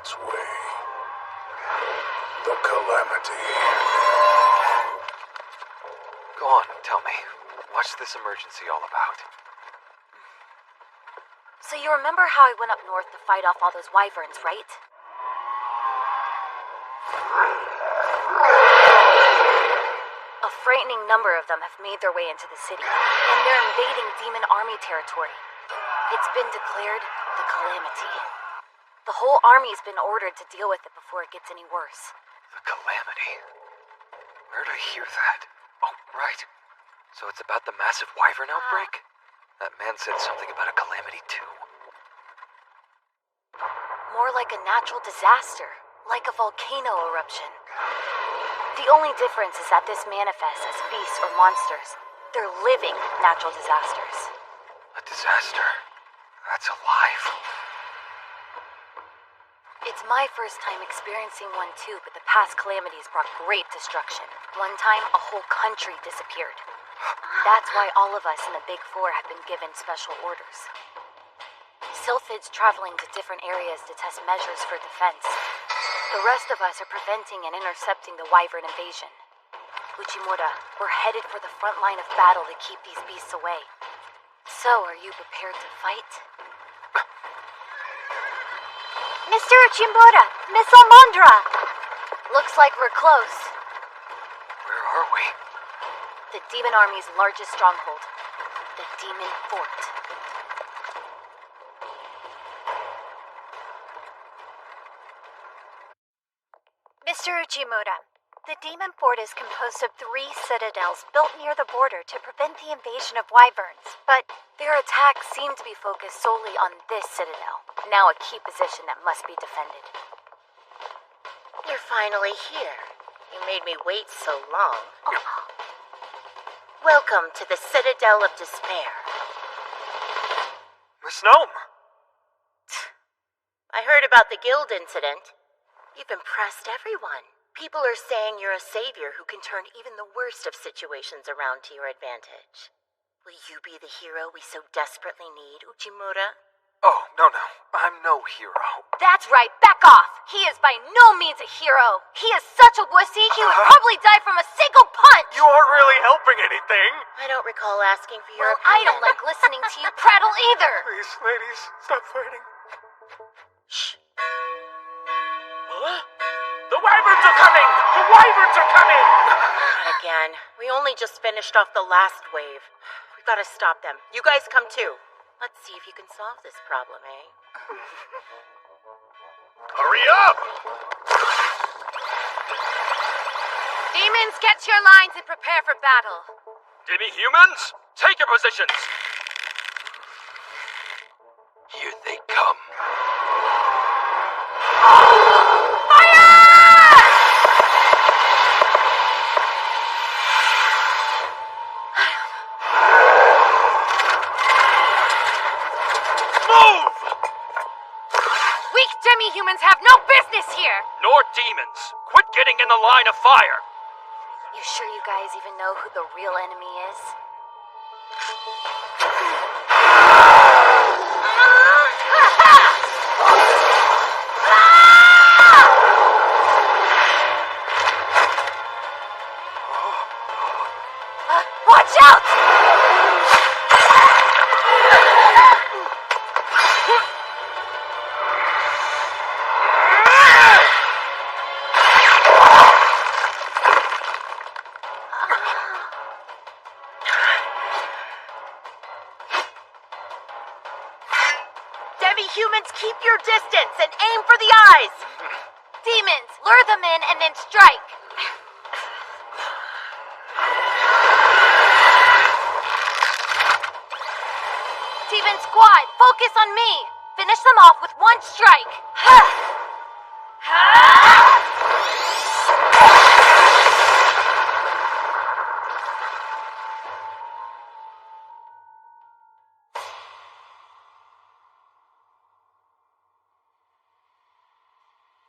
its way. The Calamity. Go on, tell me. What's this emergency all about? So you remember how I went up north to fight off all those wyverns, right? A frightening number of them have made their way into the city, and they're invading demon army territory. It's been declared the Calamity. The whole army's been ordered to deal with it before it gets any worse. The Calamity? Where'd I hear that? Oh, right. So it's about the massive wyvern outbreak? That man said something about a calamity too. More like a natural disaster, like a volcano eruption. The only difference is that this manifests as beasts or monsters. They're living natural disasters. A disaster? That's alive. It's my first time experiencing one too, but the past calamities brought great destruction. One time, a whole country disappeared. That's why all of us in the Big Four have been given special orders. Sylphid's traveling to different areas to test measures for defense. The rest of us are preventing and intercepting the wyvern invasion. Uchimura, we're headed for the front line of battle to keep these beasts away. So, are you prepared to fight? Mr. Uchimura! Miss Almondra! Looks like we're close. Where are we? The Demon Army's largest stronghold. The Demon Fort. Mr. Uchimura, the Demon Fort is composed of 3 citadels built near the border to prevent the invasion of wyverns, but their attacks seem to be focused solely on this citadel, now a key position that must be defended. You're finally here. You made me wait so long. Welcome to the Citadel of Despair. Miss Gnome! I heard about the guild incident. You've impressed everyone. People are saying you're a savior who can turn even the worst of situations around to your advantage. Will you be the hero we so desperately need, Uchimura? Oh, no. I'm no hero. That's right, back off! He is by no means a hero! He is such a wussy, he would probably die from a single punch! You aren't really helping anything! I don't recall asking for your Well, I opinion. don't like listening to you prattle either! Please, ladies, stop fighting. Shh. Huh? The wyverns are coming! The wyverns are coming! Not again. We only just finished off the last wave. We've got to stop them. You guys come too. Let's see if you can solve this problem, eh? Hurry up! Demons, get to your lines and prepare for battle. Demi-humans, take your positions! Here they come. Move! Weak demi-humans have no business here! Nor demons. Quit getting in the line of fire! You sure you guys even know who the real enemy is? Watch out! Demi-humans, keep your distance and aim for the eyes! Demons, lure them in and then strike! Demon Squad, focus on me! Finish them off with one strike!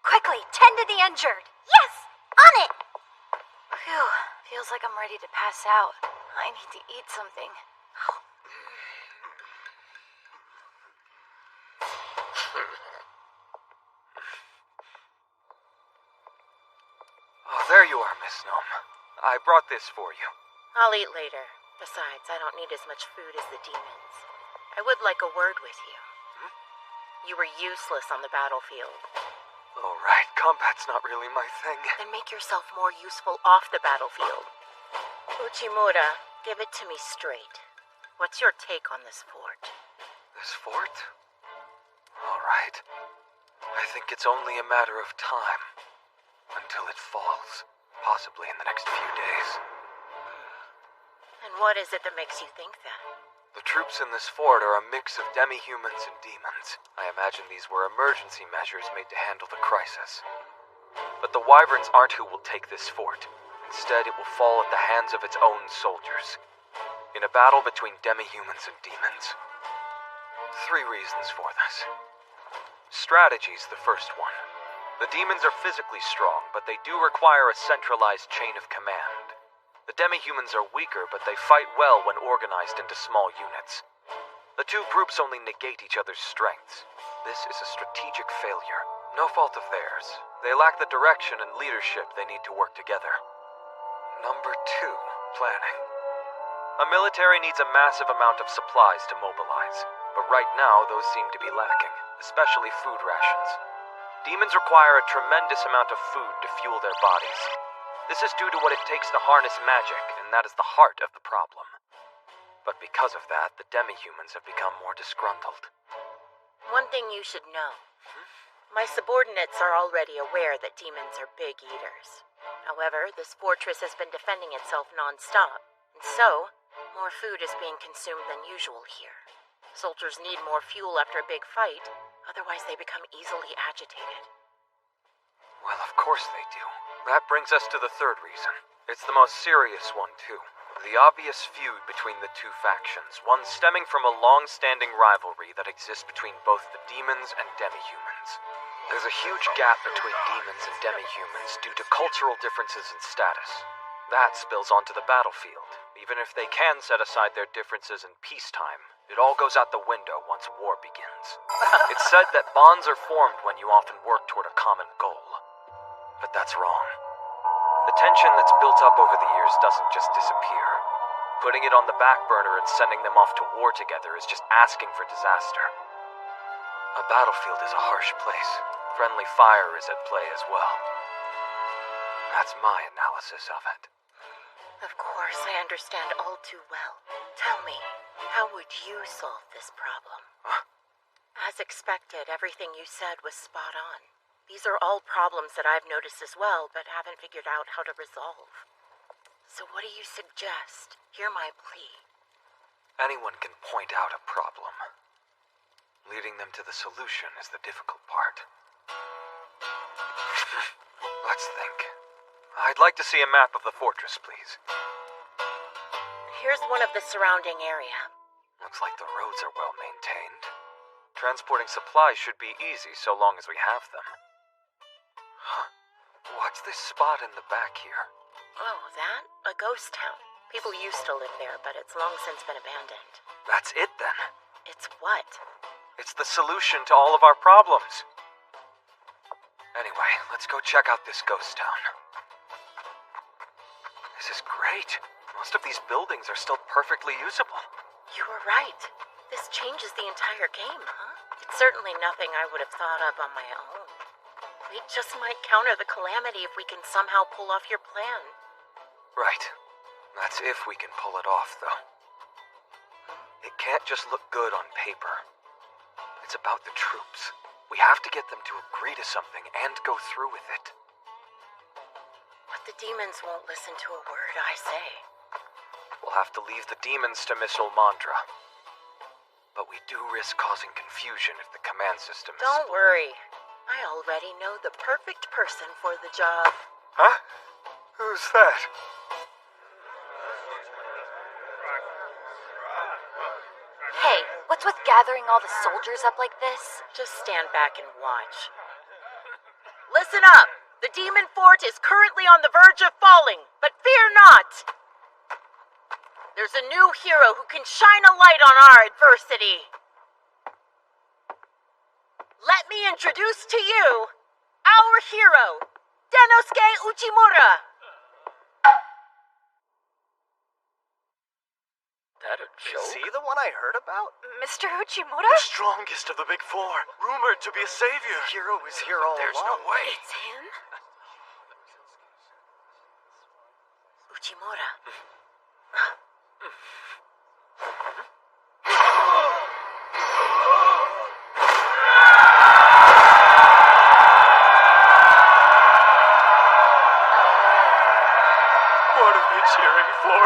Quickly, tend to the injured! Yes! On it! Phew, feels like I'm ready to pass out. I need to eat something. There you are, Miss Gnome. I brought this for you. I'll eat later. Besides, I don't need as much food as the demons. I would like a word with you. You were useless on the battlefield. All right, combat's not really my thing. Then make yourself more useful off the battlefield. Uchimura, give it to me straight. What's your take on this fort? This fort? All right. I think it's only a matter of time until it falls, possibly in the next few days. And what is it that makes you think that? The troops in this fort are a mix of demi-humans and demons. I imagine these were emergency measures made to handle the crisis. But the Wyverns aren't who will take this fort. Instead, it will fall at the hands of its own soldiers. In a battle between demi-humans and demons. 3 reasons for this. Strategy's the first one. The demons are physically strong, but they do require a centralized chain of command. The demi-humans are weaker, but they fight well when organized into small units. The 2 groups only negate each other's strengths. This is a strategic failure. No fault of theirs. They lack the direction and leadership they need to work together. Number 2, planning. A military needs a massive amount of supplies to mobilize, but right now those seem to be lacking, especially food rations. Demons require a tremendous amount of food to fuel their bodies. This is due to what it takes to harness magic, and that is the heart of the problem. But because of that, the demi-humans have become more disgruntled. One thing you should know. My subordinates are already aware that demons are big eaters. However, this fortress has been defending itself non-stop, and so, more food is being consumed than usual here. Soldiers need more fuel after a big fight, otherwise they become easily agitated. Well, of course they do. That brings us to the 3rd reason. It's the most serious one, too. The obvious feud between the 2 factions, one stemming from a long-standing rivalry that exists between both the demons and demi-humans. There's a huge gap between demons and demi-humans due to cultural differences in status. That spills onto the battlefield. Even if they can set aside their differences in peacetime, it all goes out the window once war begins. It's said that bonds are formed when you often work toward a common goal. But that's wrong. The tension that's built up over the years doesn't just disappear. Putting it on the back burner and sending them off to war together is just asking for disaster. A battlefield is a harsh place. Friendly fire is at play as well. That's my analysis of it. Of course, I understand all too well. Tell me, how would you solve this problem? Huh? As expected, everything you said was spot on. These are all problems that I've noticed as well, but haven't figured out how to resolve. So what do you suggest? Hear my plea. Anyone can point out a problem. Leading them to the solution is the difficult part. Let's think. I'd like to see a map of the fortress, please. Here's one of the surrounding area. Looks like the roads are well maintained. Transporting supplies should be easy so long as we have them. Huh. What's this spot in the back here? Oh, that? A ghost town. People used to live there, but it's long since been abandoned. That's it then. It's what? It's the solution to all of our problems. Anyway, let's go check out this ghost town. This is great. Most of these buildings are still perfectly usable. You were right. This changes the entire game, huh? It's certainly nothing I would have thought of on my own. We just might counter the calamity if we can somehow pull off your plan. Right. That's if we can pull it off, though. It can't just look good on paper. It's about the troops. We have to get them to agree to something and go through with it. But the demons won't listen to a word I say. We'll have to leave the demons to Miss Ulmandra. But we do risk causing confusion if the command system is... Don't worry. I already know the perfect person for the job. Huh? Who's that? Hey, what's with gathering all the soldiers up like this? Just stand back and watch. Listen up! The demon fort is currently on the verge of falling, but fear not! There's a new hero who can shine a light on our adversity. Let me introduce to you our hero, Denosuke Uchimura. That a joke? Is he the one I heard about? Mr. Uchimura? The strongest of the big four, rumored to be a savior. Hero is here all There's along. no way. It's him? Uchimura. What are they cheering for?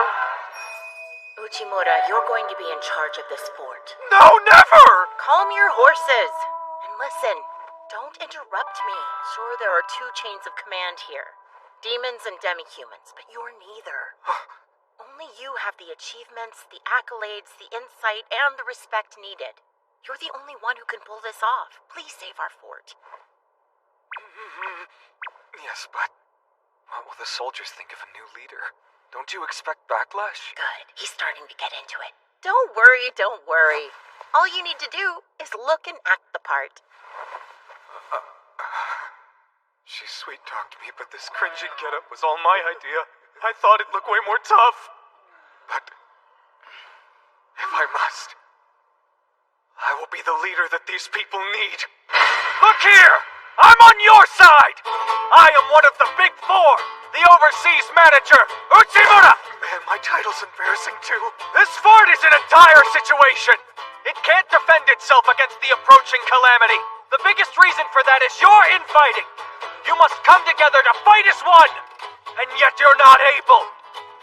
Uchimura, you're going to be in charge of this fort. No, never! Calm your horses. And listen, don't interrupt me. Sure, there are two chains of command here. Demons and demi-humans, but you're neither. Only you have the achievements, the accolades, the insight, and the respect needed. You're the only one who can pull this off. Please save our fort. Yes, but what will the soldiers think of a new leader? Don't you expect backlash? Good. He's starting to get into it. Don't worry, don't worry. All you need to do is look and act the part. She sweet-talked me, but this cringy getup was all my idea. I thought it'd look way more tough. But if I must, I will be the leader that these people need. Look here! I'm on your side! I am one of the big four, the overseas manager, Uchimura! Man, my title's embarrassing too. This fort is in a dire situation. It can't defend itself against the approaching calamity. The biggest reason for that is your infighting. You must come together to fight as one, and yet you're not able.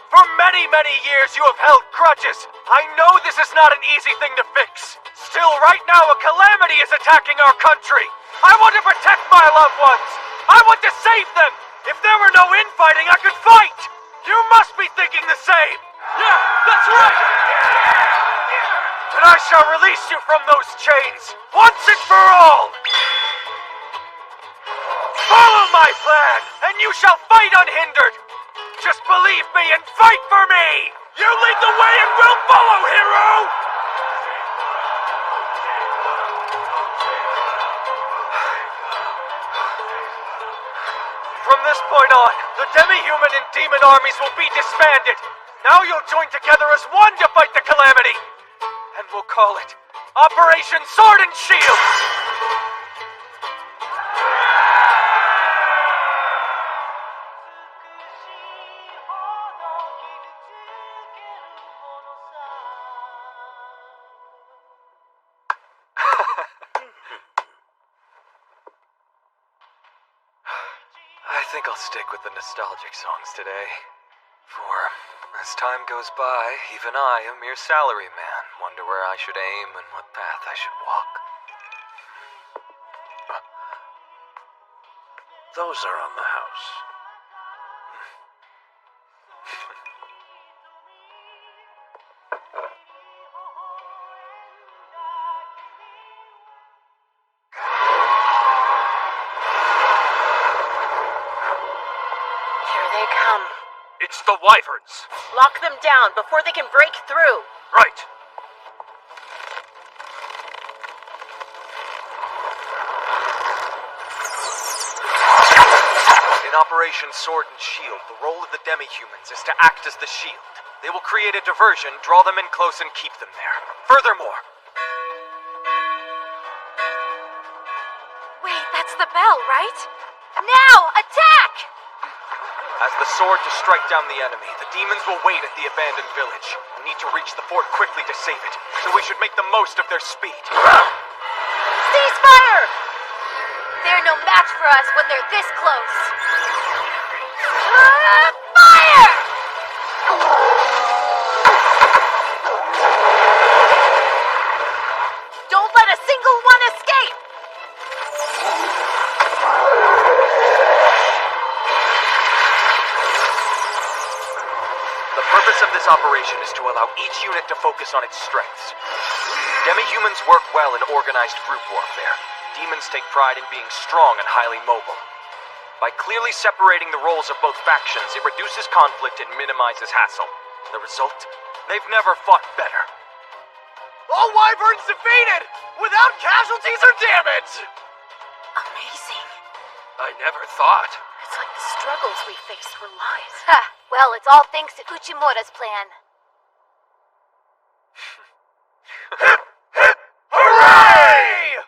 For many, many years you have held grudges. I know this is not an easy thing to fix. Still, right now a calamity is attacking our country. I want to protect my loved ones. I want to save them. If there were no infighting, I could fight. You must be thinking the same. Yeah, that's right. And I shall release you from those chains, once and for all. Follow my plan, and you shall fight unhindered. Just believe me and fight for me! You lead the way and we'll follow, hero! From this point on, the demi-human and demon armies will be disbanded. Now you'll join together as one to fight the calamity. And we'll call it Operation Sword and Shield! I think I'll stick with the nostalgic songs today. For as time goes by, even I, a mere salaryman, wonder where I should aim and what path I should walk. Those are on the house. Here they come. It's the wyverns. Lock them down before they can break through. Right. In Operation Sword and Shield, the role of the demi-humans is to act as the shield. They will create a diversion, draw them in close, and keep them there. Furthermore, Wait, that's the bell, right? Now, attack! as the sword to strike down the enemy, the demons will wait at the abandoned village. We need to reach the fort quickly to save it, so we should make the most of their speed. Ceasefire! They're no match for us when they're this close. Fire! Don't let a single one escape! The purpose of this operation is to allow each unit to focus on its strengths. Demi-humans work well in organized group warfare. Demons take pride in being strong and highly mobile. By clearly separating the roles of both factions, it reduces conflict and minimizes hassle. The result? They've never fought better. All wyverns defeated! Without casualties or damage! Amazing. I never thought. It's like the struggles we faced were lies. Ha! Well, it's all thanks to Uchimura's plan. Hooray!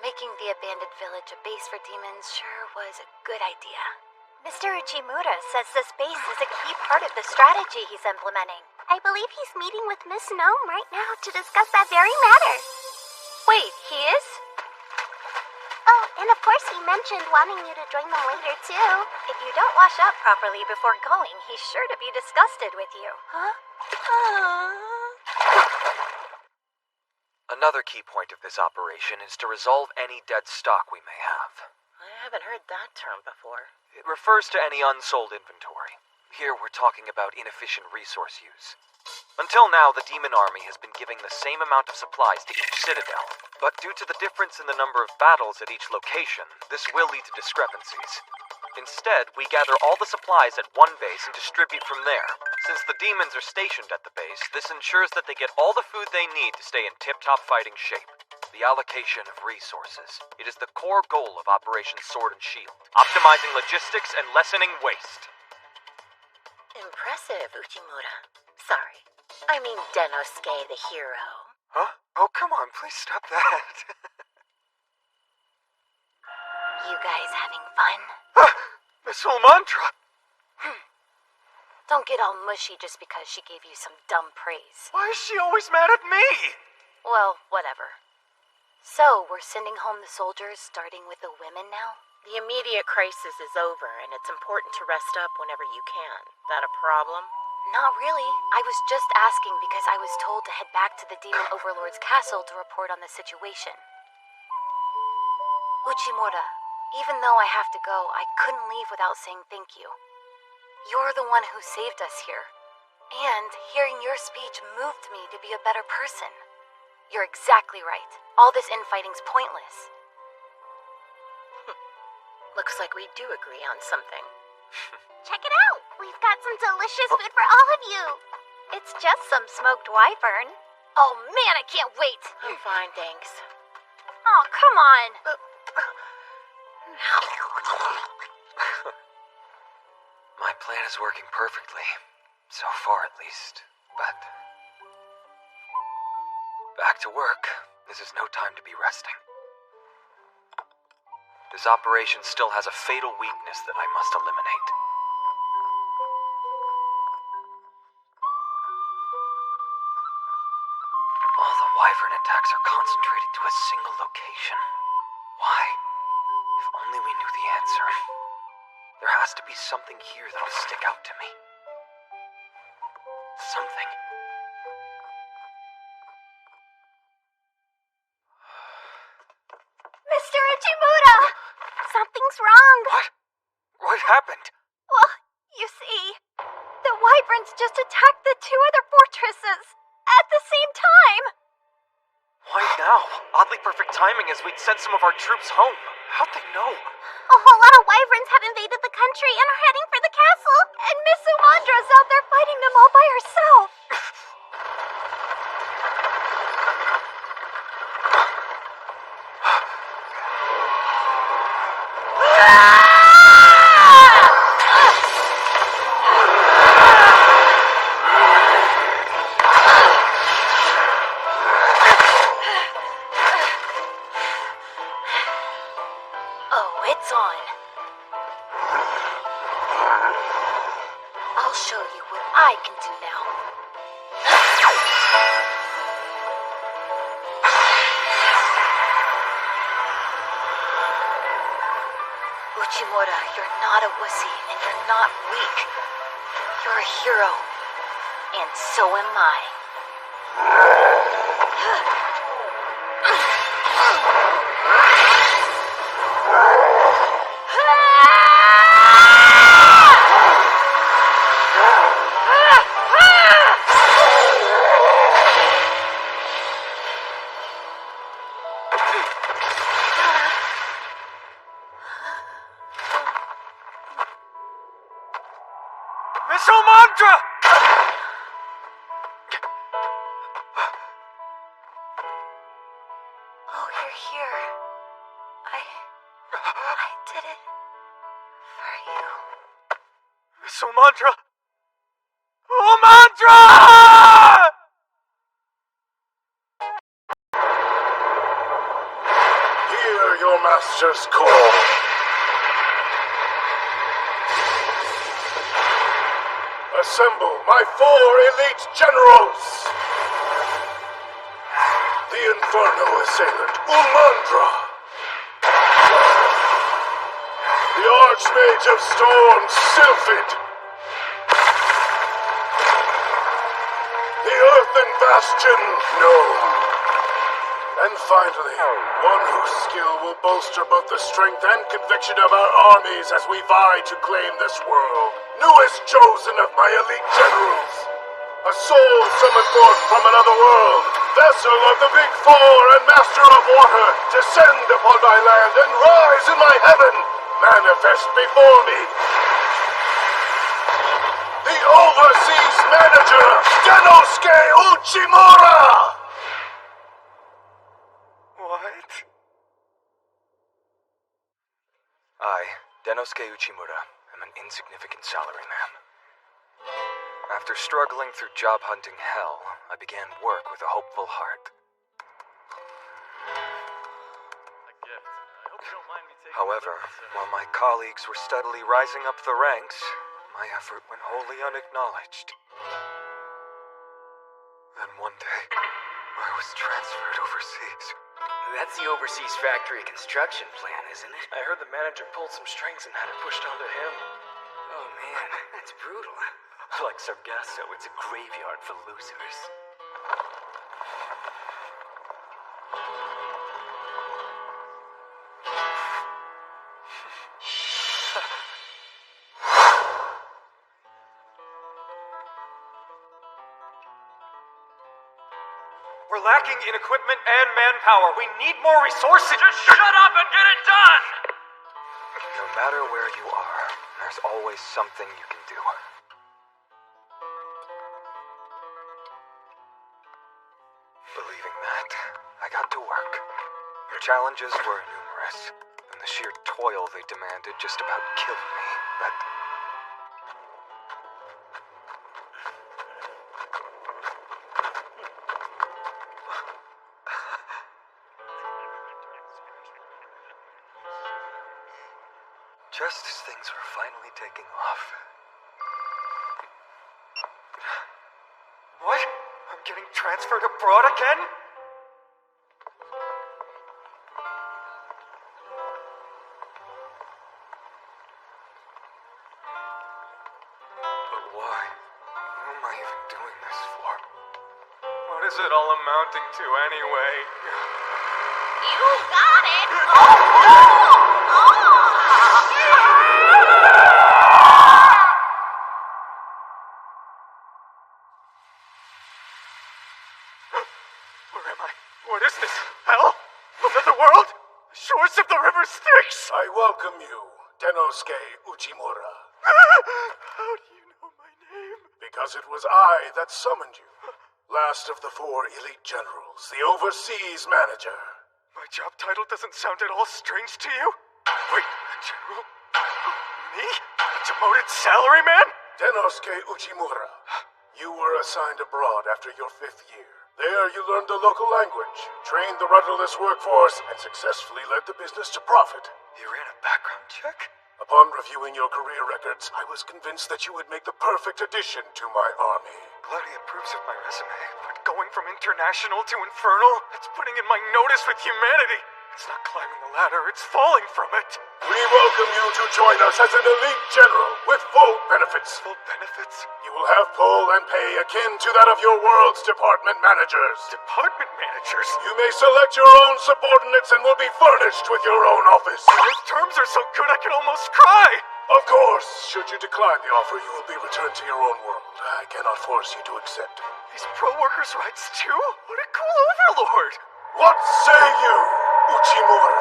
Making the abandoned village a base for demons sure was a good idea. Mr. Uchimura says this base is a key part of the strategy he's implementing. I believe he's meeting with Miss Gnome right now to discuss that very matter. Wait, he is? Oh, and of course he mentioned wanting you to join them later, too. If you don't wash up properly before going, he's sure to be disgusted with you. Huh? Another key point of this operation is to resolve any dead stock we may have. I haven't heard that term before. It refers to any unsold inventory. Here we're talking about inefficient resource use. Until now, the demon army has been giving the same amount of supplies to each citadel, but due to the difference in the number of battles at each location, this will lead to discrepancies. Instead, we gather all the supplies at one base and distribute from there. Since the demons are stationed at the base, this ensures that they get all the food they need to stay in tip-top fighting shape. The allocation of resources. It is the core goal of Operation Sword and Shield, optimizing logistics and lessening waste. Impressive, Uchimura. Sorry. I mean Denosuke the hero. Huh? Oh, come on, please stop that. You guys having fun? Miss Ulmantra! Don't get all mushy just because she gave you some dumb praise. Why is she always mad at me? Well, whatever. So, we're sending home the soldiers, starting with the women now? The immediate crisis is over, and it's important to rest up whenever you can. That a problem? Not really. I was just asking because I was told to head back to the Demon Overlord's castle to report on the situation. Uchimura, even though I have to go, I couldn't leave without saying thank you. You're the one who saved us here. And hearing your speech moved me to be a better person. You're exactly right. All this infighting's pointless. Looks like we do agree on something. Check it out! We've got some delicious food for all of you! It's just some smoked wyvern. Oh man, I can't wait! I'm fine, thanks. Oh, come on! My plan is working perfectly. So far, at least. But back to work. This is no time to be resting. This operation still has a fatal weakness that I must eliminate. All the wyvern attacks are concentrated to a single location. Why? If only we knew the answer. There has to be something here that'll stick out to me. Something. Mr. Uchimura! Something's wrong! What? What happened? Well, you see, the wyverns just attacked the two other fortresses at the same time! Why now? Oddly perfect timing as we'd sent some of our troops home. How'd they know? A whole lot of wyverns have invaded the country and are heading for the castle, and Miss Umandra's out there fighting them all by herself. Oh, it's on. I'll show you what I can do now. Uchimura, you're not a wussy, and you're not weak. You're a hero. And so am I. you're here. I did it for you. Miss Umandra! Umandra! Hear your master's call. Assemble my 4 elite generals! The Inferno assailant, Umandra! The Archmage of Storms, Sylphid! The Earthen Bastion, Gnome! And finally, one whose skill will bolster both the strength and conviction of our armies as we vie to claim this world. Newest chosen of my elite generals. A soul summoned forth from another world. Vessel of the Big Four and master of water. Descend upon my land and rise in my heaven. Manifest before me. The Overseas Manager, Denosuke Uchimura! What? I, Denosuke Uchimura, am an insignificant salaryman. After struggling through job hunting hell, I began work with a hopeful heart. However, while my colleagues were steadily rising up the ranks, my effort went wholly unacknowledged. Then one day, I was transferred overseas. That's the overseas factory construction plan, isn't it? I heard the manager pulled some strings and had it pushed onto him. Oh man, that's brutal. Like Sargasso, it's a graveyard for losers. We're lacking in equipment and manpower. We need more resources. Just shut up and get it done! No matter where you are, there's always something you can do. Believing that, I got to work. The challenges were numerous, and the sheer toil they demanded just about killed me, but... just as things were finally taking off... What? I'm getting transferred abroad again? But why? Who am I even doing this for? What is it all amounting to anyway? You got it! Oh! Where am I? What is this? Hell? Another world? The shores of the river Styx! I welcome you, Denosuke Uchimura. How do you know my name? Because it was I that summoned you. Last of the 4 elite generals, the Overseas Manager. My job title doesn't sound at all strange to you? Wait, a general? Me? A demoted salaryman? Denosuke Uchimura. You were assigned abroad after your 5th year. There you learned the local language, trained the rudderless workforce, and successfully led the business to profit. You ran a background check? Upon reviewing your career records, I was convinced that you would make the perfect addition to my army. Glad he approves of my resume, but going from international to infernal, that's putting in my notice with humanity. It's not climbing the ladder, it's falling from it. We welcome you to join us as an elite general with full benefits. Full benefits? You will have pull and pay akin to that of your world's department managers. Department managers? You may select your own subordinates and will be furnished with your own office. Those terms are so good I could almost cry! Of course, should you decline the offer, you will be returned to your own world. I cannot force you to accept. These pro-workers' rights too? What a cool overlord! What say you, Uchimura?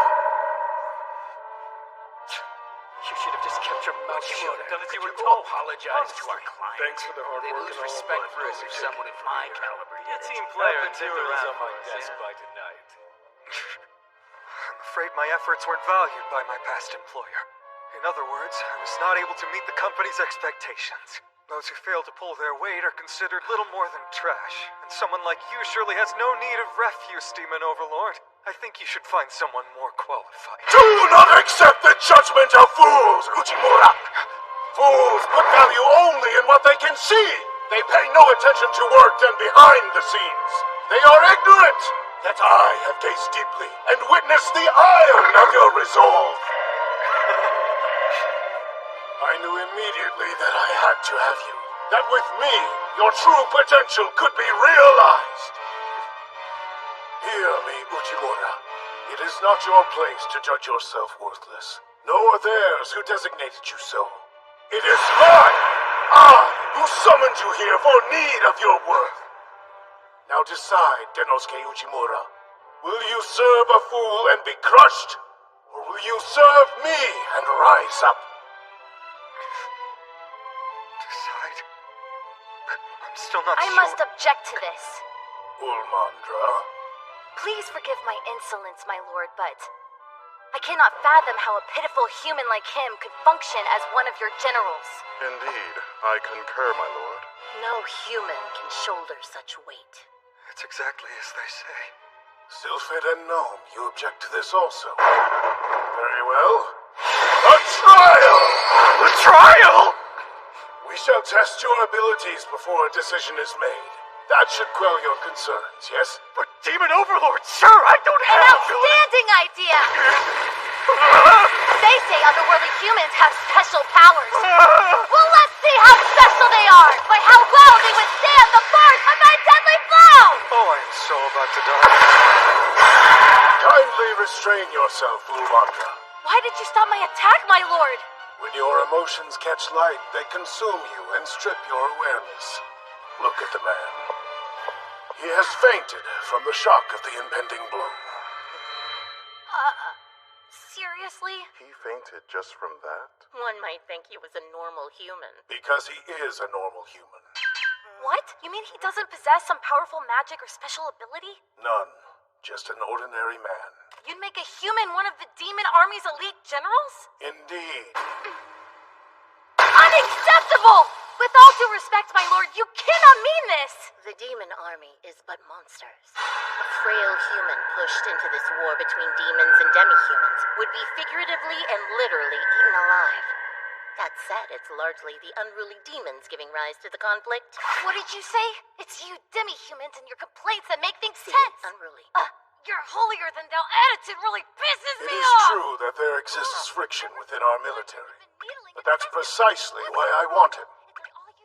You should have just kept your mouth shut. done as you were Could told. Apologize to our client. Thanks for the hard They work lose and all, respect but for us if someone at my caliber. You're a team player. materials on my desk by tonight. I'm afraid my efforts weren't valued by my past employer. In other words, I was not able to meet the company's expectations. Those who fail to pull their weight are considered little more than trash, and someone like you surely has no need of refuse, Demon Overlord. I think you should find someone more qualified. Do not accept the judgment of fools, Uchimura! Fools put value only in what they can see. They pay no attention to work done behind the scenes. They are ignorant. Yet I have gazed deeply and witnessed the iron of your resolve. I knew immediately that I had to have you. That with me, your true potential could be realized. Hear me, Uchimura. It is not your place to judge yourself worthless, nor theirs who designated you so. It is I who summoned you here for need of your worth. Now decide, Denosuke Uchimura. Will you serve a fool and be crushed? Or will you serve me and rise up? Decide? But I'm still not I sure. must object to this. Ulmandra. Please forgive my insolence, my lord, but I cannot fathom how a pitiful human like him could function as one of your generals. Indeed, I concur, my lord. No human can shoulder such weight. It's exactly as they say. Sylphid and Gnome, you object to this also. Very well. A trial! The trial! We shall test your abilities before a decision is made. That should quell your concerns, yes? But Demon Overlord, sir, I don't An have outstanding idea! They say otherworldly humans have special powers. Well, let's see how special they are by how well they withstand the force of my deadly blow! Oh, I am so about to die. Kindly restrain yourself, Ulmandra. Why did you stop my attack, my lord? When your emotions catch light, they consume you and strip your awareness. Look at the man. He has fainted from the shock of the impending blow. Seriously? He fainted just from that? One might think he was a normal human. Because he is a normal human. What? You mean he doesn't possess some powerful magic or special ability? None. Just an ordinary man. You'd make a human one of the demon army's elite generals? Indeed. Unacceptable! With all due respect, my lord, you cannot mean this! The demon army is but monsters. A frail human pushed into this war between demons and demi-humans would be figuratively and literally eaten alive. That said, it's largely the unruly demons giving rise to the conflict. What did you say? It's you demi-humans and your complaints that make things See, tense! unruly. Your holier-than-thou attitude really pisses It me is off! true that there exists friction within our military. But that's precisely why I want him.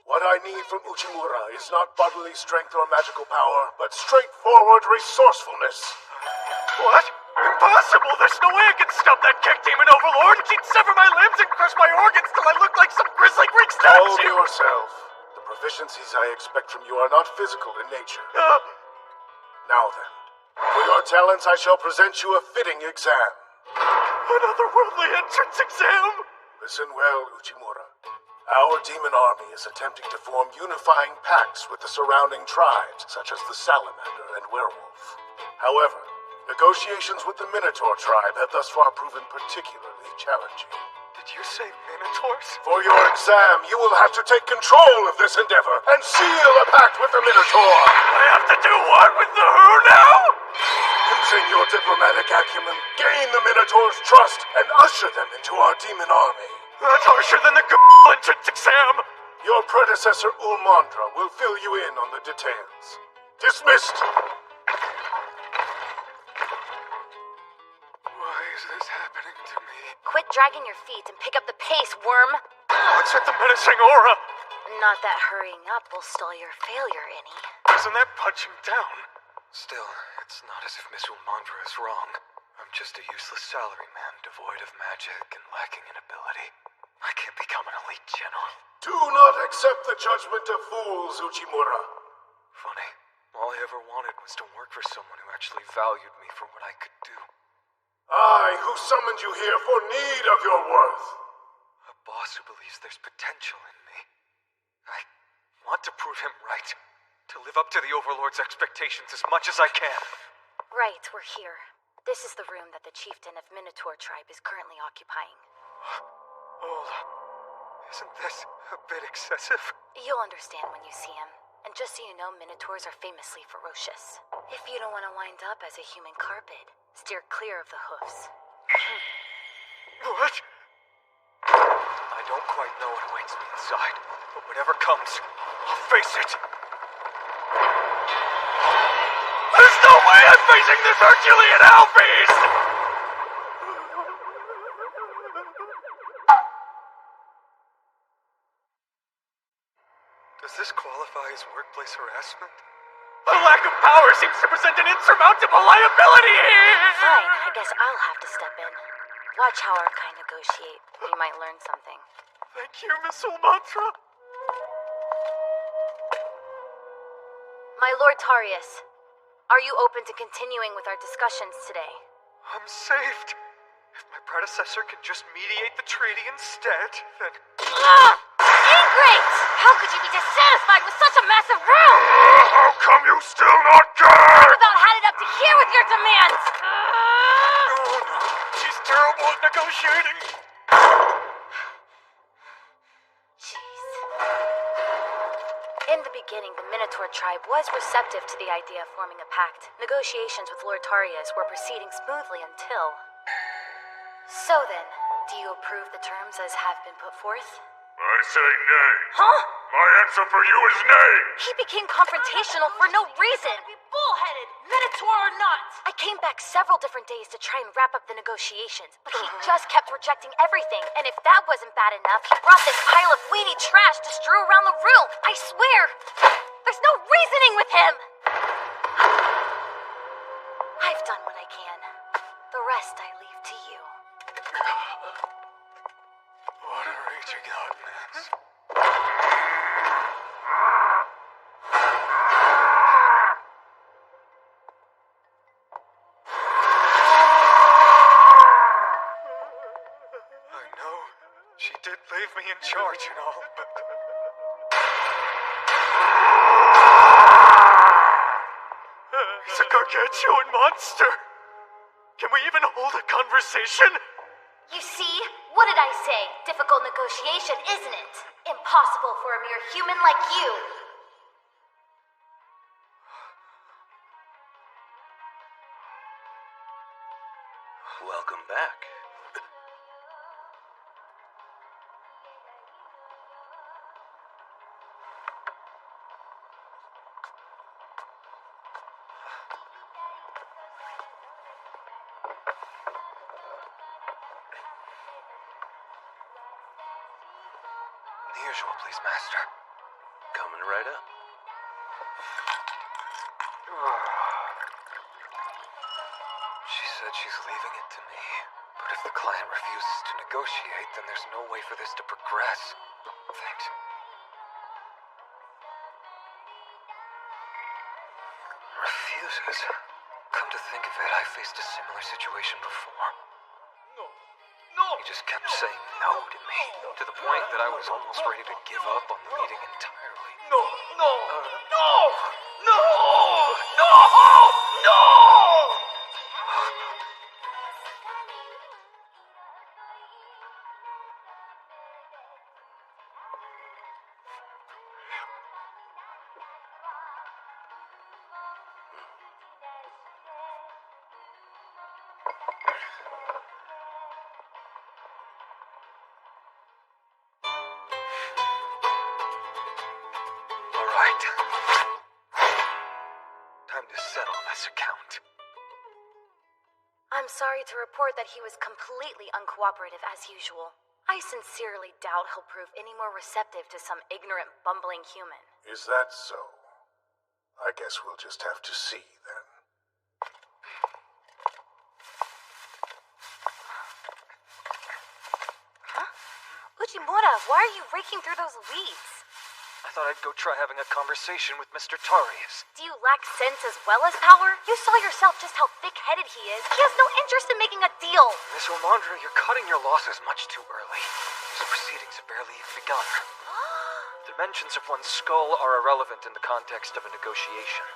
What I need from Uchimura is not bodily strength or magical power, but straightforward resourcefulness. What? Impossible! There's no way I can stop that kick, Demon Overlord! She'd sever my limbs and crush my organs till I look like some grisly Greek Calm statue! yourself. The proficiencies I expect from you are not physical in nature. Now then, for your talents I shall present you a fitting exam. Another worldly entrance exam! Listen well, Uchimura. Our demon army is attempting to form unifying pacts with the surrounding tribes, such as the Salamander and Werewolf. However, negotiations with the Minotaur tribe have thus far proven particularly challenging. Did you say Minotaurs? For your exam, you will have to take control of this endeavor and seal a pact with the Minotaur. I have to do what with the who now? Using your diplomatic acumen, gain the Minotaur's trust and usher them into our demon army. That's harsher than the entrance exam! Your predecessor Ulmandra will fill you in on the details. Dismissed! Why is this happening to me? Quit dragging your feet and pick up the pace, worm! What's with the menacing aura? Not that hurrying up will stall your failure any. Isn't that punching down? Still, it's not as if Miss Ulmandra is wrong. I'm just a useless salaryman, devoid of magic and lacking in ability. I can't become an elite general. Do not accept the judgment of fools, Uchimura. Funny. All I ever wanted was to work for someone who actually valued me for what I could do. I, who summoned you here for need of your worth. A boss who believes there's potential in me. I want to prove him right. To live up to the Overlord's expectations as much as I can. Right, we're here. This is the room that the chieftain of Minotaur tribe is currently occupying. Hold on. Isn't this a bit excessive? You'll understand when you see him. And just so you know, Minotaurs are famously ferocious. If you don't want to wind up as a human carpet, steer clear of the hoofs. What? I don't quite know what awaits me inside, but whatever comes, I'll face it. There's no way I'm facing this Herculean hell beast! Does this qualify as workplace harassment? The lack of power seems to present an insurmountable liability here! Fine, I guess I'll have to step in. Watch how our kind negotiate. You might learn something. Thank you, Miss Ulmantra. My Lord Tarius, are you open to continuing with our discussions today? I'm saved. If my predecessor can just mediate the treaty instead, then... Ingrate! How could you be dissatisfied with such a massive room? How come you still not How care? about had it up to here with your demands? Oh no, she's terrible at negotiating. Jeez. In the beginning, the Minotaur tribe was receptive to the idea of forming a pact. Negotiations with Lord Tarius were proceeding smoothly until... So then, do you approve the terms as have been put forth? I say nay. Huh? My answer for you is nay. He became confrontational for no reason. Be bullheaded, Minotaur or not. I came back several different days to try and wrap up the negotiations, but he just kept rejecting everything. And if that wasn't bad enough, he brought this pile of weedy trash to strew around the room. I swear, there's no reasoning with him. I've done what I can. The rest I leave to you. What a raging hot mess. I know she did leave me in charge and all, but... He's a gargantuan monster. Can we even hold a conversation? You see? What did I say? Difficult negotiation, isn't it? Impossible for a mere human like you. Welcome back. The usual, please, Master. Coming right up. She said she's leaving it to me. But if the client refuses to negotiate, then there's no way for this to progress. Thanks. Refuses? Come to think of it, I faced a similar situation before. He just kept saying no to me, to the point that I was almost ready to give up on the meeting entirely. No! No! No! No! No! No! All right. Time to settle this account. I'm sorry to report that he was completely uncooperative as usual. I sincerely doubt he'll prove any more receptive to some ignorant, bumbling human. Is that so? I guess we'll just have to see then. Huh? Ujimura, why are you raking through those weeds? I thought I'd go try having a conversation with Mr. Tarius. Do you lack sense as well as power? You saw yourself just how thick-headed he is. He has no interest in making a deal. Miss Omandra, you're cutting your losses much too early. These proceedings have barely even begun. Dimensions of one's skull are irrelevant in the context of a negotiation.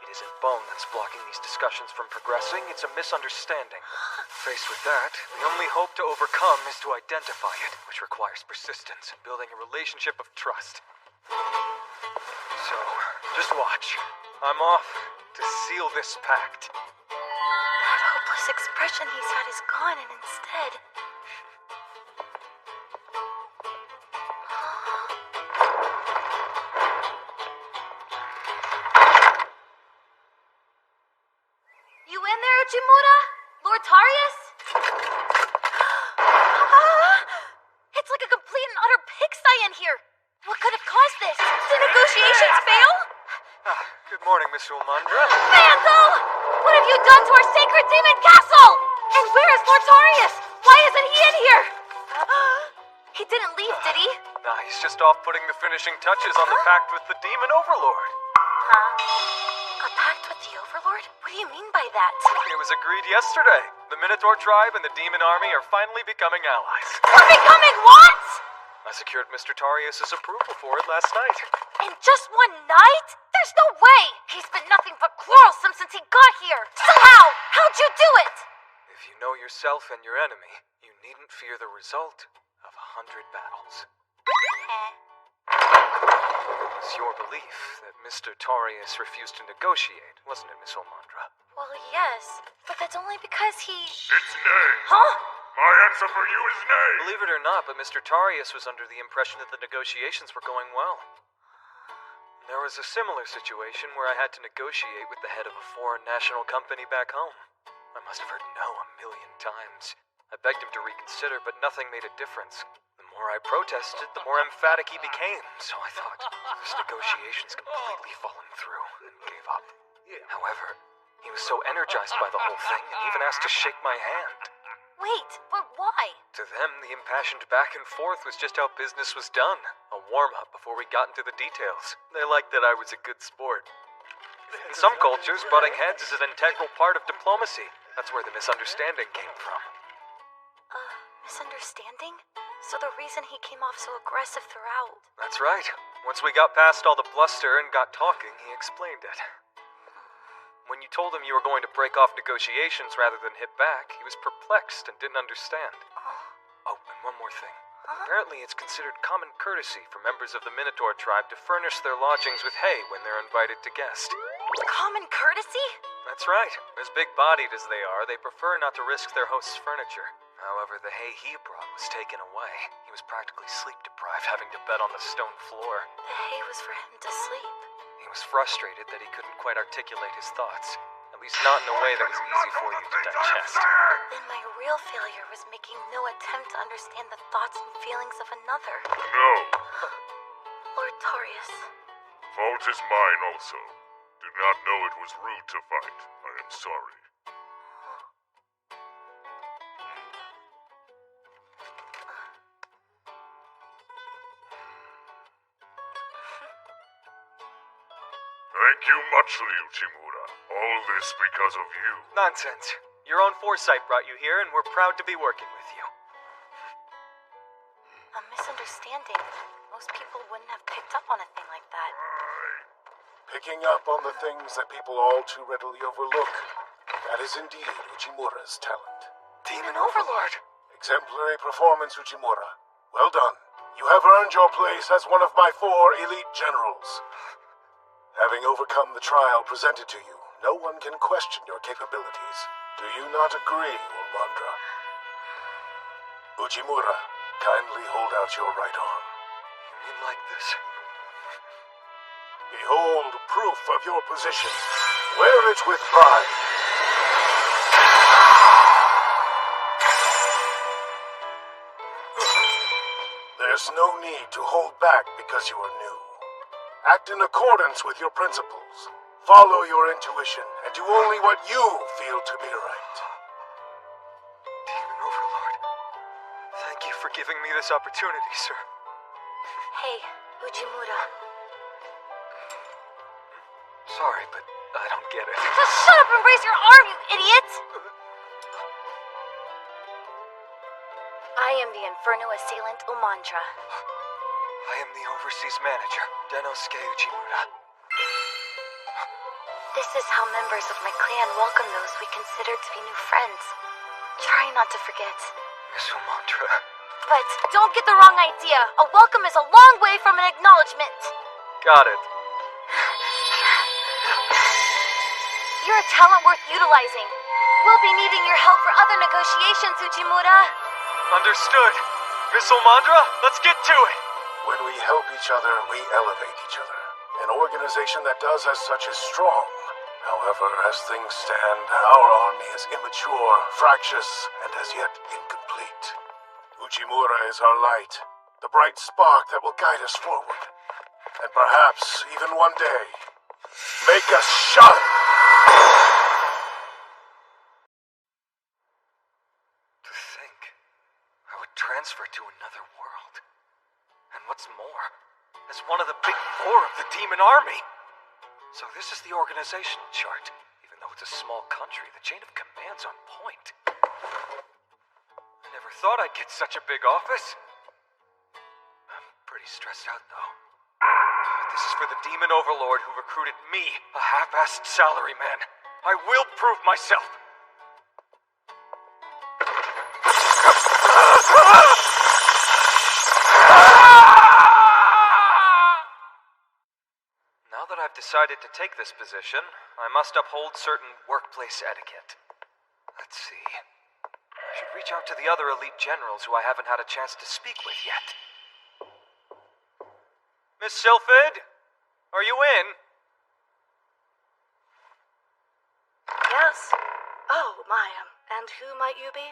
It isn't bone that's blocking these discussions from progressing, it's a misunderstanding. Faced with that, the only hope to overcome is to identify it, which requires persistence and building a relationship of trust. So, just watch. I'm off to seal this pact. That hopeless expression he's had is gone, and instead... You in there, Uchimura? Lord Tarius? It's like a complete and utter pigsty in here. What could have caused this? Did negotiations fail? Good morning, Miss Ulmandra. Vandal! What have you done to our sacred demon castle? And where is Lord Tarius? Why isn't he in here? He didn't leave, did he? Nah, he's just off putting the finishing touches on the pact with the Demon Overlord. A pact with the Overlord? What do you mean by that? It was agreed yesterday. The Minotaur tribe and the Demon Army are finally becoming allies. We're becoming what? I secured Mr. Tarius' approval for it last night. In just one night? There's no way! He's been nothing but quarrelsome since he got here! So how? How'd you do it? If you know yourself and your enemy, you needn't fear the result of 100 battles. It was your belief that Mr. Tarius refused to negotiate, wasn't it, Miss Ulmandra? Well, yes, but that's only because he... It's nay. Huh? My answer for you is nay. Believe it or not, but Mr. Tarius was under the impression that the negotiations were going well. There was a similar situation where I had to negotiate with the head of a foreign national company back home. I must have heard no 1,000,000 times. I begged him to reconsider, but nothing made a difference. The more I protested, the more emphatic he became. So I thought, this negotiation's completely fallen through, and gave up. However, he was so energized by the whole thing, and even asked to shake my hand. Wait, but why? To them, the impassioned back and forth was just how business was done. A warm-up before we got into the details. They liked that I was a good sport. In some cultures, butting heads is an integral part of diplomacy. That's where the misunderstanding came from. Misunderstanding? So the reason he came off so aggressive throughout... That's right. Once we got past all the bluster and got talking, he explained it. When you told him you were going to break off negotiations rather than hit back, he was perplexed and didn't understand. Oh, and one more thing. Apparently it's considered common courtesy for members of the Minotaur tribe to furnish their lodgings with hay when they're invited to guest. Common courtesy? That's right. As big-bodied as they are, they prefer not to risk their host's furniture. However, the hay he brought was taken away. He was practically sleep-deprived, having to bed on the stone floor. The hay was for him to sleep. He was frustrated that he couldn't quite articulate his thoughts. At least not in a way that was easy for you to digest. Then my real failure was making no attempt to understand the thoughts and feelings of another. No. Lord Tarius. Fault is mine also. Did not know it was rude to fight. I am sorry. Thank you muchly, Uchimura. All this because of you. Nonsense. Your own foresight brought you here, and we're proud to be working with you. A misunderstanding. Most people wouldn't have picked up on a thing like that. Picking up on the things that people all too readily overlook. That is indeed Uchimura's talent. Demon Overlord! Exemplary performance, Uchimura. Well done. You have earned your place as one of my 4 elite generals. Having overcome the trial presented to you, no one can question your capabilities. Do you not agree, Ulmandra? Uchimura, kindly hold out your right arm. You mean like this? Behold proof of your position. Wear it with pride. There's no need to hold back because you are new. Act in accordance with your principles. Follow your intuition and do only what you feel to be right. Demon Overlord, thank you for giving me this opportunity, sir. Hey, Uchimura. Sorry, but I don't get it. Just shut up and raise your arm, you idiot! I am the Inferno Assailant Ulmandra. I am the Overseas Manager, Denosuke Uchimura. This is how members of my clan welcome those we consider to be new friends. Try not to forget. Miss Umantra. But don't get the wrong idea. A welcome is a long way from an acknowledgement. Got it. You're a talent worth utilizing. We'll be needing your help for other negotiations, Uchimura. Understood. Miss Umantra, let's get to it. When we help each other, we elevate each other. An organization that does as such is strong. However, as things stand, our army is immature, fractious, and as yet incomplete. Uchimura is our light, the bright spark that will guide us forward. And perhaps, even one day, make us shine! To think, I would transfer to another world. And what's more, as one of the big four of the demon army. So this is the organizational chart. Even though it's a small country, the chain of command's on point. I never thought I'd get such a big office. I'm pretty stressed out, though. But this is for the demon overlord who recruited me, a half-assed salaryman. I will prove myself. Now that I've decided to take this position, I must uphold certain workplace etiquette. Let's see. I should reach out to the other elite generals who I haven't had a chance to speak with yet. Miss Sylphid, are you in? Yes. Oh, Maya. And who might you be?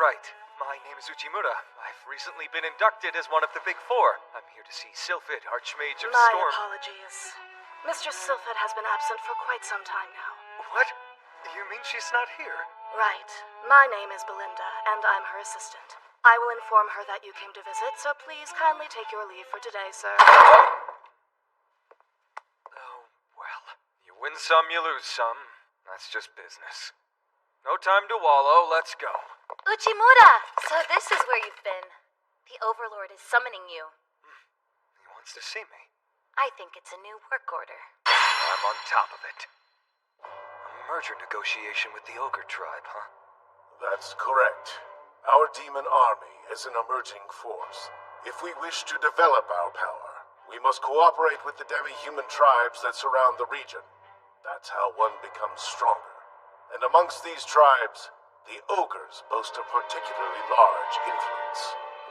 Right. My name is Uchimura. I've recently been inducted as one of the Big Four. I'm here to see Sylphid, Archmage of My Storm. apologies. Mistress Sylphid has been absent for quite some time now. What? You mean she's not here? Right. My name is Belinda, and I'm her assistant. I will inform her that you came to visit, so please kindly take your leave for today, sir. Oh, well. You win some, you lose some. That's just business. No time to wallow, let's go. Uchimura! So this is where you've been. The Overlord is summoning you. He wants to see me. I think it's a new work order. I'm on top of it. A merger negotiation with the Ogre tribe, huh? That's correct. Our demon army is an emerging force. If we wish to develop our power, we must cooperate with the demi-human tribes that surround the region. That's how one becomes stronger. And amongst these tribes, the ogres boast a particularly large influence.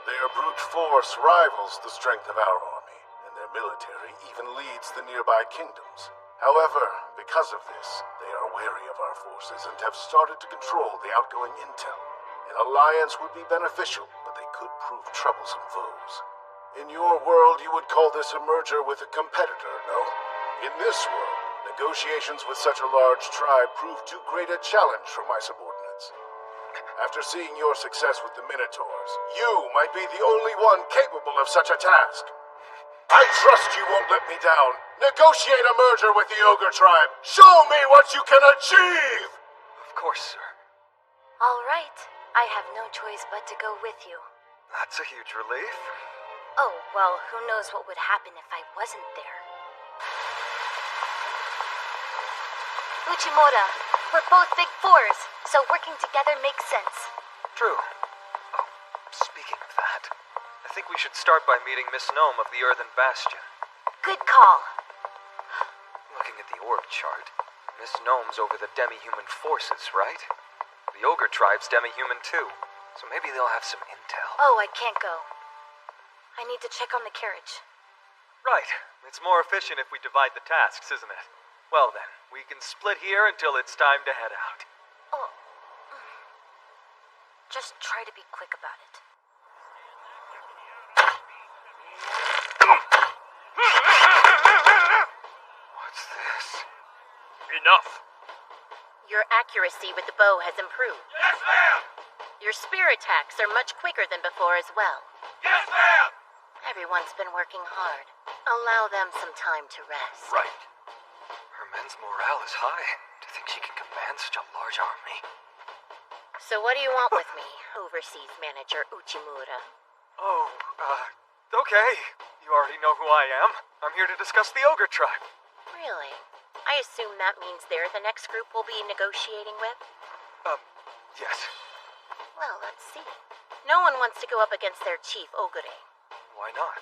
Their brute force rivals the strength of our army, and their military even leads the nearby kingdoms. However, because of this, they are wary of our forces and have started to control the outgoing intel. An alliance would be beneficial, but they could prove troublesome foes. In your world, you would call this a merger with a competitor, no? In this world, negotiations with such a large tribe prove too great a challenge for my subordinates. After seeing your success with the Minotaurs, you might be the only one capable of such a task. I trust you won't let me down. Negotiate a merger with the Ogre tribe. Show me what you can achieve! Of course, sir. All right. I have no choice but to go with you. That's a huge relief. Oh, well, who knows what would happen if I wasn't there. Uchimura, we're both Big Fours, so working together makes sense. True. Oh, speaking of that, I think we should start by meeting Miss Gnome of the Earthen Bastion. Good call. Looking at the org chart, Miss Gnome's over the demi-human forces, right? The Ogre tribe's demi-human too, so maybe they'll have some intel. Oh, I can't go. I need to check on the carriage. Right. It's more efficient if we divide the tasks, isn't it? Well then, we can split here until it's time to head out. Oh. Just try to be quick about it. What's this? Enough. Your accuracy with the bow has improved. Yes, ma'am! Your spear attacks are much quicker than before as well. Yes, ma'am! Everyone's been working hard. Allow them some time to rest. Right. Her men's morale is high. To think she can command such a large army. So what do you want with me, Overseas Manager Uchimura? Oh, okay. You already know who I am. I'm here to discuss the Ogre tribe. Really? I assume that means they're the next group we'll be negotiating with? Yes. Well, let's see. No one wants to go up against their chief, Ogure. Why not?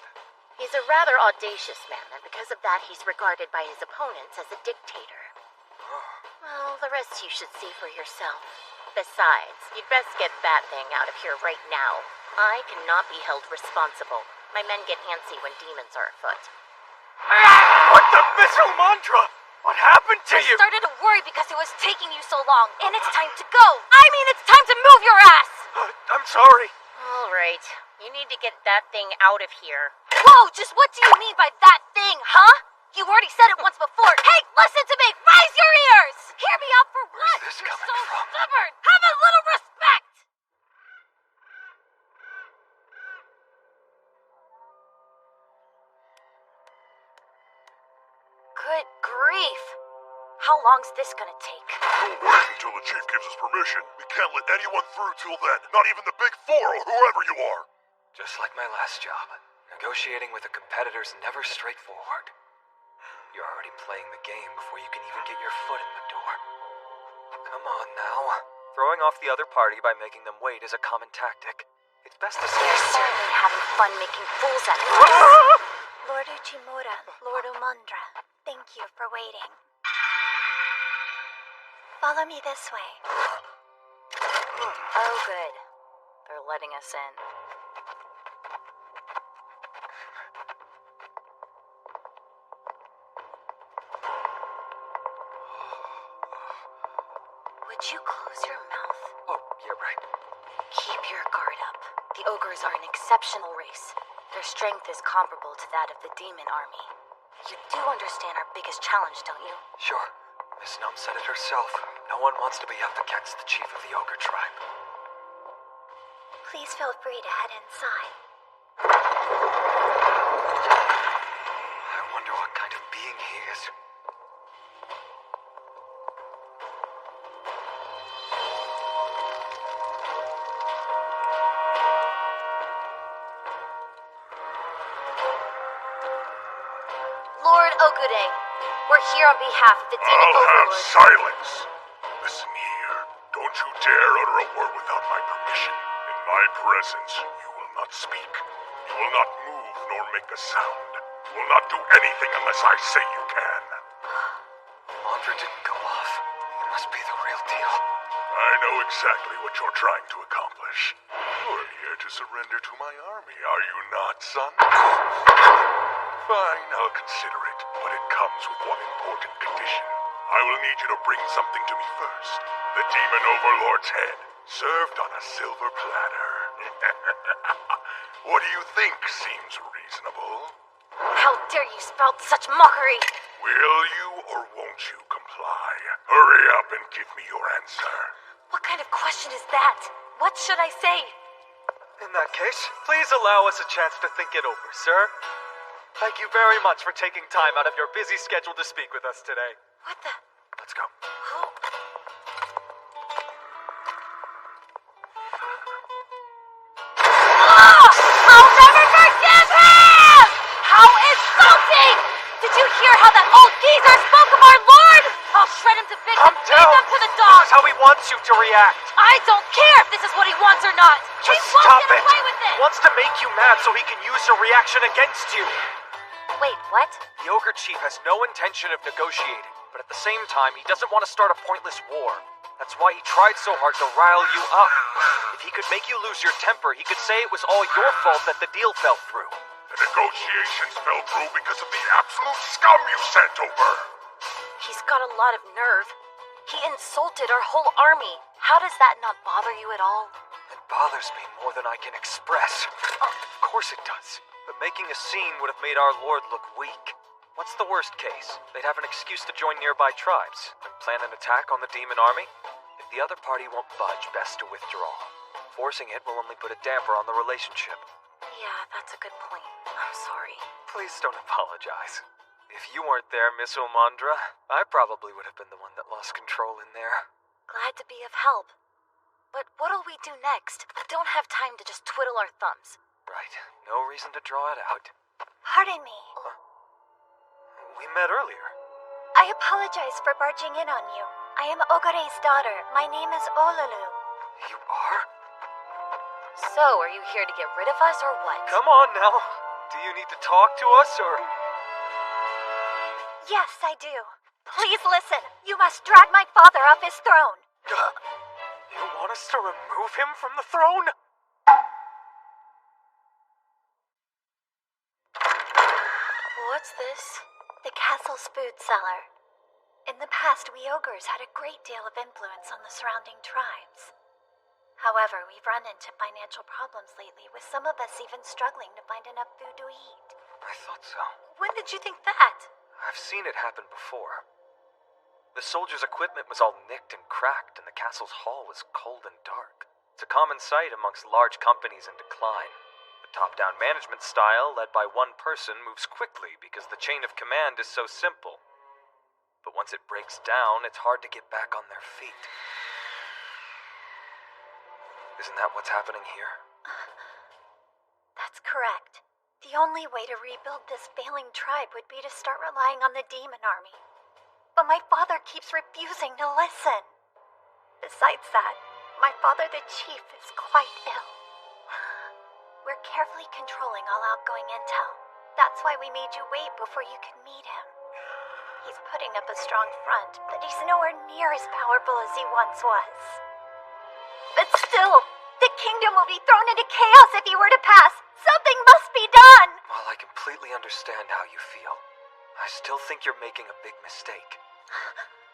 He's a rather audacious man, and because of that, he's regarded by his opponents as a dictator. Well, the rest you should see for yourself. Besides, you'd best get that thing out of here right now. I cannot be held responsible. My men get antsy when demons are afoot. What the missile mantra? What happened to I you? started to worry because it was taking you so long, and it's time to go. I mean, it's time to move your ass! I'm sorry. All right. You need to get that thing out of here. Whoa, just what do you mean by that thing, huh? You already said it once before. Hey, listen to me! Raise your ears! Hear me out for Where's once! this You're coming so from? stubborn! Have a little respect! Good grief! How long's this gonna take? We'll wait until the chief gives us permission. We can't let anyone through till then. Not even the Big Four or whoever you are. Just like my last job, negotiating with a competitor's never straightforward. You're already playing the game before you can even get your foot in the door. Come on now. Throwing off the other party by making them wait is a common tactic. It's best to say You're certainly having fun making fools out of us. Lord Uchimura, Lord Umandra, thank you for waiting. Follow me this way. Oh, good. They're letting us in. Would you close your mouth? Oh, you're right. Keep your guard up. The ogres are an exceptional race. Their strength is comparable to that of the demon army. You do understand our biggest challenge, don't you? Sure. Miss Gnome said it herself. No one wants to be up against the chief of the ogre tribe. Please feel free to head inside. I wonder what kind of being he is. Lord Okude, we're here on behalf of the demon I'll have overlord. silence. Listen here. Don't you dare utter a word without my permission. In my presence, you will not speak. You will not move nor make a sound. You will not do anything unless I say you can. Mandra didn't go off. He must be the real deal. I know exactly what you're trying to accomplish. You're here to surrender to my army, are you not, son? Fine, I'll consider it, but it comes with one important condition. I will need you to bring something to me first. The Demon Overlord's head, served on a silver platter. What do you think seems reasonable? How dare you spout such mockery! Will you or won't you comply? Hurry up and give me your answer. What kind of question is that? What should I say? In that case, please allow us a chance to think it over, sir. Thank you very much for taking time out of your busy schedule to speak with us today. What the? Let's go. Oh. I'll never forgive him! How insulting! Did you hear how that old geezer spoke of our lord? I'll shred him to bits and feed them to the This dogs. is how he wants you to react. I don't care if this is what he wants or not. Just he won't stop get it. away with He it. wants to make you mad so he can use your reaction against you. Wait, what? The ogre chief has no intention of negotiating, but at the same time, he doesn't want to start a pointless war. That's why he tried so hard to rile you up. If he could make you lose your temper, he could say it was all your fault that the deal fell through. The negotiations fell through because of the absolute scum you sent over. He's got a lot of nerve. He insulted our whole army. How does that not bother you at all? It bothers me more than I can express. Of course it does. But making a scene would have made our lord look weak. What's the worst case? They'd have an excuse to join nearby tribes and plan an attack on the demon army? If the other party won't budge, best to withdraw. Forcing it will only put a damper on the relationship. Yeah, that's a good point. I'm sorry. Please don't apologize. If you weren't there, Miss Omandra, I probably would have been the one that lost control in there. Glad to be of help. But what'll we do next? We don't have time to just twiddle our thumbs. Right. No reason to draw it out. Pardon me. We met earlier. I apologize for barging in on you. I am Ogore's daughter. My name is Olulu. You are? So, are you here to get rid of us or what? Come on now. Do you need to talk to us, or...? Yes, I do. Please listen. You must drag my father off his throne. You want us to remove him from the throne? What's this? The castle's food cellar. In the past, we ogres had a great deal of influence on the surrounding tribes. However, we've run into financial problems lately, with some of us even struggling to find enough food to eat. I thought so. When did you think that? I've seen it happen before. The soldiers' equipment was all nicked and cracked, and the castle's hall was cold and dark. It's a common sight amongst large companies in decline. The top-down management style, led by one person, moves quickly because the chain of command is so simple. But once it breaks down, it's hard to get back on their feet. Isn't that what's happening here? That's correct. The only way to rebuild this failing tribe would be to start relying on the demon army. But my father keeps refusing to listen. Besides that, my father the chief is quite ill. We're carefully controlling all outgoing intel. That's why we made you wait before you could meet him. He's putting up a strong front, but he's nowhere near as powerful as he once was. But still, the kingdom will be thrown into chaos if he were to pass. Something must be done! While I completely understand how you feel, I still think you're making a big mistake.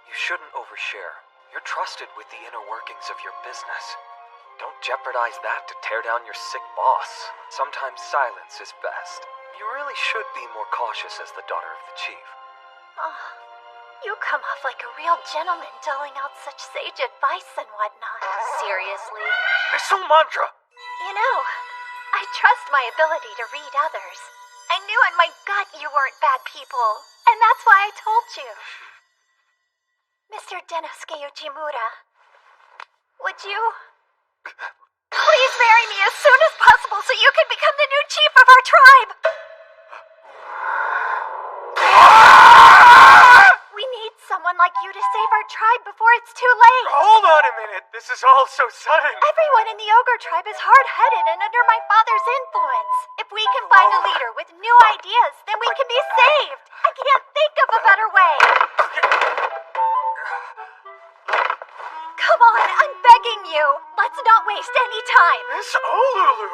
You shouldn't overshare. You're trusted with the inner workings of your business. Don't jeopardize that to tear down your sick boss. Sometimes silence is best. You really should be more cautious as the daughter of the chief. Oh, you come off like a real gentleman doling out such sage advice and whatnot. Seriously? Miss Umandra! You know, I trust my ability to read others. I knew in my gut you weren't bad people, and that's why I told you. Mr. Denosuke Ujimura, would you please marry me as soon as possible so you can become the new chief of our tribe? We need someone like you to save our tribe before it's too late. Hold on a minute. This is all so sudden. Everyone in the ogre tribe is hard-headed and under my father's influence. If we can find a leader with new ideas, then we can be saved. I can't think of a better way. Come on, I'm begging you. Let's not waste any time. Miss Olulu!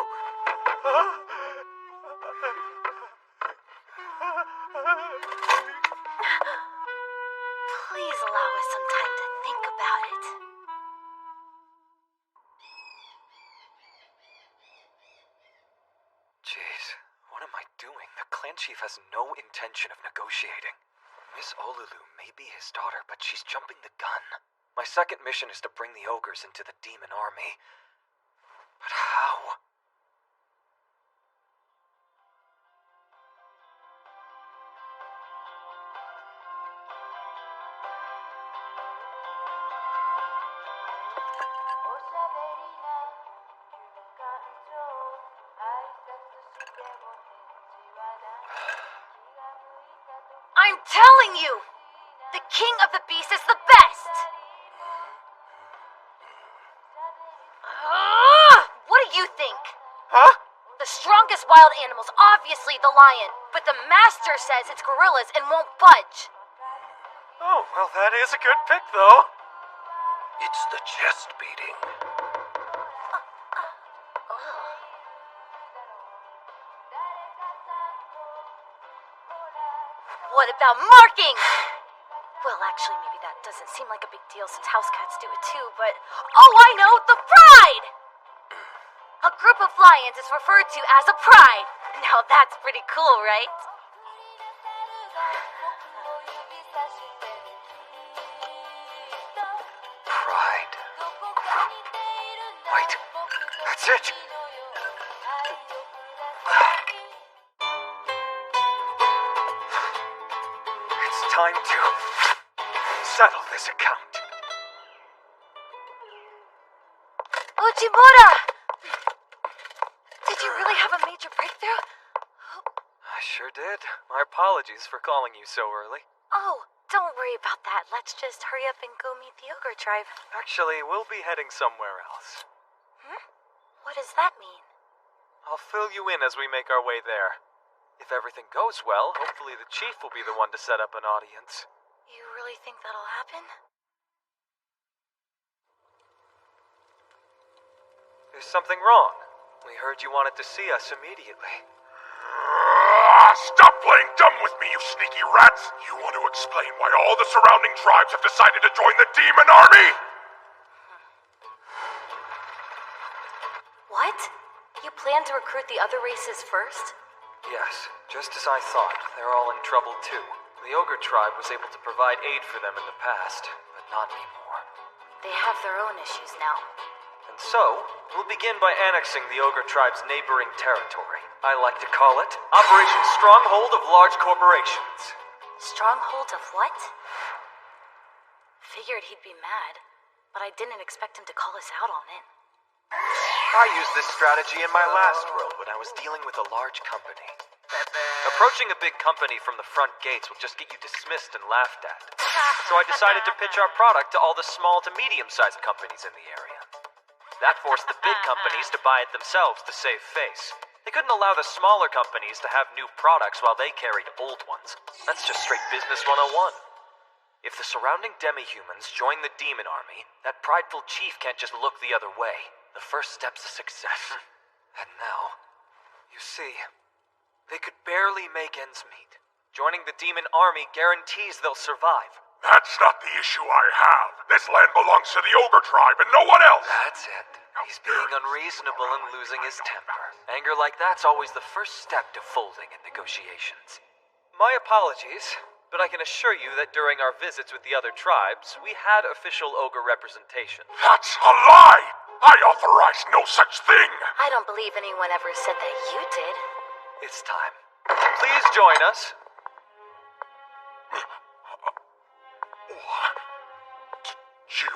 Please allow us some time to think about it. Jeez, what am I doing? The clan chief has no intention of negotiating. Miss Olulu may be his daughter, but she's jumping the gun. My second mission is to bring the ogres into the demon army. But how? I'm telling you! The king of the beast is the best! What do you think? Huh? The strongest wild animal's obviously the lion, but the master says it's gorillas and won't budge. Oh, well, that is a good pick, though. It's the chest beating. What about marking? Well, actually, maybe that doesn't seem like a big deal since house cats do it too, but... Oh, I know! The pride! A group of lions is referred to as a pride. Now that's pretty cool, right? Pride. Group. Wait, that's it! It's time to settle this account. Ujimura! Did you really have a major breakthrough? I sure did. My apologies for calling you so early. Oh, Don't worry about that. Let's just hurry up and go meet the ogre tribe. Actually, we'll be heading somewhere else. What does that mean? I'll fill you in as we make our way there. If everything goes well, hopefully the chief will be the one to set up an audience. You really think that'll happen? There's something wrong. We heard you wanted to see us immediately. Stop playing dumb with me, you sneaky rats! You want to explain why all the surrounding tribes have decided to join the demon army? What? You plan to recruit the other races first? Yes, just as I thought. They're all in trouble too. The ogre tribe was able to provide aid for them in the past, but not anymore. They have their own issues now. And so, we'll begin by annexing the ogre tribe's neighboring territory. I like to call it Operation Stronghold of Large Corporations. Stronghold of what? Figured he'd be mad, but I didn't expect him to call us out on it. I used this strategy in my last role when I was dealing with a large company. Approaching a big company from the front gates will just get you dismissed and laughed at. So I decided to pitch our product to all the small to medium-sized companies in the area. That forced the big companies to buy it themselves to save face. They couldn't allow the smaller companies to have new products while they carried old ones. That's just straight business 101. If the surrounding demi-humans join the demon army, that prideful chief can't just look the other way. The first step's a success. And now, you see, they could barely make ends meet. Joining the demon army guarantees they'll survive. That's not the issue I have. This land belongs to the ogre tribe and no one else. That's it. He's being unreasonable and losing his temper. Anger like that's always the first step to folding in negotiations. My apologies, but I can assure you that during our visits with the other tribes, we had official ogre representation. That's a lie! I authorized no such thing! I don't believe anyone ever said that you did. It's time. Please join us. You?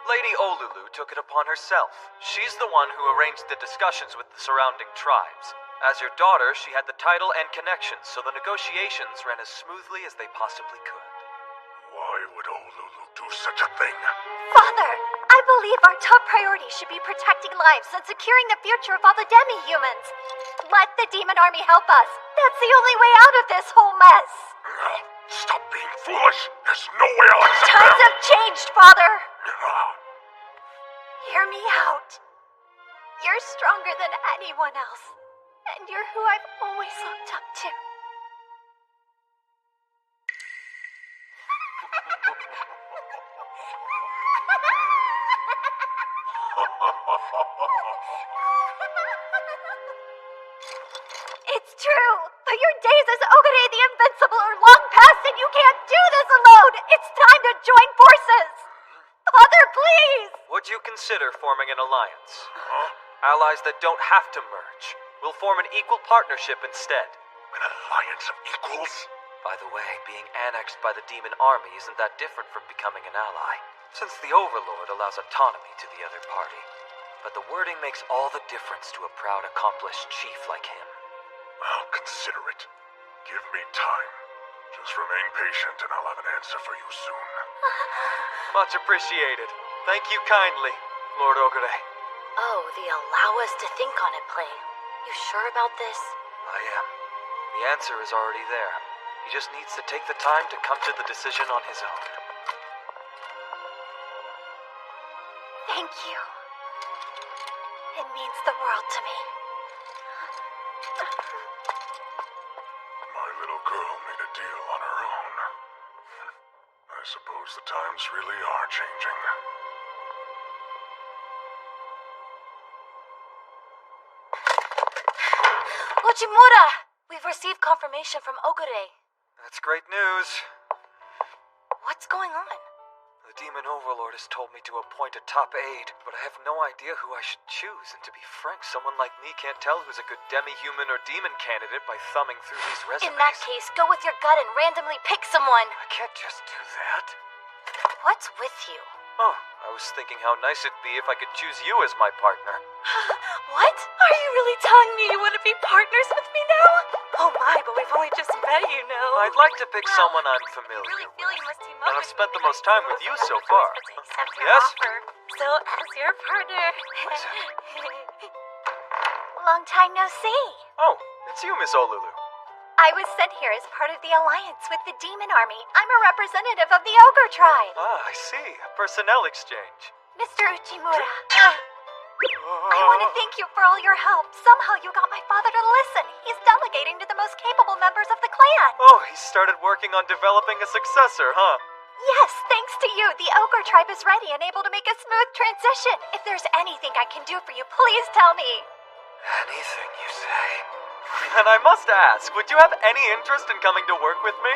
Lady Olulu took it upon herself. She's the one who arranged the discussions with the surrounding tribes. As your daughter, she had the title and connections, so the negotiations ran as smoothly as they possibly could. Why would Olulu do such a thing? Father, I believe our top priority should be protecting lives and securing the future of all the demi-humans. Let the demon army help us. That's the only way out of this whole mess. Stop being foolish. There's no way I'll accept Times them. have changed, Father. Hear me out. You're stronger than anyone else, and you're who I've always looked up to. It's true, but your days as Ogure the Invincible are long past and you can't do this alone! It's time to join forces! Father, please! Would you consider forming an alliance? Allies that don't have to merge. We'll form an equal partnership instead. An alliance of equals? By the way, being annexed by the demon army isn't that different from becoming an ally. Since the Overlord allows autonomy to the other party. But the wording makes all the difference to a proud, accomplished chief like him. I'll consider it. Give me time. Just remain patient and I'll have an answer for you soon. Much appreciated. Thank you kindly, Lord Ogure. Oh, the allow us to think on it play. You sure about this? I am. The answer is already there. He just needs to take the time to come to the decision on his own. Thank you. It means the world to me. My little girl made a deal on her own. I suppose the times really are changing. Ochimura! We've received confirmation from Ogure. That's great news. What's going on? The Demon Overlord has told me to appoint a top aide, but I have no idea who I should choose, and to be frank, someone like me can't tell who's a good demi-human or demon candidate by thumbing through these resumes. In that case, go with your gut and randomly pick someone. I can't just do that. What's with you? Oh, I was thinking how nice it'd be if I could choose you as my partner. What? Are you really telling me you want to be partners with me now? Oh my, but we've only just met, you know. I'd like to pick someone I'm familiar Really with. feel you must team And up I've with spent me the most time with you so far. Accept your Yes? offer. So, as your partner. Long time no see. Oh, it's you, Miss Olulu. I was sent here as part of the alliance with the demon army. I'm a representative of the ogre tribe. Ah, I see. A personnel exchange. Mr. Uchimura. I want to thank you for all your help. Somehow you got my father to listen. He's delegating to the most capable members of the clan. Oh, he started working on developing a successor, huh? Yes, thanks to you, the ogre tribe is ready and able to make a smooth transition. If there's anything I can do for you, please tell me. Anything you say. And I must ask, would you have any interest in coming to work with me?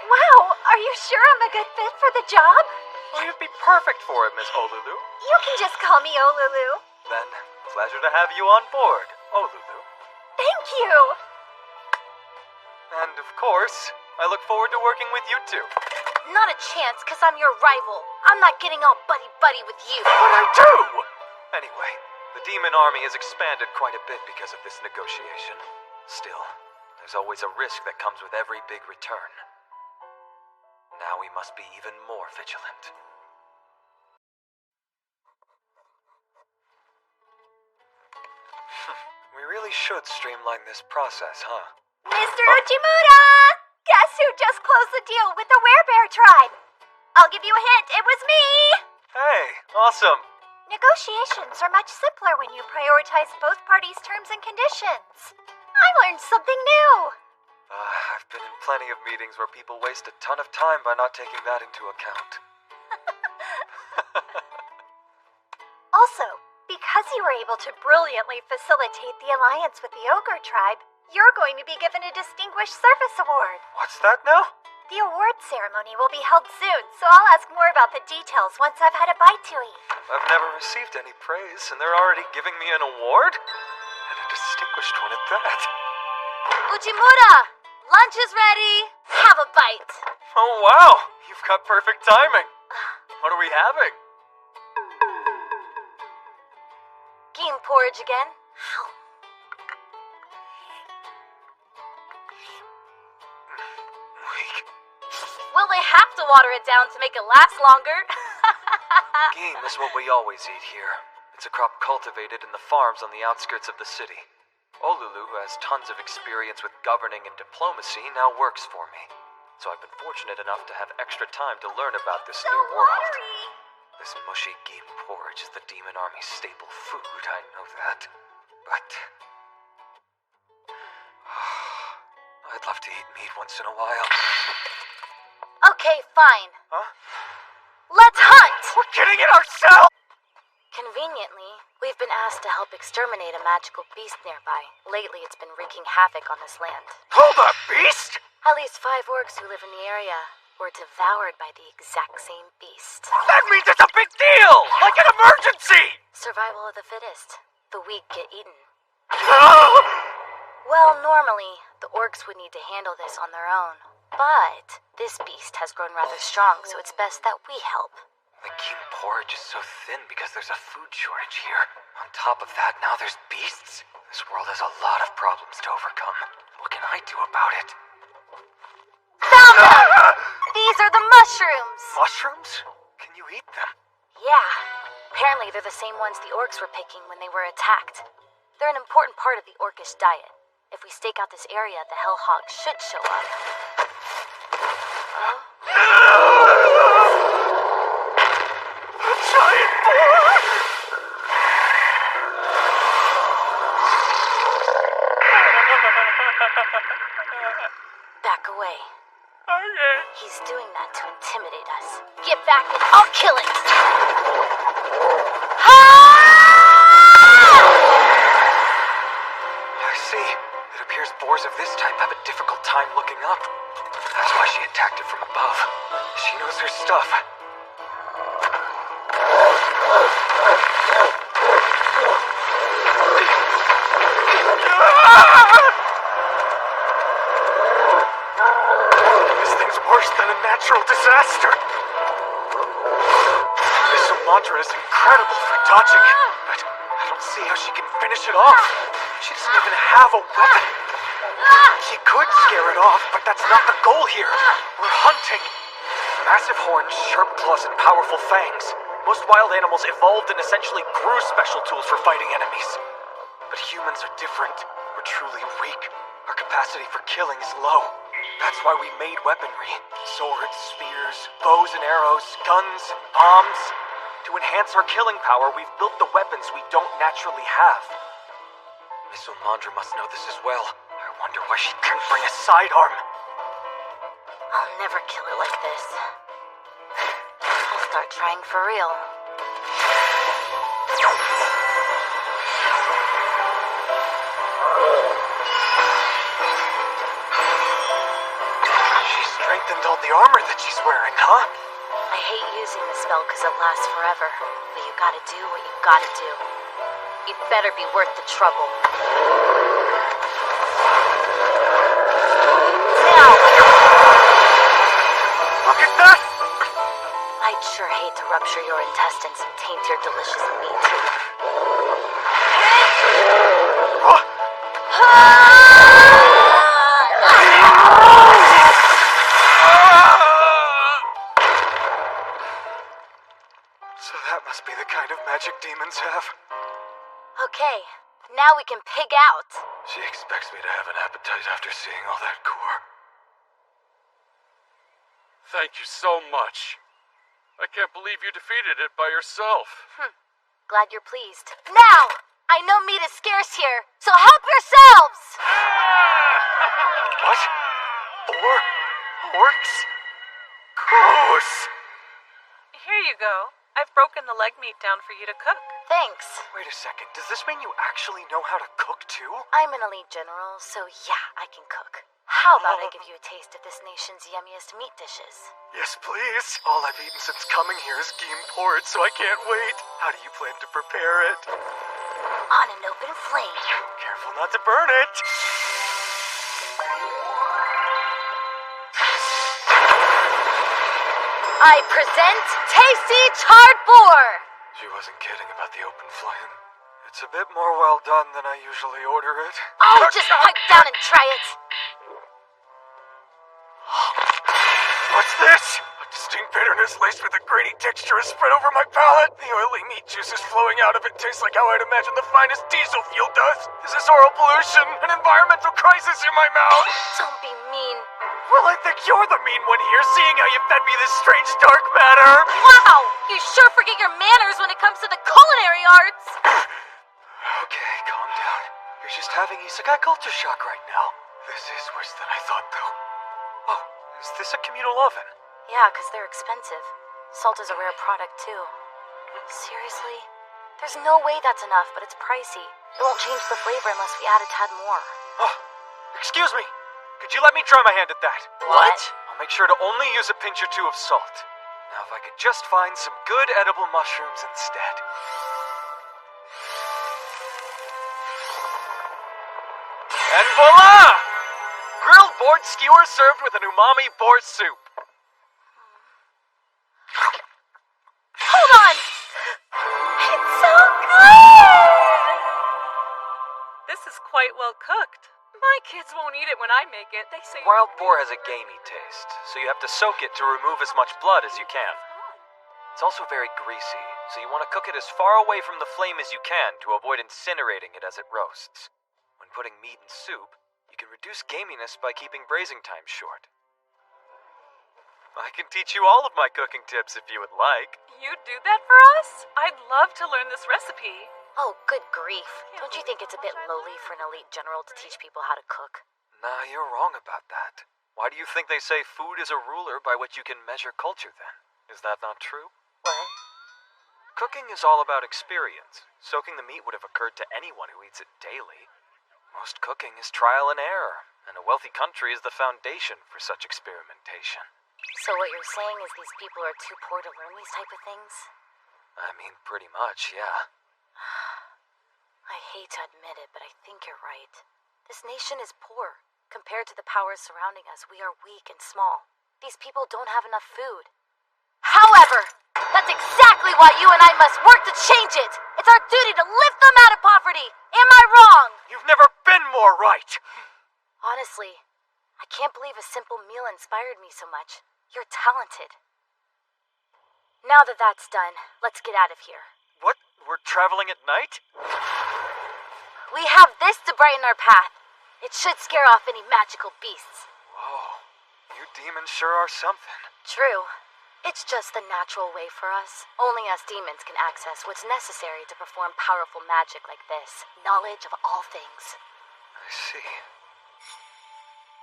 Wow, are you sure I'm a good fit for the job? Well, you'd be perfect for it, Miss Olulu. You can just call me Olulu. Then, pleasure to have you on board, Olulu. Thank you. And of course, I look forward to working with you too. Not a chance, because I'm your rival. I'm not getting all buddy-buddy with you. But I do! Anyway, the demon army has expanded quite a bit because of this negotiation. Still, there's always a risk that comes with every big return. Now we must be even more vigilant. We really should streamline this process, huh? Mr. Uchimura! Guess who just closed the deal with the Werebear tribe? I'll give you a hint, it was me! Hey, awesome! Negotiations are much simpler when you prioritize both parties' terms and conditions. I learned something new. I've been in plenty of meetings where people waste a ton of time by not taking that into account. Also, because you were able to brilliantly facilitate the alliance with the ogre tribe, you're going to be given a Distinguished Service Award. What's that now? The award ceremony will be held soon, so I'll ask more about the details once I've had a bite to eat. I've never received any praise, and they're already giving me an award? And a distinguished one at that. Uchimura! Lunch is ready. Have a bite. Oh, wow! You've got perfect timing. What are we having? Game porridge again. Weak. Will they have to water it down to make it last longer? Game is what we always eat here. It's a crop cultivated in the farms on the outskirts of the city. Olulu, who has tons of experience with governing and diplomacy, now works for me. So I've been fortunate enough to have extra time to learn about this new world. This mushy game porridge is the demon army's staple food, I know that. But I'd love to eat meat once in a while. Okay, fine. Huh? Let's hunt! We're getting it ourselves! Conveniently, we've been asked to help exterminate a magical beast nearby. Lately, it's been wreaking havoc on this land. Hold up, beast! At least 5 orcs who live in the area were devoured by the exact same beast. That means it's a big deal! Like an emergency! Survival of the fittest. The weak get eaten. Well, normally, the orcs would need to handle this on their own. But this beast has grown rather strong, so it's best that we help. The game porridge is so thin because there's a food shortage here. On top of that, now there's beasts. This world has a lot of problems to overcome. What can I do about it? Found them! These are the mushrooms! Mushrooms? Can you eat them? Yeah. Apparently they're the same ones the orcs were picking when they were attacked. They're an important part of the orcish diet. If we stake out this area, the hellhogs should show up. Giant boar! Back away. Okay. He's doing that to intimidate us. Get back and I'll kill it! I see. It appears boars of this type have a difficult time looking up. That's why she attacked it from above. She knows her stuff. This thing's worse than a natural disaster. Mandra is incredible for dodging it, but I don't see how she can finish it off. She doesn't even have a weapon. She could scare it off, but that's not the goal here. We're hunting. Massive horns, sharp claws, and powerful fangs. Most wild animals evolved and essentially grew special tools for fighting enemies. But humans are different. We're truly weak. Our capacity for killing is low. That's why we made weaponry. Swords, spears, bows and arrows, guns, bombs. To enhance our killing power, we've built the weapons we don't naturally have. Miss Mandra must know this as well. I wonder why she didn't bring a sidearm. I'll never kill her like this. I'll start trying for real. She strengthened all the armor that she's wearing, huh? I hate using the spell because it lasts forever, but you gotta do what you gotta do. You'd better be worth the trouble. Now! Look at that! I'd sure hate to rupture your intestines and taint your delicious meat. So that must be the kind of magic demons have. Okay, now we can pig out. She expects me to have an appetite after seeing all that gore. Thank you so much. I can't believe you defeated it by yourself. Glad you're pleased. Now! I know meat is scarce here, so help yourselves! What? 4 orcs? Gross! Here you go. I've broken the leg meat down for you to cook. Thanks. Wait a second, does this mean you actually know how to cook too? I'm an elite general, so yeah, I can cook. How about I give you a taste of this nation's yummiest meat dishes? Yes, please. All I've eaten since coming here is game porridge, so I can't wait. How do you plan to prepare it? On an open flame. Careful not to burn it. I present Tasty Charred Boar! She wasn't kidding about the open flame. It's a bit more well done than I usually order it. Oh, just pipe down and try it! What's this? A distinct bitterness laced with a grainy texture is spread over my palate. The oily meat juices flowing out of it taste like how I'd imagine the finest diesel fuel does. Is this oral pollution? An environmental crisis in my mouth? Don't be mean. Well, I think you're the mean one here, seeing how you fed me this strange dark matter. Wow! You sure forget your manners when it comes to the culinary arts! Okay, calm down. You're just having isekai culture shock right now. This is worse than I thought, though. Oh, is this a communal oven? Yeah, because they're expensive. Salt is a rare product, too. Seriously? There's no way that's enough, but it's pricey. It won't change the flavor unless we add a tad more. Oh, excuse me. Could you let me try my hand at that? What? I'll make sure to only use a pinch or 2 of salt. Now if I could just find some good edible mushrooms instead. And voila! Grilled boar skewer served with an umami boar soup. Hold on! It's so good! This is quite well cooked. My kids won't eat it when I make it. They say Wild boar has a gamey taste, so you have to soak it to remove as much blood as you can. It's also very greasy, so you want to cook it as far away from the flame as you can to avoid incinerating it as it roasts. When putting meat in soup, you can reduce gaminess by keeping braising time short. I can teach you all of my cooking tips if you would like. you'd do that for us? I'd love to learn this recipe. Oh, good grief. Don't you think it's a bit lowly for an elite general to teach people how to cook? Nah, you're wrong about that. Why do you think they say food is a ruler by which you can measure culture then? Is that not true? What? Cooking is all about experience. Soaking the meat would have occurred to anyone who eats it daily. Most cooking is trial and error, and a wealthy country is the foundation for such experimentation. So what you're saying is these people are too poor to learn these type of things? I mean, pretty much, yeah. I hate to admit it, but I think you're right. This nation is poor. Compared to the powers surrounding us, we are weak and small. These people don't have enough food. However, That's exactly why you and I must work to change it! It's our duty to lift them out of poverty! Am I wrong? You've never been more right! Honestly, I can't believe a simple meal inspired me so much. You're talented. Now that that's done, let's get out of here. What? We're traveling at night? We have this to brighten our path. It should scare off any magical beasts. Whoa, you demons sure are something. True. It's just the natural way for us. Only us demons can access what's necessary to perform powerful magic like this. Knowledge of all things. I see.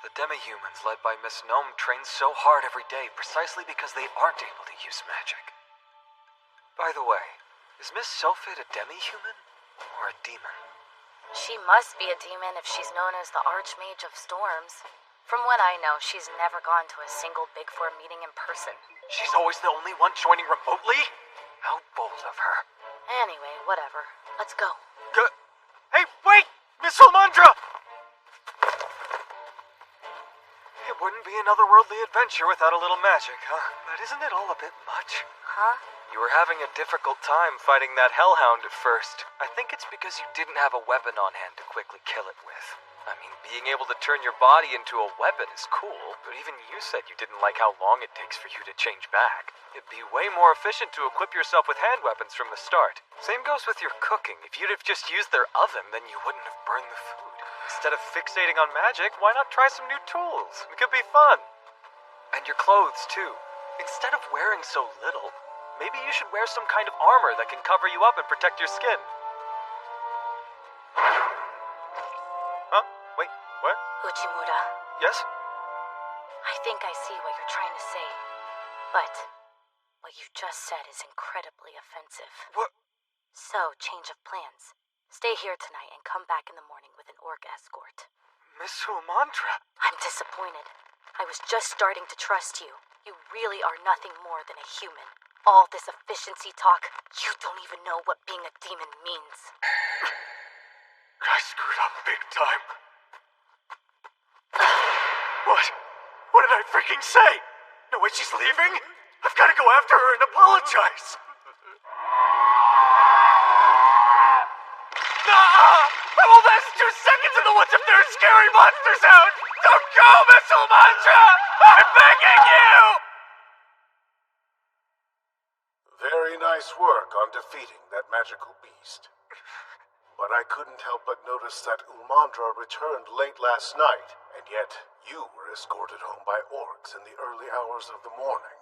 The demi-humans led by Miss Gnome train so hard every day precisely because they aren't able to use magic. By the way, is Miss Sophet a demi-human or a demon? She must be a demon if she's known as the Archmage of Storms. From what I know, she's never gone to a single Big Four meeting in person. She's always the only one joining remotely? How bold of her. Anyway, whatever. Let's go. Hey, wait! Miss Ulmandra! It wouldn't be an otherworldly adventure without a little magic, huh? But isn't it all a bit much? Huh? You were having a difficult time fighting that hellhound at first. I think it's because you didn't have a weapon on hand to quickly kill it with. I mean, being able to turn your body into a weapon is cool, but even you said you didn't like how long it takes for you to change back. It'd be way more efficient to equip yourself with hand weapons from the start. Same goes with your cooking. If you'd have just used their oven, then you wouldn't have burned the food. Instead of fixating on magic, why not try some new tools? It could be fun. And your clothes, too. Instead of wearing so little, maybe you should wear some kind of armor that can cover you up and protect your skin. Huh? Wait, what? Uchimura, Yes? I think I see what you're trying to say. But what you just said is incredibly offensive. What? So, change of plans. Stay here tonight and come back in the morning with an orc escort. Miss Ulmandra? I'm disappointed. I was just starting to trust you. You really are nothing more than a human. All this efficiency talk, you don't even know what being a demon means. I screwed up big time. What? What did I freaking say? No way she's leaving? I've got to go after her and apologize. I will last 2 seconds in the woods if there are scary monsters out! Don't go, Miss Ulmandra! I'm begging you! Very nice work on defeating that magical beast. But I couldn't help but notice that Ulmandra returned late last night, and yet you were escorted home by orcs in the early hours of the morning.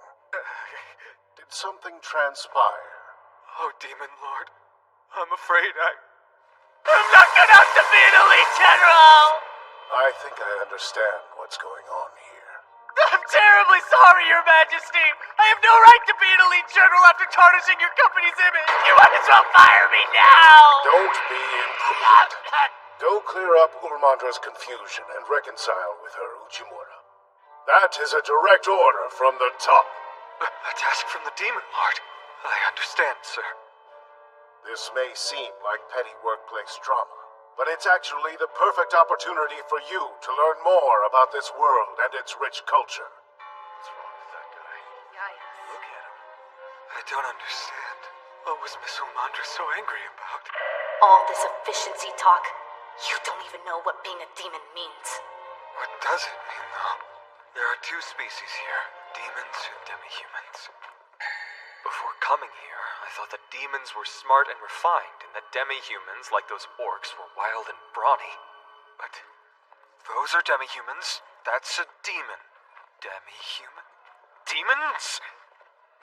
Did something transpire? Oh, Demon Lord. I'm afraid I'm not good enough to be an elite general! I think I understand what's going on here. I'm terribly sorry, Your Majesty! I have no right to be an elite general after tarnishing your company's image! You might as well fire me now! Don't be imprudent. Go clear up Ulmandra's confusion and reconcile with her, Uchimura. That is a direct order from the top. A task from the Demon Lord. I understand, sir. This may seem like petty workplace drama, but it's actually the perfect opportunity for you to learn more about this world and its rich culture. What's wrong with that guy? Look at him. I don't understand. What was Miss Ulmandra so angry about? All this efficiency talk, you don't even know what being a demon means. What does it mean, though? There are 2 species here, demons and demi-humans. Before coming here, I thought that demons were smart and refined, and that demi-humans, like those orcs, were wild and brawny. But those are demi-humans. That's a demon. Demi-human? Demons?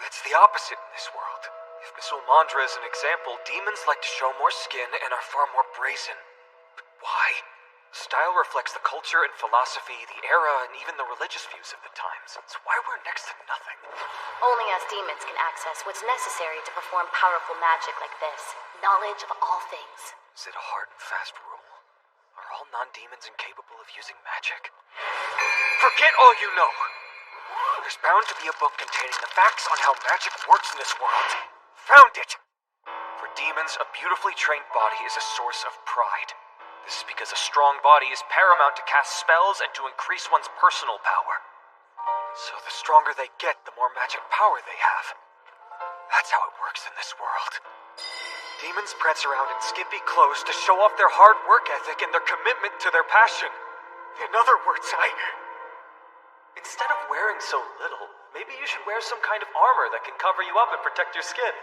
It's the opposite in this world. If Miss Ulmandra is an example, demons like to show more skin and are far more brazen. But why? Style reflects the culture and philosophy, the era, and even the religious views of the times. It's why we're next to nothing. Only us demons can access what's necessary to perform powerful magic like this. Knowledge of all things. Is it a hard and fast rule? Are all non-demons incapable of using magic? Forget all you know! There's bound to be a book containing the facts on how magic works in this world. Found it! For demons, a beautifully trained body is a source of pride. This is because a strong body is paramount to cast spells and to increase one's personal power. So the stronger they get, the more magic power they have. That's how it works in this world. Demons prance around in skimpy clothes to show off their hard work ethic and their commitment to their passion. In other words, Instead of wearing so little, maybe you should wear some kind of armor that can cover you up and protect your skin.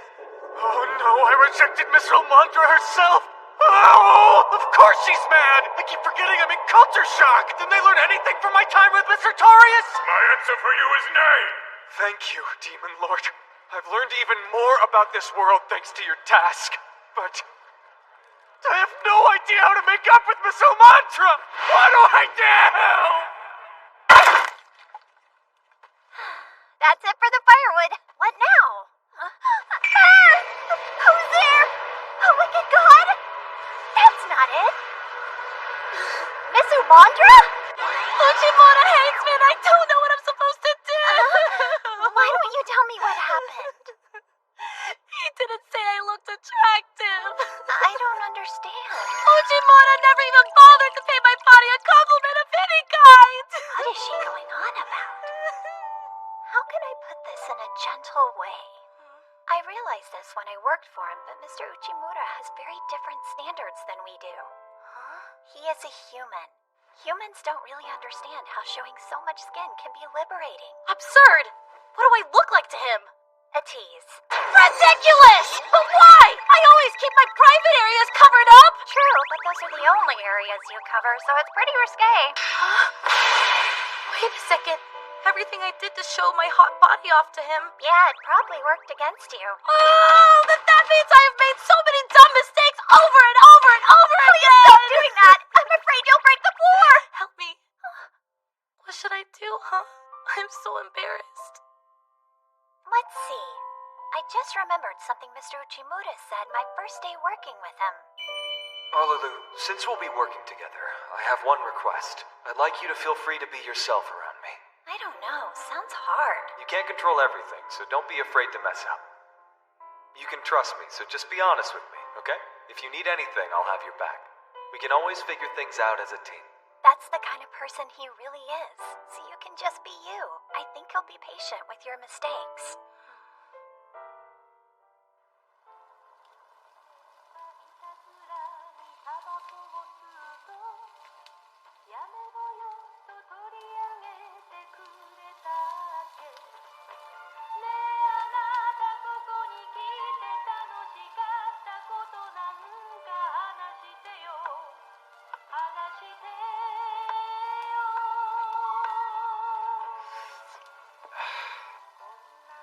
Oh no, I rejected Miss Romandra herself! Oh, of course she's mad! I keep forgetting I'm in culture shock! Didn't I learn anything from my time with Mr. Torius? My answer for you is nay! Thank you, Demon Lord. I've learned even more about this world thanks to your task. But I have no idea how to make up with Miss Romandra! What do I do? That's it for the firewood. What now? Who's there? A wicked god? That's not it. Miss Umandra? Uchimura hates me and I don't know what I'm supposed to do. Why don't you tell me what happened? He didn't say I looked attractive. I don't understand. Uchimura never even bothered to pay my body a compliment of any kind. What is she going on about? How can I put this in a gentle way? I realized this when I worked for him, but Mr. Uchimura has very different standards than we do. He is a human. Humans don't really understand how showing so much skin can be liberating. Absurd! What do I look like to him? A tease. Ridiculous! But why? I always keep my private areas covered up! True, but those are the only areas you cover, so it's pretty risque. Wait a second. Everything I did to show my hot body off to him. Yeah, it probably worked against you. Oh, then that means I have made so many dumb mistakes over and over and over again! Stop doing that! I'm afraid you'll break the floor! Help me. What should I do, huh? I'm so embarrassed. Let's see. I just remembered something Mr. Uchimura said my first day working with him. Arlulu, since we'll be working together, I have one request. I'd like you to feel free to be yourself around me. I don't know. Sounds hard. You can't control everything, so don't be afraid to mess up. You can trust me, so just be honest with me, okay? If you need anything, I'll have your back. We can always figure things out as a team. That's the kind of person he really is. So you can just be you. I think he'll be patient with your mistakes.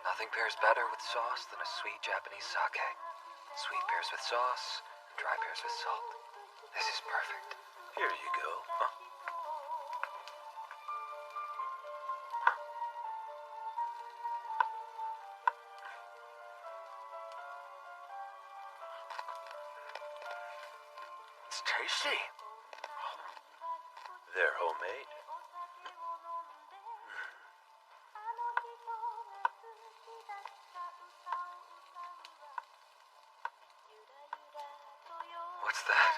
Nothing pairs better with sauce than a sweet Japanese sake. Sweet pairs with sauce, and dry pairs with salt. This is perfect. Here you go. Huh? It's tasty. They're homemade. What's that?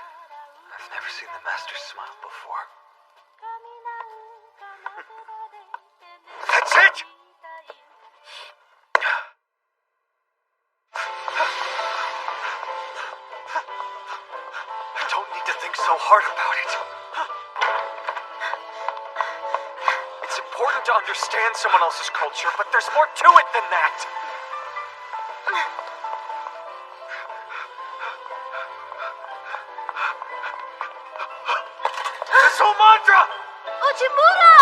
I've never seen the master smile before. That's it! I don't need to think so hard about it. It's important to understand someone else's culture, but there's more to it than that. Miss Omandra! Uchimura!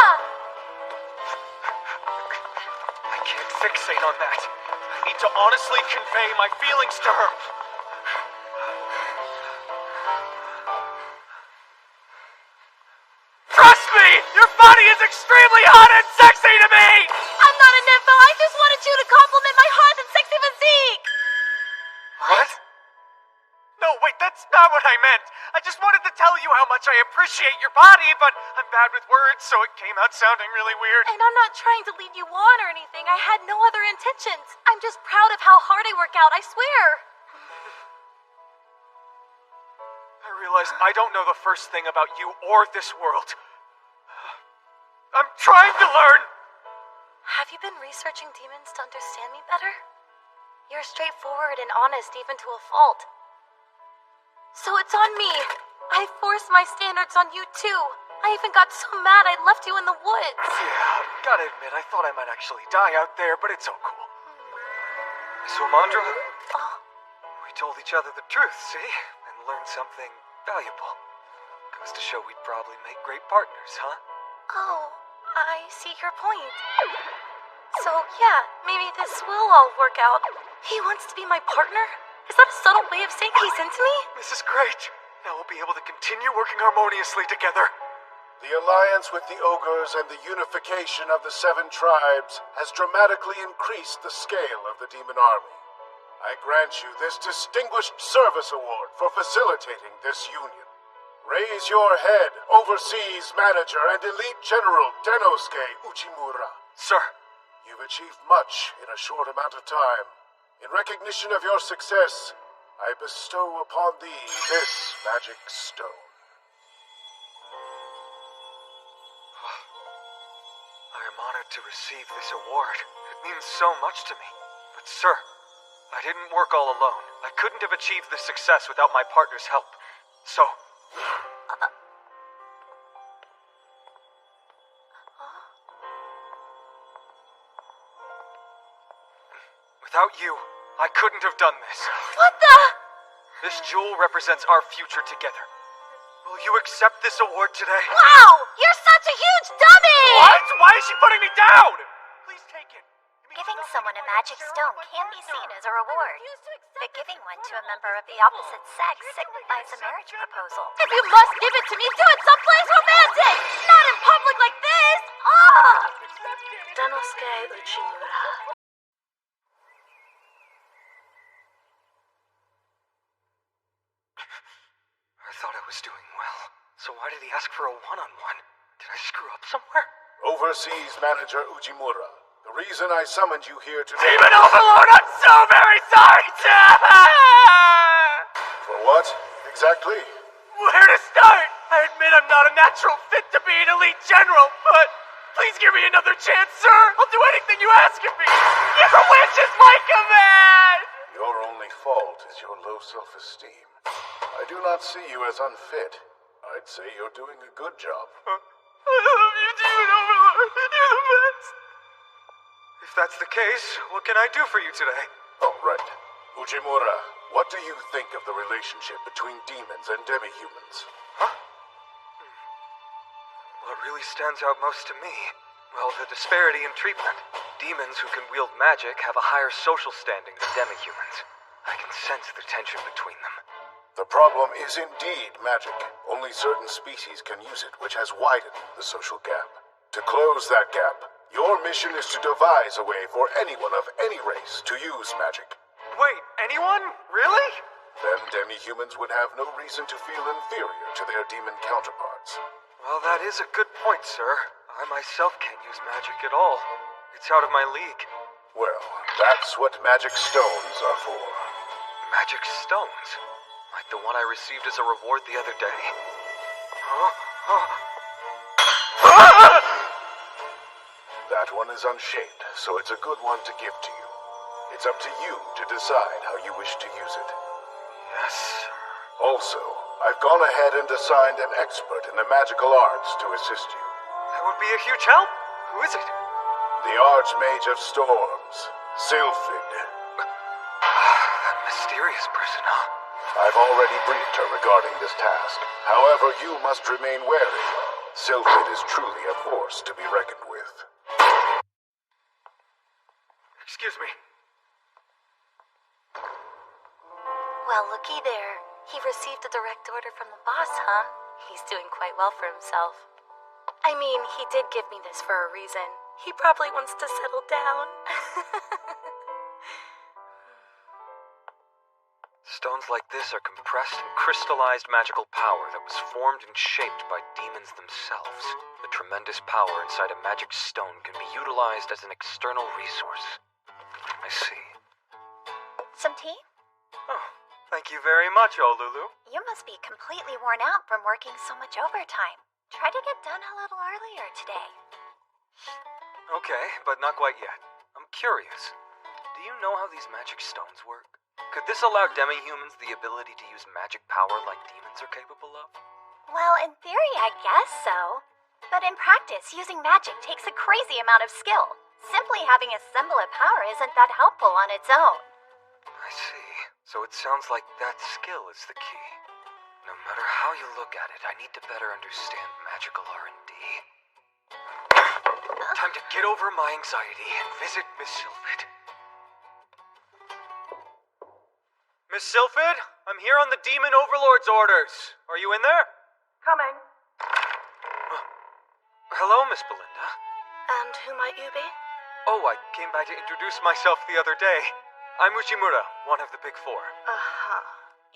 I can't fixate on that. I need to honestly convey my feelings to her. Trust me! Your body is extremely hot and sexy to me! I'm not a nympho. I just wanted you to compliment my hot and sexy physique. What? No, wait, that's not what I meant. I just wanted to tell you how much I appreciate your body, but I'm bad with words, so it came out sounding really weird. And I'm not trying to lead you on or anything. I had no other intentions. I'm just proud of how hard I work out, I swear. I realize I don't know the first thing about you or this world. I'm trying to learn! Have you been researching demons to understand me better? You're straightforward and honest even to a fault. So it's on me. I forced my standards on you too. I even got so mad I left you in the woods. Yeah, gotta admit, I thought I might actually die out there, but it's all cool. So, Mandra, we told each other the truth, see? And learned something valuable. Goes to show we'd probably make great partners, huh? Oh, I see your point. So, yeah, maybe this will all work out. He wants to be my partner? Is that a subtle way of saying he's into me? This is great. Now we'll be able to continue working harmoniously together. The alliance with the ogres and the unification of the 7 tribes has dramatically increased the scale of the demon army. I grant you this Distinguished Service Award for facilitating this union. Raise your head, Overseas Manager and Elite General Denosuke Uchimura. Sir. You've achieved much in a short amount of time. In recognition of your success, I bestow upon thee this magic stone. I am honored to receive this award. It means so much to me. But sir, I didn't work all alone. I couldn't have achieved this success without my partner's help. So... Without you, I couldn't have done this. What the? This jewel represents our future together. Will you accept this award today? Wow! You're such a huge dummy! What? Why is she putting me down? Please take it. Giving someone a magic stone can be seen as a reward, but giving one to a member of the opposite sex signifies a marriage proposal. If you must give it to me, do it someplace romantic! Not in public like this! Ah! Denosuke Uchimura. I thought I was doing well. So why did he ask for a one-on-one? Did I screw up somewhere? Overseas Manager Uchimura, the reason I summoned you here today... Demon Overlord, I'm so very sorry! For what, exactly? Where to start? I admit I'm not a natural fit to be an elite general, but please give me another chance, sir! I'll do anything you ask of me! Your wish is my command! Your only fault is your low self-esteem. I do not see you as unfit. I'd say you're doing a good job. I love you, Demon Overlord. You're the best. If that's the case, what can I do for you today? Oh, right. Uchimura, what do you think of the relationship between demons and demi-humans? Huh? What really stands out most to me? Well, the disparity in treatment. Demons who can wield magic have a higher social standing than demi-humans. I can sense the tension between them. The problem is indeed magic. Only certain species can use it, which has widened the social gap. To close that gap, your mission is to devise a way for anyone of any race to use magic. Wait, anyone? Really? Then demi-humans would have no reason to feel inferior to their demon counterparts. Well, that is a good point, sir. I myself can't use magic at all. It's out of my league. Well, that's what magic stones are for. Magic stones? Like the one I received as a reward the other day? Huh? That one is unshaped, so it's a good one to give to you. It's up to you to decide how you wish to use it. Yes. Also, I've gone ahead and assigned an expert in the magical arts to assist you. That would be a huge help. Who is it? The Archmage of Storms, Sylphid. That mysterious person, huh? I've already briefed her regarding this task. However, you must remain wary. Sylphid is truly a force to be reckoned with. Excuse me. Well, looky there. He received a direct order from the boss, huh? He's doing quite well for himself. I mean, he did give me this for a reason. He probably wants to settle down. Stones like this are compressed and crystallized magical power that was formed and shaped by demons themselves. The tremendous power inside a magic stone can be utilized as an external resource. I see. Some tea? Oh, thank you very much, Olulu. You must be completely worn out from working so much overtime. Try to get done a little earlier today. Okay, but not quite yet. I'm curious. do you know how these magic stones work? Could this allow demi-humans the ability to use magic power like demons are capable of? Well, in theory, I guess so. But in practice, using magic takes a crazy amount of skill. Simply having a symbol of power isn't that helpful on its own. I see. So it sounds like that skill is the key. No matter how you look at it, I need to better understand magical R&D. Time to get over my anxiety and visit Miss Sylphid. Miss Sylphid, I'm here on the Demon Overlord's orders. Are you in there? Coming. Hello, Miss Belinda. And who might you be? Oh, I came by to introduce myself the other day. I'm Uchimura, one of the Big Four. Uh-huh.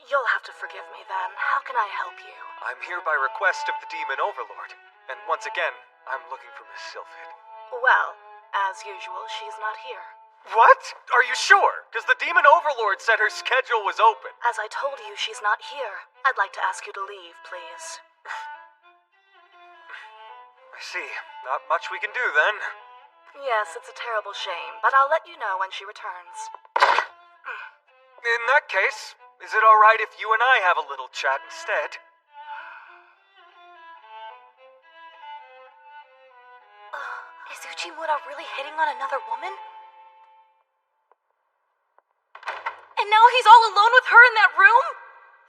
You'll have to forgive me then. How can I help you? I'm here by request of the Demon Overlord. And once again, I'm looking for Miss Sylphid. Well, as usual, she's not here. What? Are you sure? Because the Demon Overlord said her schedule was open. As I told you, she's not here. I'd like to ask you to leave, please. I see. Not much we can do then. Yes, it's a terrible shame, but I'll let you know when she returns. In that case, is it alright if you and I have a little chat instead? Is Uchimura really hitting on another woman? And now he's all alone with her in that room?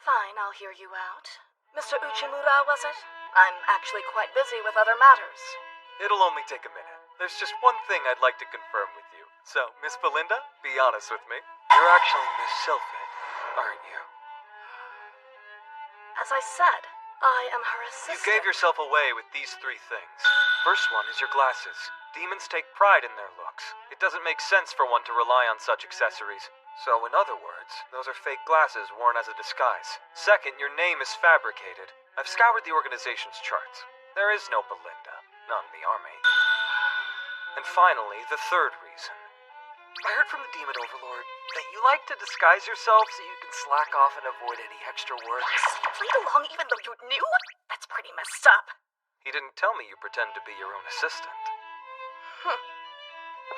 Fine, I'll hear you out. Mr. Uchimura, was it? I'm actually quite busy with other matters. It'll only take a minute. There's just one thing I'd like to confirm with you. So, Miss Belinda, be honest with me. You're actually Miss Sylphid, aren't you? As I said, I am her assistant. You gave yourself away with these three things. First one is your glasses. Demons take pride in their looks. It doesn't make sense for one to rely on such accessories. So, in other words, those are fake glasses worn as a disguise. Second, your name is fabricated. I've scoured the organization's charts. There is no Belinda, not in the army. And finally, the third reason. I heard from the Demon Overlord that you like to disguise yourself so you can slack off and avoid any extra work. You played along even though you knew? That's pretty messed up. He didn't tell me you pretend to be your own assistant.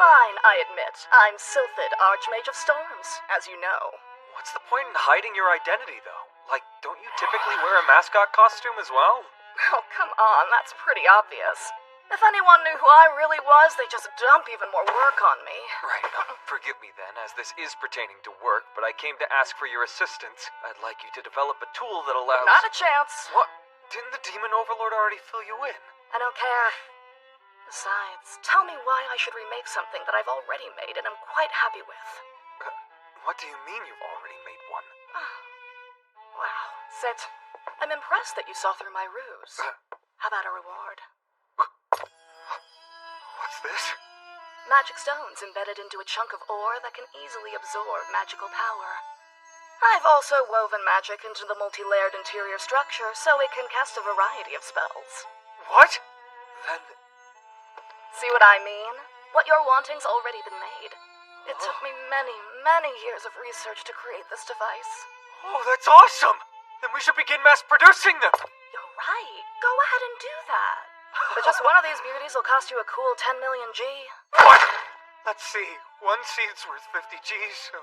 Fine, I admit. I'm Sylphid, Archmage of Storms, as you know. What's the point in hiding your identity, though? Like, don't you typically wear a mascot costume as well? Oh, come on, that's pretty obvious. If anyone knew who I really was, they'd just dump even more work on me. Right. Forgive me then, as this is pertaining to work, but I came to ask for your assistance. I'd like you to develop a tool that allows... Not a chance. What? Didn't the Demon Overlord already fill you in? I don't care. Besides, tell me why I should remake something that I've already made and I'm quite happy with. What do you mean you've already made one? Wow, sit. I'm impressed that you saw through my ruse. How about a reward? What's this? Magic stones embedded into a chunk of ore that can easily absorb magical power. I've also woven magic into the multi-layered interior structure so it can cast a variety of spells. What? Then... See what I mean? What you're wanting's already been made. It took me many, many years of research to create this device. Oh, that's awesome! Then we should begin mass producing them! You're right. Go ahead and do that. But just one of these beauties will cost you a cool 10 million G. What? Let's see. One seed's worth 50 G, so...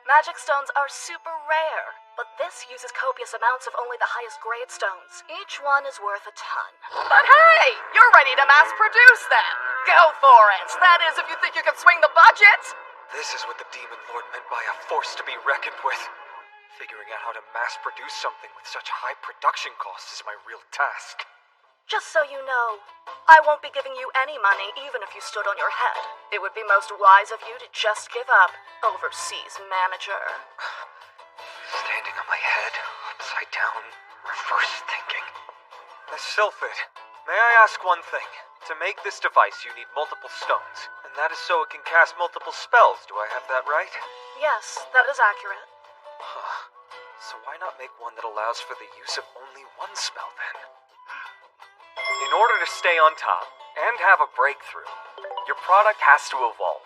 Magic stones are super rare, but this uses copious amounts of only the highest grade stones. Each one is worth a ton. But hey, you're ready to mass produce them. Go for it. That is, if you think you can swing the budget. This is what the Demon Lord meant by a force to be reckoned with. Figuring out how to mass produce something with such high production costs is my real task. Just so you know, I won't be giving you any money even if you stood on your head. It would be most wise of you to just give up, overseas manager. Standing on my head, upside down, reverse thinking. Miss Sylphid, may I ask one thing? To make this device, you need multiple stones, and that is so it can cast multiple spells. Do I have that right? Yes, that is accurate. So why not make one that allows for the use of only one spell, then? In order to stay on top, and have a breakthrough, your product has to evolve.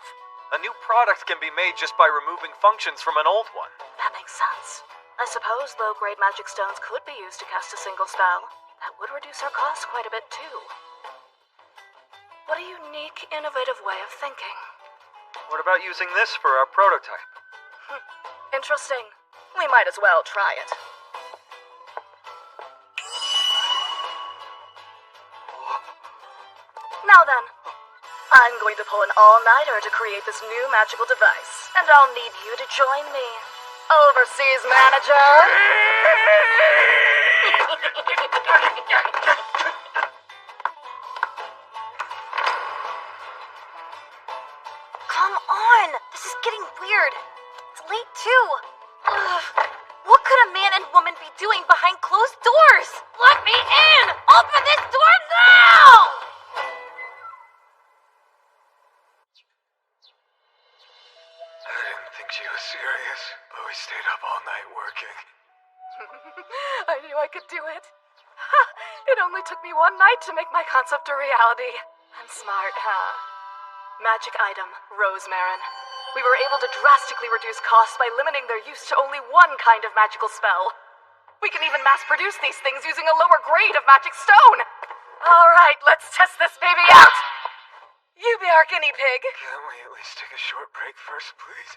A new product can be made just by removing functions from an old one. That makes sense. I suppose low-grade magic stones could be used to cast a single spell. That would reduce our costs quite a bit, too. What a unique, innovative way of thinking. What about using this for our prototype? Interesting. We might as well try it. Now then, I'm going to pull an all-nighter to create this new magical device, and I'll need you to join me. Overseas manager! Come on! This is getting weird. It's late, too. Ugh. What could a man and woman be doing behind closed doors? Let me in! Open this door now! I didn't think she was serious, but we stayed up all night working. I knew I could do it. Ha! It only took me one night to make my concept a reality. I'm smart, huh? Magic item, Rosemarin. We were able to drastically reduce costs by limiting their use to only one kind of magical spell. We can even mass-produce these things using a lower grade of magic stone. All right, let's test this baby out. You be our guinea pig. Can't we at least take a short break first, please?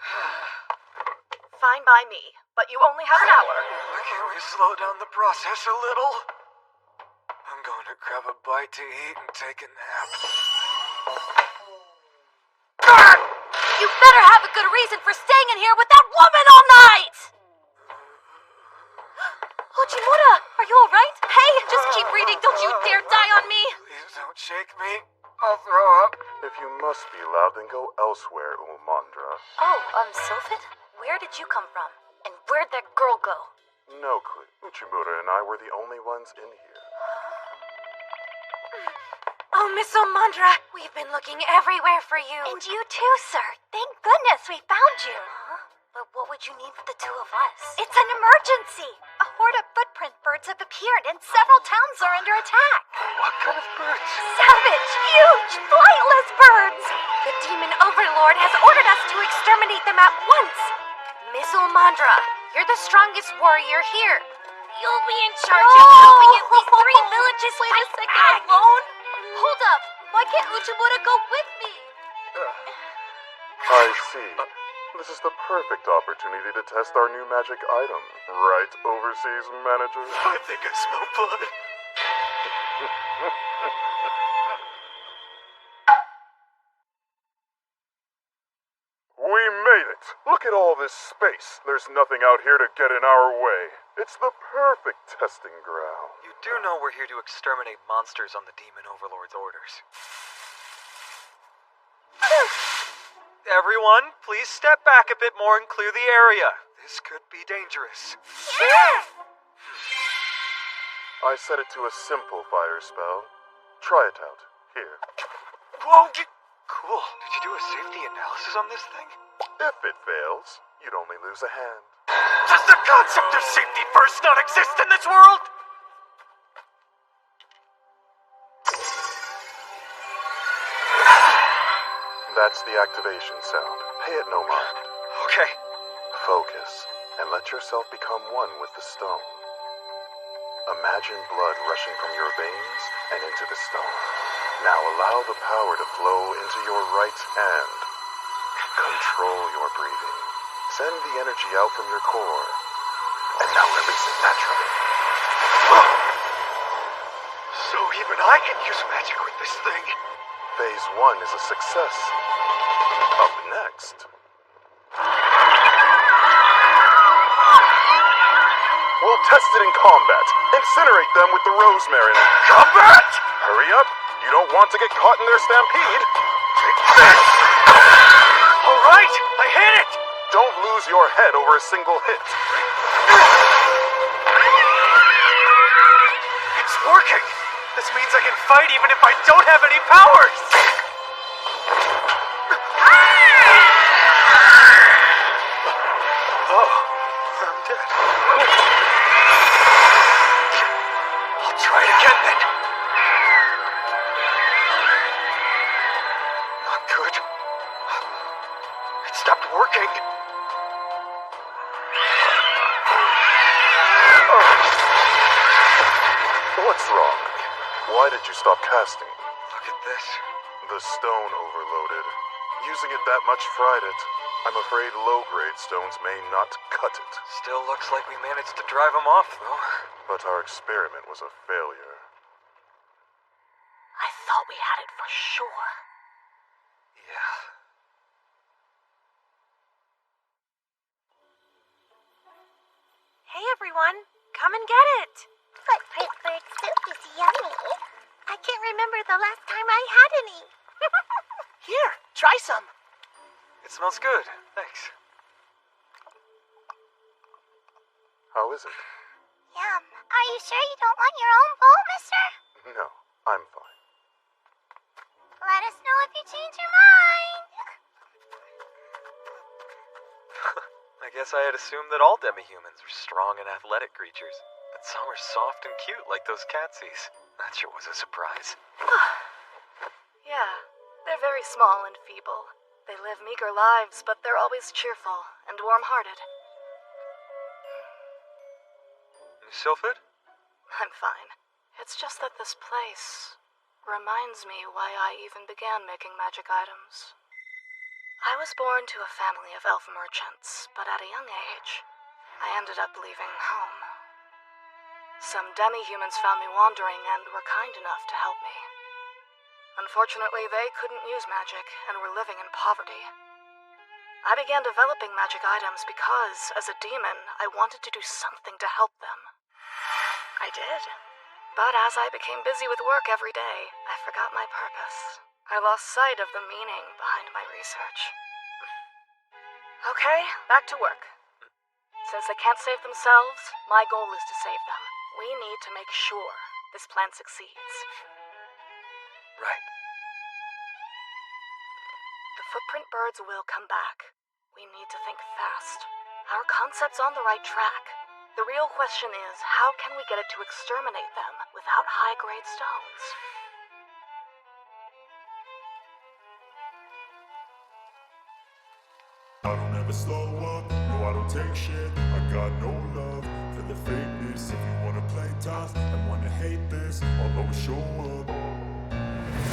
Fine by me, but you only have an hour. Why can't we slow down the process a little? I'm going to grab a bite to eat and take a nap. You better have a good reason for staying in here with that woman all night! Hojimura, are you alright? Hey, just keep reading, don't you dare die on me! Please don't shake me. I'll throw up. If you must be loud, then go elsewhere, Umandra. Oh, Sylphid? Where did you come from? And where'd that girl go? No clue. Uchimura and I were the only ones in here. Oh, Miss Omandra, we've been looking everywhere for you. And you too, sir. Thank goodness we found you. But what would you need with the two of us? It's an emergency. A horde of footprint birds have appeared and several towns are under attack. What kind of birds? Savage, huge, flightless birds. The demon overlord has ordered us to exterminate them at once. Miss Omandra, you're the strongest warrior here. You'll be in charge of helping at least 3 villages fight back. Alone? Hold up. Why can't Uchimura go with me? I see. This is the perfect opportunity to test our new magic item. Right, overseas manager? I think I smell blood. We made it! Look at all this space. There's nothing out here to get in our way. It's the perfect testing ground. You do know we're here to exterminate monsters on the Demon Overlord's orders. Everyone, please step back a bit more and clear the area. This could be dangerous. I set it to a simple fire spell. Try it out. Here. Whoa! Cool. Did you do a safety analysis on this thing? If it fails, you'd only lose a hand. Does the concept of safety first not exist in this world? That's the activation sound. Pay it no mind. Okay. Focus, and let yourself become one with the stone. Imagine blood rushing from your veins and into the stone. Now allow the power to flow into your right hand. Control your breathing. Send the energy out from your core. And now release it naturally. So even I can use magic with this thing. Phase 1 is a success. Up next. We'll test it in combat. Incinerate them with the Rosemarin. Combat? Hurry up. You don't want to get caught in their stampede. Take this! Alright, I hit it! Don't lose your head over a single hit. It's working! This means I can fight even if I don't have any powers! Oh, I'm dead. I'll try it again then. Not good. It stopped working. What's wrong? Why did you stop casting? Look at this. The stone overloaded. Using it that much fried it. I'm afraid low-grade stones may not cut it. Still looks like we managed to drive them off, though. But our experiment was a failure. I thought we had it for sure. Yeah. Hey everyone, come and get it! Footprint bird soup is yummy. I can't remember the last time I had any. Here, try some. It smells good. Thanks. How is it? Yum. Are you sure you don't want your own bowl, mister? No, I'm fine. Let us know if you change your mind. I guess I had assumed that all demi-humans were strong and athletic creatures. But some are soft and cute like those catsies. That sure was a surprise. Yeah, they're very small and feeble. They live meager lives, but they're always cheerful and warm-hearted. You still fit? I'm fine. It's just that this place reminds me why I even began making magic items. I was born to a family of elf merchants, but at a young age, I ended up leaving home. Some demi-humans found me wandering and were kind enough to help me. Unfortunately, they couldn't use magic and were living in poverty. I began developing magic items because, as a demon, I wanted to do something to help them. I did. But as I became busy with work every day, I forgot my purpose. I lost sight of the meaning behind my research. Okay, back to work. Since they can't save themselves, my goal is to save them. We need to make sure this plan succeeds. Right. The footprint birds will come back. We need to think fast. Our concept's on the right track. The real question is, how can we get it to exterminate them without high-grade stones? I don't ever slow up, no I don't take shit. I got no love for the fakeness. If you wanna play tough and wanna hate this, I'll always show up.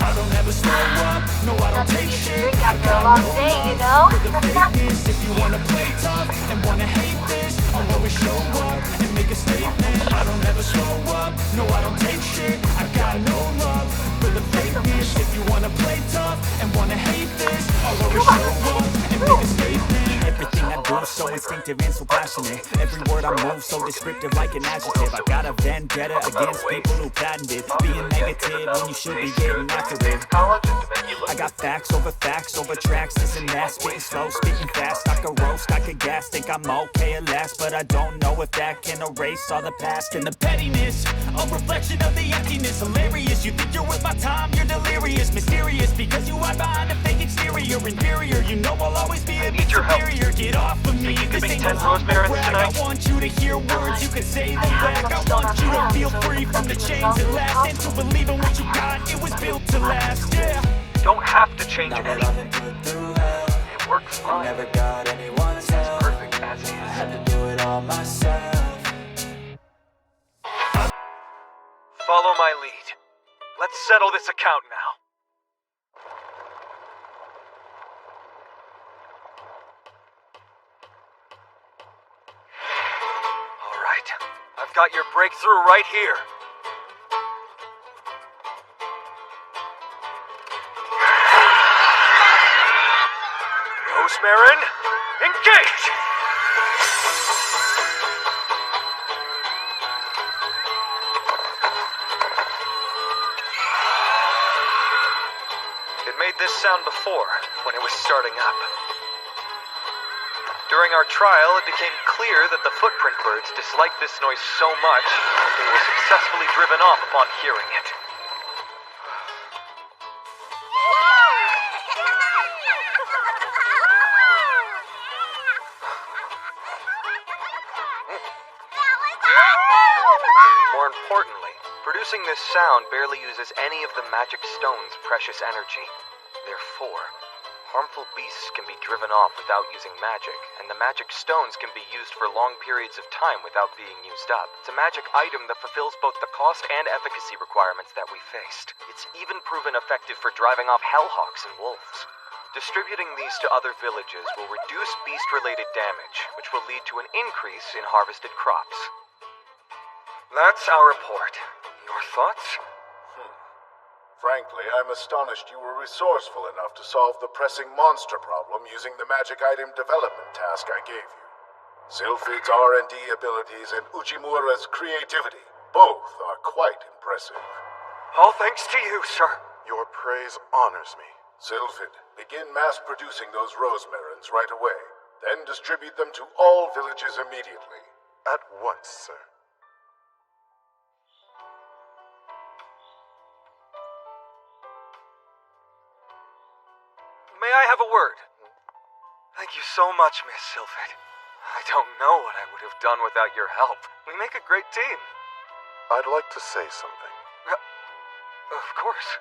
I don't ever slow up, no I don't take shit. I got no love for the fakeness. If you wanna play tough and wanna hate this, I'll always show up and make a statement. I don't ever slow up, no I don't take shit. I got no love for the fakeness. If you wanna play tough and wanna hate this, I'll always show up and make a statement. Everything I do so instinctive and so passionate. Every word I move so descriptive like an adjective. I got a vendetta against people who patented being negative when you should be getting after it. I got facts over tracks, this and that. Spitting slow, speaking fast, I could roast, I could gas. Think I'm okay at last, but I don't know if that can erase all the past. And the pettiness, a reflection of the emptiness. Hilarious, you think you're worth my time, you're delirious. Mysterious, because you hide behind a fake exterior. Inferior, you know I'll always be a bit superior. Get off of me, this ain't no humble brag. I want you to hear words, you can say them back. I want you to feel free from the chains at last, and to believe in what you got, it was built to last, yeah. Don't have to change anything. It works fine. Never got anyone's help. Perfect as is. I had to do it all myself. Follow my lead. Let's settle this account now. All right. I've got your breakthrough right here. Marin, engage! It made this sound before, when it was starting up. During our trial, it became clear that the footprint birds disliked this noise so much that they were successfully driven off upon hearing it. More importantly, producing this sound barely uses any of the magic stone's precious energy. Therefore, harmful beasts can be driven off without using magic, and the magic stones can be used for long periods of time without being used up. It's a magic item that fulfills both the cost and efficacy requirements that we faced. It's even proven effective for driving off hellhawks and wolves. Distributing these to other villages will reduce beast-related damage, which will lead to an increase in harvested crops. That's our report. Your thoughts? Frankly, I'm astonished you were resourceful enough to solve the pressing monster problem using the magic item development task I gave you. Sylphid's R&D abilities and Uchimura's creativity, both are quite impressive. All thanks to you, sir. Your praise honors me. Sylphid, begin mass-producing those rosemarins right away. Then distribute them to all villages immediately. At once, sir. May I have a word? Thank you so much, Miss Sylphid. I don't know what I would have done without your help. We make a great team. I'd like to say something. Of course.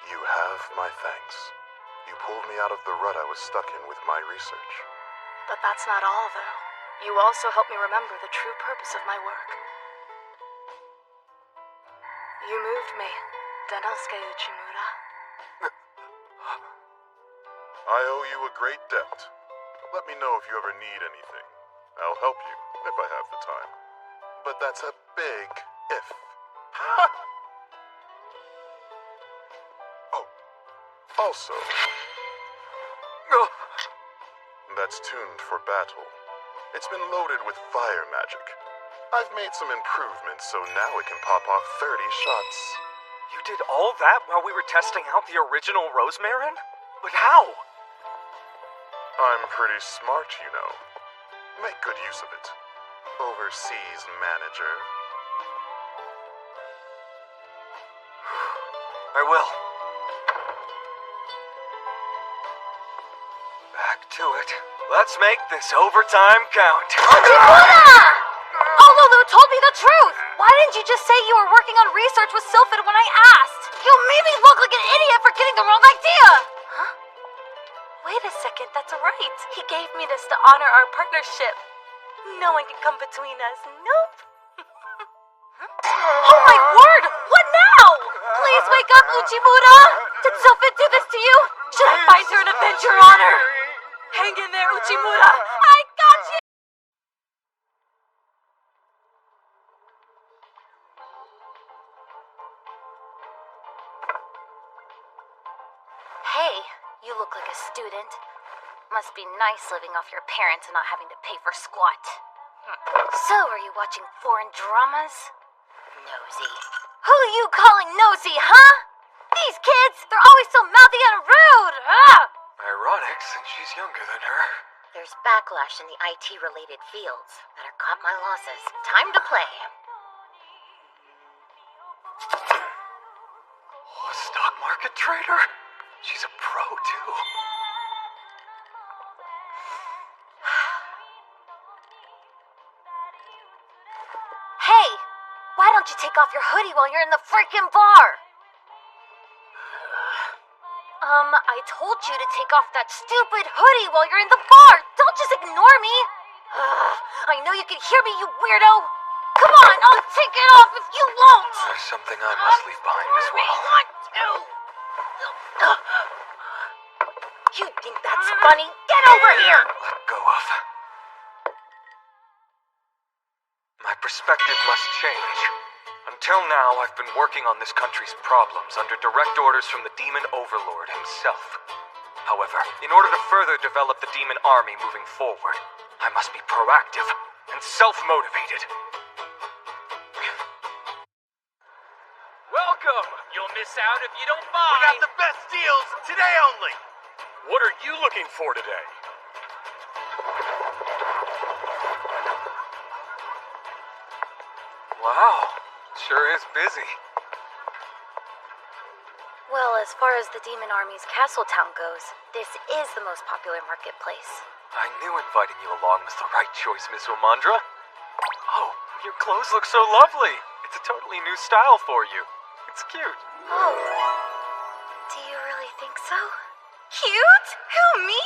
You have my thanks. You pulled me out of the rut I was stuck in with my research. But that's not all, though. You also helped me remember the true purpose of my work. You moved me, Denosuke Uchimura. I owe you a great debt. Let me know if you ever need anything. I'll help you, if I have the time. But that's a big if. Oh, also, that's tuned for battle. It's been loaded with fire magic. I've made some improvements so now it can pop off 30 shots. You did all that while we were testing out the original Rosemarin? But how? I'm pretty smart, you know. Make good use of it. Overseas manager. I will. Back to it. Let's make this overtime count. Uchimura! Oh, Lulu told me the truth! Why didn't you just say you were working on research with Sylphid when I asked? You made me look like an idiot for getting the wrong idea! Huh? Wait a second, that's right. He gave me this to honor our partnership. No one can come between us. Nope. Oh my word! What now? Please wake up, Uchimura! Did Sylphid do this to you? Should I find her and avenge your honor? Hang in there, Uchimura! I got you! Hey, you look like a student. Must be nice living off your parents and not having to pay for squat. So, are you watching foreign dramas? Nosy. Who are you calling nosy, huh? These kids, they're always so mouthy and rude! Ah! Ironic, since she's younger than her. There's backlash in the IT-related fields. Better cut my losses. Time to play. A stock market trader? She's a pro, too. Hey, why don't you take off your hoodie while you're in the freaking bar? I told you to take off that stupid hoodie while you're in the bar. Don't just ignore me. I know you can hear me, you weirdo. Come on, I'll take it off if you won't. There's something I must leave behind as well. I want to. You think that's funny? Get over here. Let go of. My perspective must change. Until now, I've been working on this country's problems under direct orders from the Demon Overlord himself. However, in order to further develop the Demon Army moving forward, I must be proactive and self-motivated. Welcome! You'll miss out if you don't buy. We got the best deals today only. What are you looking for today? Wow, sure is busy. Well, as far as the Demon Army's castle town goes, this is the most popular marketplace. I knew inviting you along was the right choice, Miss Omandra. Oh, your clothes look so lovely. It's a totally new style for you. It's cute. Oh, do you really think so? Cute? Who, me?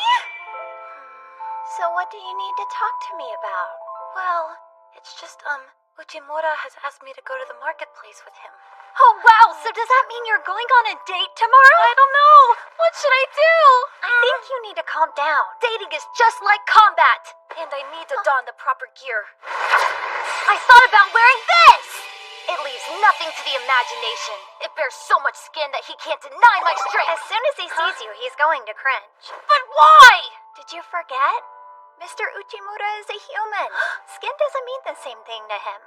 So what do you need to talk to me about? Well, it's just, Uchimura has asked me to go to the marketplace with him. Oh wow, so does that mean you're going on a date tomorrow? I don't know. What should I do? I think you need to calm down. Dating is just like combat, and I need to don the proper gear. I thought about wearing this! It leaves nothing to the imagination. It bears so much skin that he can't deny my strength. As soon as he sees you, he's going to cringe. But why? Did you forget? Mr. Uchimura is a human. Skin doesn't mean the same thing to him.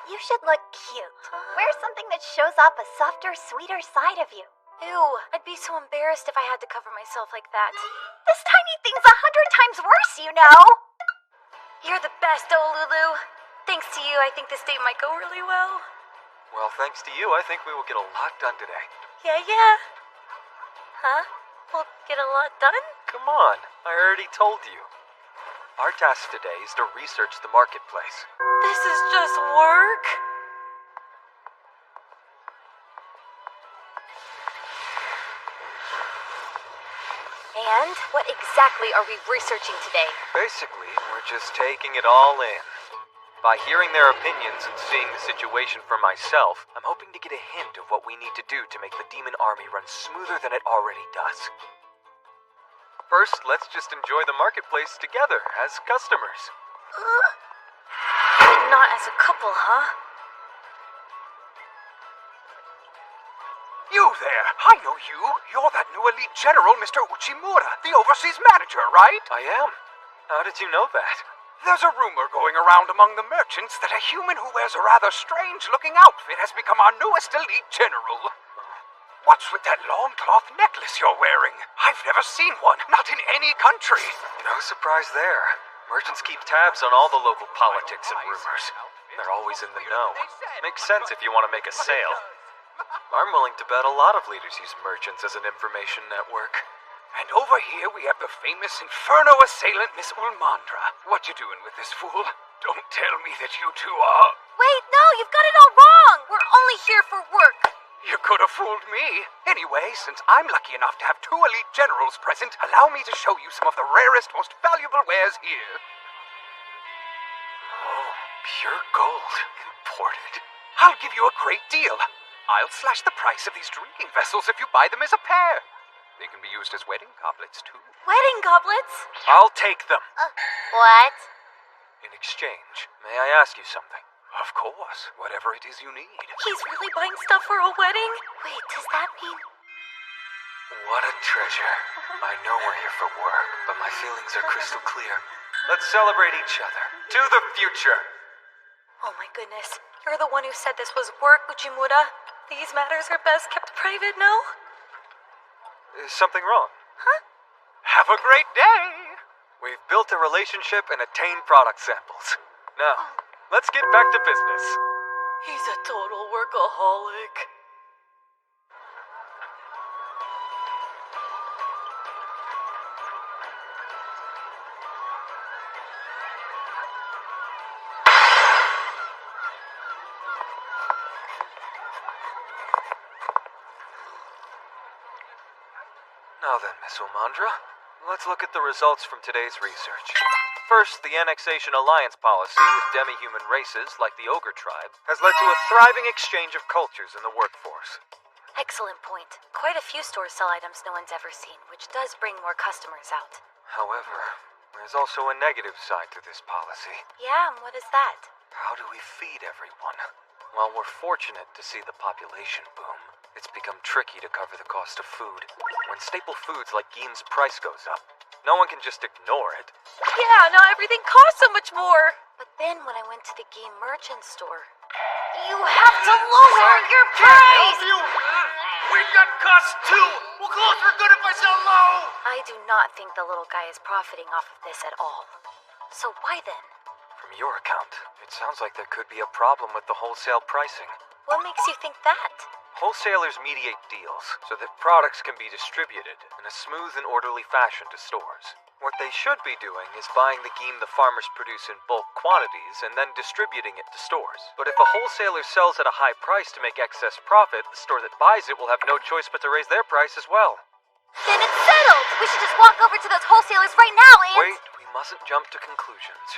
You should look cute. Wear something that shows off a softer, sweeter side of you. Ew, I'd be so embarrassed if I had to cover myself like that. This tiny thing's 100 times worse, you know. You're the best, Olulu. Thanks to you, I think this date might go really well. Well, thanks to you, I think we will get a lot done today. Yeah. Huh? We'll get a lot done? Come on, I already told you. Our task today is to research the marketplace. This is just work? And what exactly are we researching today? Basically, we're just taking it all in. By hearing their opinions and seeing the situation for myself, I'm hoping to get a hint of what we need to do to make the demon army run smoother than it already does. First, let's just enjoy the marketplace together as customers. Not as a couple, huh? You there! I know you! You're that new elite general, Mr. Uchimura, the overseas manager, right? I am. How did you know that? There's a rumor going around among the merchants that a human who wears a rather strange-looking outfit has become our newest elite general. What's with that long cloth necklace you're wearing? I've never seen one, not in any country. No surprise there. Merchants keep tabs on all the local politics and rumors. They're always in the know. Makes sense if you want to make a sale. I'm willing to bet a lot of leaders use merchants as an information network. And over here we have the famous Inferno assailant, Miss Ulmandra. What you doing with this fool? Don't tell me that you two are... Wait, no, you've got it all wrong! We're only here for work. You could have fooled me. Anyway, since I'm lucky enough to have two elite generals present, allow me to show you some of the rarest, most valuable wares here. Oh, pure gold. Imported. I'll give you a great deal. I'll slash the price of these drinking vessels if you buy them as a pair. They can be used as wedding goblets, too. Wedding goblets? I'll take them. What? In exchange, may I ask you something? Of course, whatever it is you need. He's really buying stuff for a wedding? Wait, does that mean... What a treasure. I know we're here for work, but my feelings are crystal clear. Let's celebrate each other. To the future! Oh my goodness. You're the one who said this was work, Uchimura. These matters are best kept private, no? Is something wrong? Huh? Have a great day! We've built a relationship and attained product samples. Now, let's get back to business. He's a total workaholic. Now then, Miss Ulmandra, let's look at the results from today's research. First, the Annexation Alliance policy with demi-human races, like the Ogre tribe, has led to a thriving exchange of cultures in the workforce. Excellent point. Quite a few stores sell items no one's ever seen, which does bring more customers out. However, there's also a negative side to this policy. Yeah, and what is that? How do we feed everyone? While we're fortunate to see the population boom, it's become tricky to cover the cost of food. When staple foods like Geem's price goes up, no one can just ignore it. Yeah, now everything costs so much more. But then when I went to the Geem merchant store... You have to lower your price! We've got costs too! We'll close for good if I sell low! I do not think the little guy is profiting off of this at all. So why then? From your account, it sounds like there could be a problem with the wholesale pricing. What makes you think that? Wholesalers mediate deals so that products can be distributed in a smooth and orderly fashion to stores. What they should be doing is buying the Geem the farmers produce in bulk quantities and then distributing it to stores. But if a wholesaler sells at a high price to make excess profit, the store that buys it will have no choice but to raise their price as well. Then it's settled! We should just walk over to those wholesalers right now and... Wait, we mustn't jump to conclusions.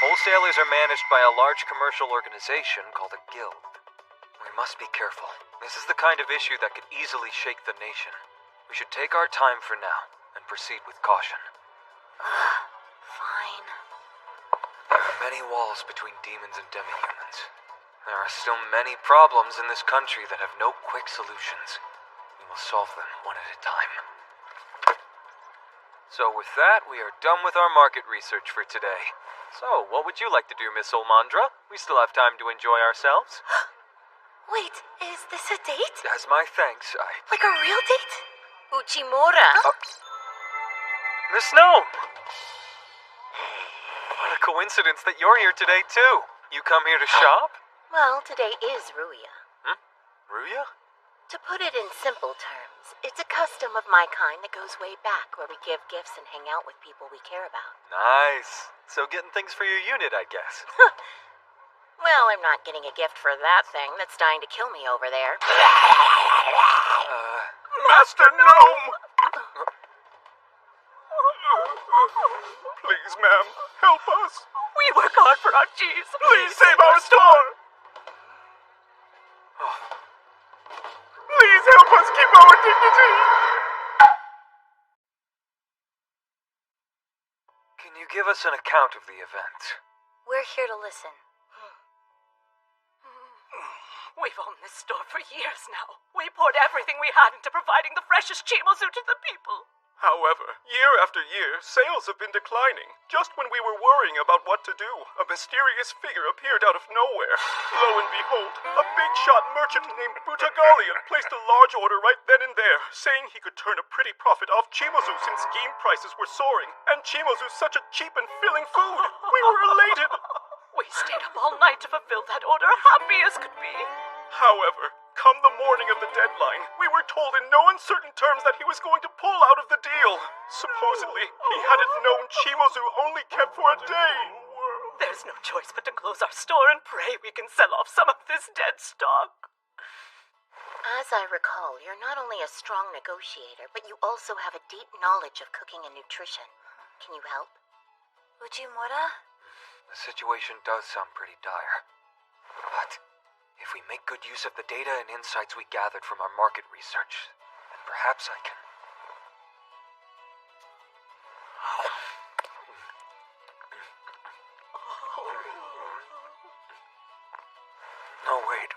Wholesalers are managed by a large commercial organization called a guild. We must be careful. This is the kind of issue that could easily shake the nation. We should take our time for now and proceed with caution. Fine. There are many walls between demons and demi-humans. There are still many problems in this country that have no quick solutions. We will solve them one at a time. So with that, we are done with our market research for today. So, what would you like to do, Miss Olmandra? We still have time to enjoy ourselves. Wait, is this a date? As my thanks, Like a real date? Uchimura! Miss Gnome! What a coincidence that you're here today, too. You come here to shop? Well, today is Ruya. Ruya? To put it in simple terms, it's a custom of my kind that goes way back, where we give gifts and hang out with people we care about. Nice. So getting things for your unit, I guess. Well, I'm not getting a gift for that thing that's dying to kill me over there. Master Gnome! Please, ma'am, help us. We work hard for our cheese. Please save our store. Please help us keep our dignity. Can you give us an account of the event? We're here to listen. We've owned this store for years now. We poured everything we had into providing the freshest chimozu to the people. However, year after year, sales have been declining. Just when we were worrying about what to do, a mysterious figure appeared out of nowhere. Lo and behold, a big-shot merchant named Butagalian placed a large order right then and there, saying he could turn a pretty profit off chimozu since game prices were soaring. And chimozu's such a cheap and filling food. We were elated. We stayed up all night to fulfill that order, happy as could be. However, come the morning of the deadline, we were told in no uncertain terms that he was going to pull out of the deal. Supposedly, he hadn't known chimozu only kept for a day. There's no choice but to close our store and pray we can sell off some of this dead stock. As I recall, you're not only a strong negotiator, but you also have a deep knowledge of cooking and nutrition. Can you help? Uchimura? The situation does sound pretty dire. But if we make good use of the data and insights we gathered from our market research, then perhaps I can... No, wait.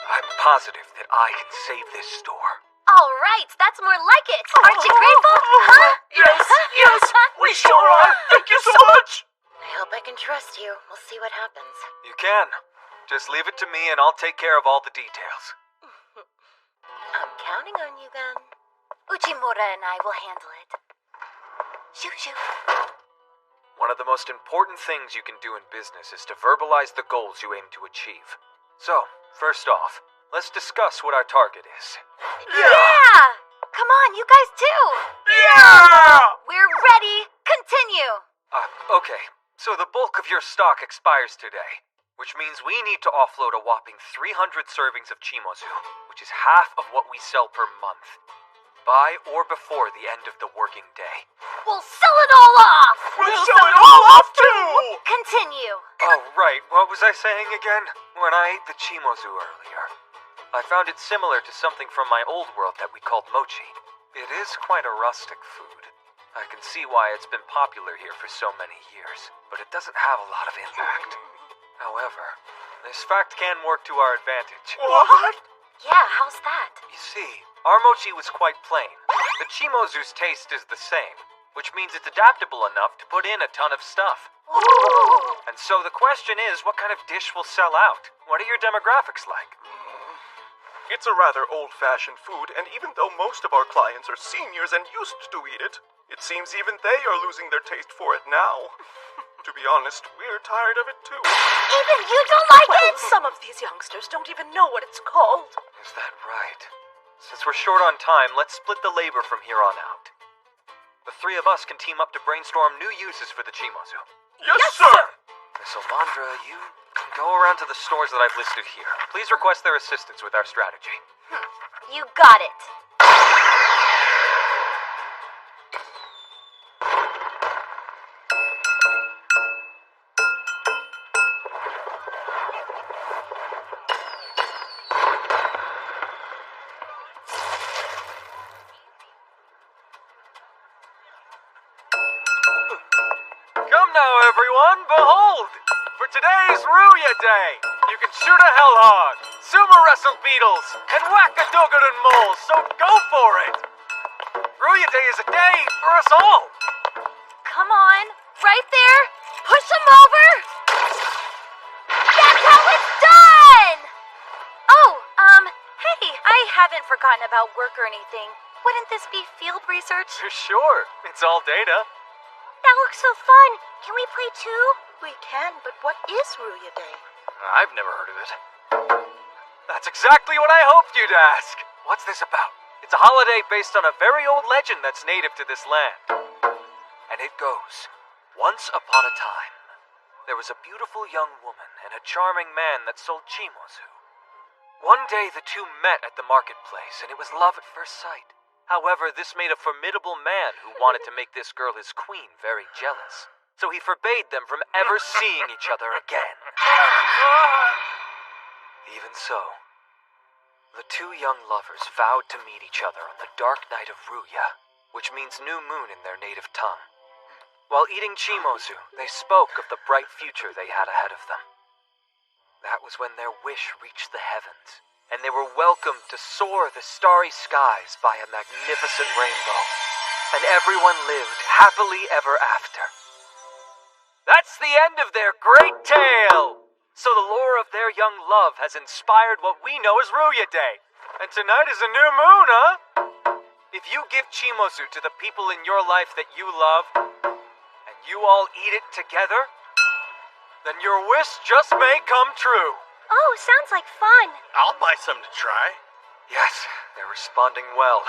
I'm positive that I can save this store. All right, that's more like it. Aren't you grateful? Huh? Yes, we sure are. Thank you so much. I hope I can trust you. We'll see what happens. You can. Just leave it to me and I'll take care of all the details. I'm counting on you then. Uchimura and I will handle it. Shoo shoo. One of the most important things you can do in business is to verbalize the goals you aim to achieve. So, first off, let's discuss what our target is. Yeah! Come on, you guys too. Yeah! We're ready. Continue. Okay. So the bulk of your stock expires today, which means we need to offload a whopping 300 servings of chimozu, which is half of what we sell per month, by or before the end of the working day. We'll sell it all off. We'll sell it all off too! Continue. Oh, right. What was I saying again? When I ate the chimozu earlier, I found it similar to something from my old world that we called mochi. It is quite a rustic food. I can see why it's been popular here for so many years, but it doesn't have a lot of impact. However, this fact can work to our advantage. What? Yeah, how's that? You see, our mochi was quite plain. The chimozu's taste is the same, which means it's adaptable enough to put in a ton of stuff. Ooh. And so the question is, what kind of dish will sell out? What are your demographics like? It's a rather old-fashioned food, and even though most of our clients are seniors and used to eat it, it seems even they are losing their taste for it now. To be honest, we're tired of it too. Even you don't like Well, it? some of these youngsters don't even know what it's called. Is that right? Since we're short on time, let's split the labor from here on out. The three of us can team up to brainstorm new uses for the chimozu. Yes, sir! Miss Almandra, you can go around to the stores that I've listed here. Please request their assistance with our strategy. You got it. now, everyone, behold! For today's Ruya Day, you can shoot a hellhog, sumo wrestle beetles, and whack a dogoden mole, so go for it! Ruya Day is a day for us all! Come on, right there! Push him over! That's how it's done! Oh, hey, I haven't forgotten about work or anything. Wouldn't this be field research? Sure, it's all data. That looks so fun. Can we play too? We can, but what is Ruya Day? I've never heard of it. That's exactly what I hoped you'd ask. What's this about? It's a holiday based on a very old legend that's native to this land. And it goes, once upon a time, there was a beautiful young woman and a charming man that sold chimozu. One day the two met at the marketplace, and it was love at first sight. However, this made a formidable man who wanted to make this girl his queen very jealous. So he forbade them from ever seeing each other again. Even so, the two young lovers vowed to meet each other on the dark night of Ruya, which means new moon in their native tongue. While eating chimozu, they spoke of the bright future they had ahead of them. That was when their wish reached the heavens, and they were welcomed to soar the starry skies by a magnificent rainbow. And everyone lived happily ever after. That's the end of their great tale! So the lore of their young love has inspired what we know as Ruya Day. And tonight is a new moon, huh? If you give chimozu to the people in your life that you love, and you all eat it together, then your wish just may come true. Oh, sounds like fun. I'll buy some to try. Yes, they're responding well.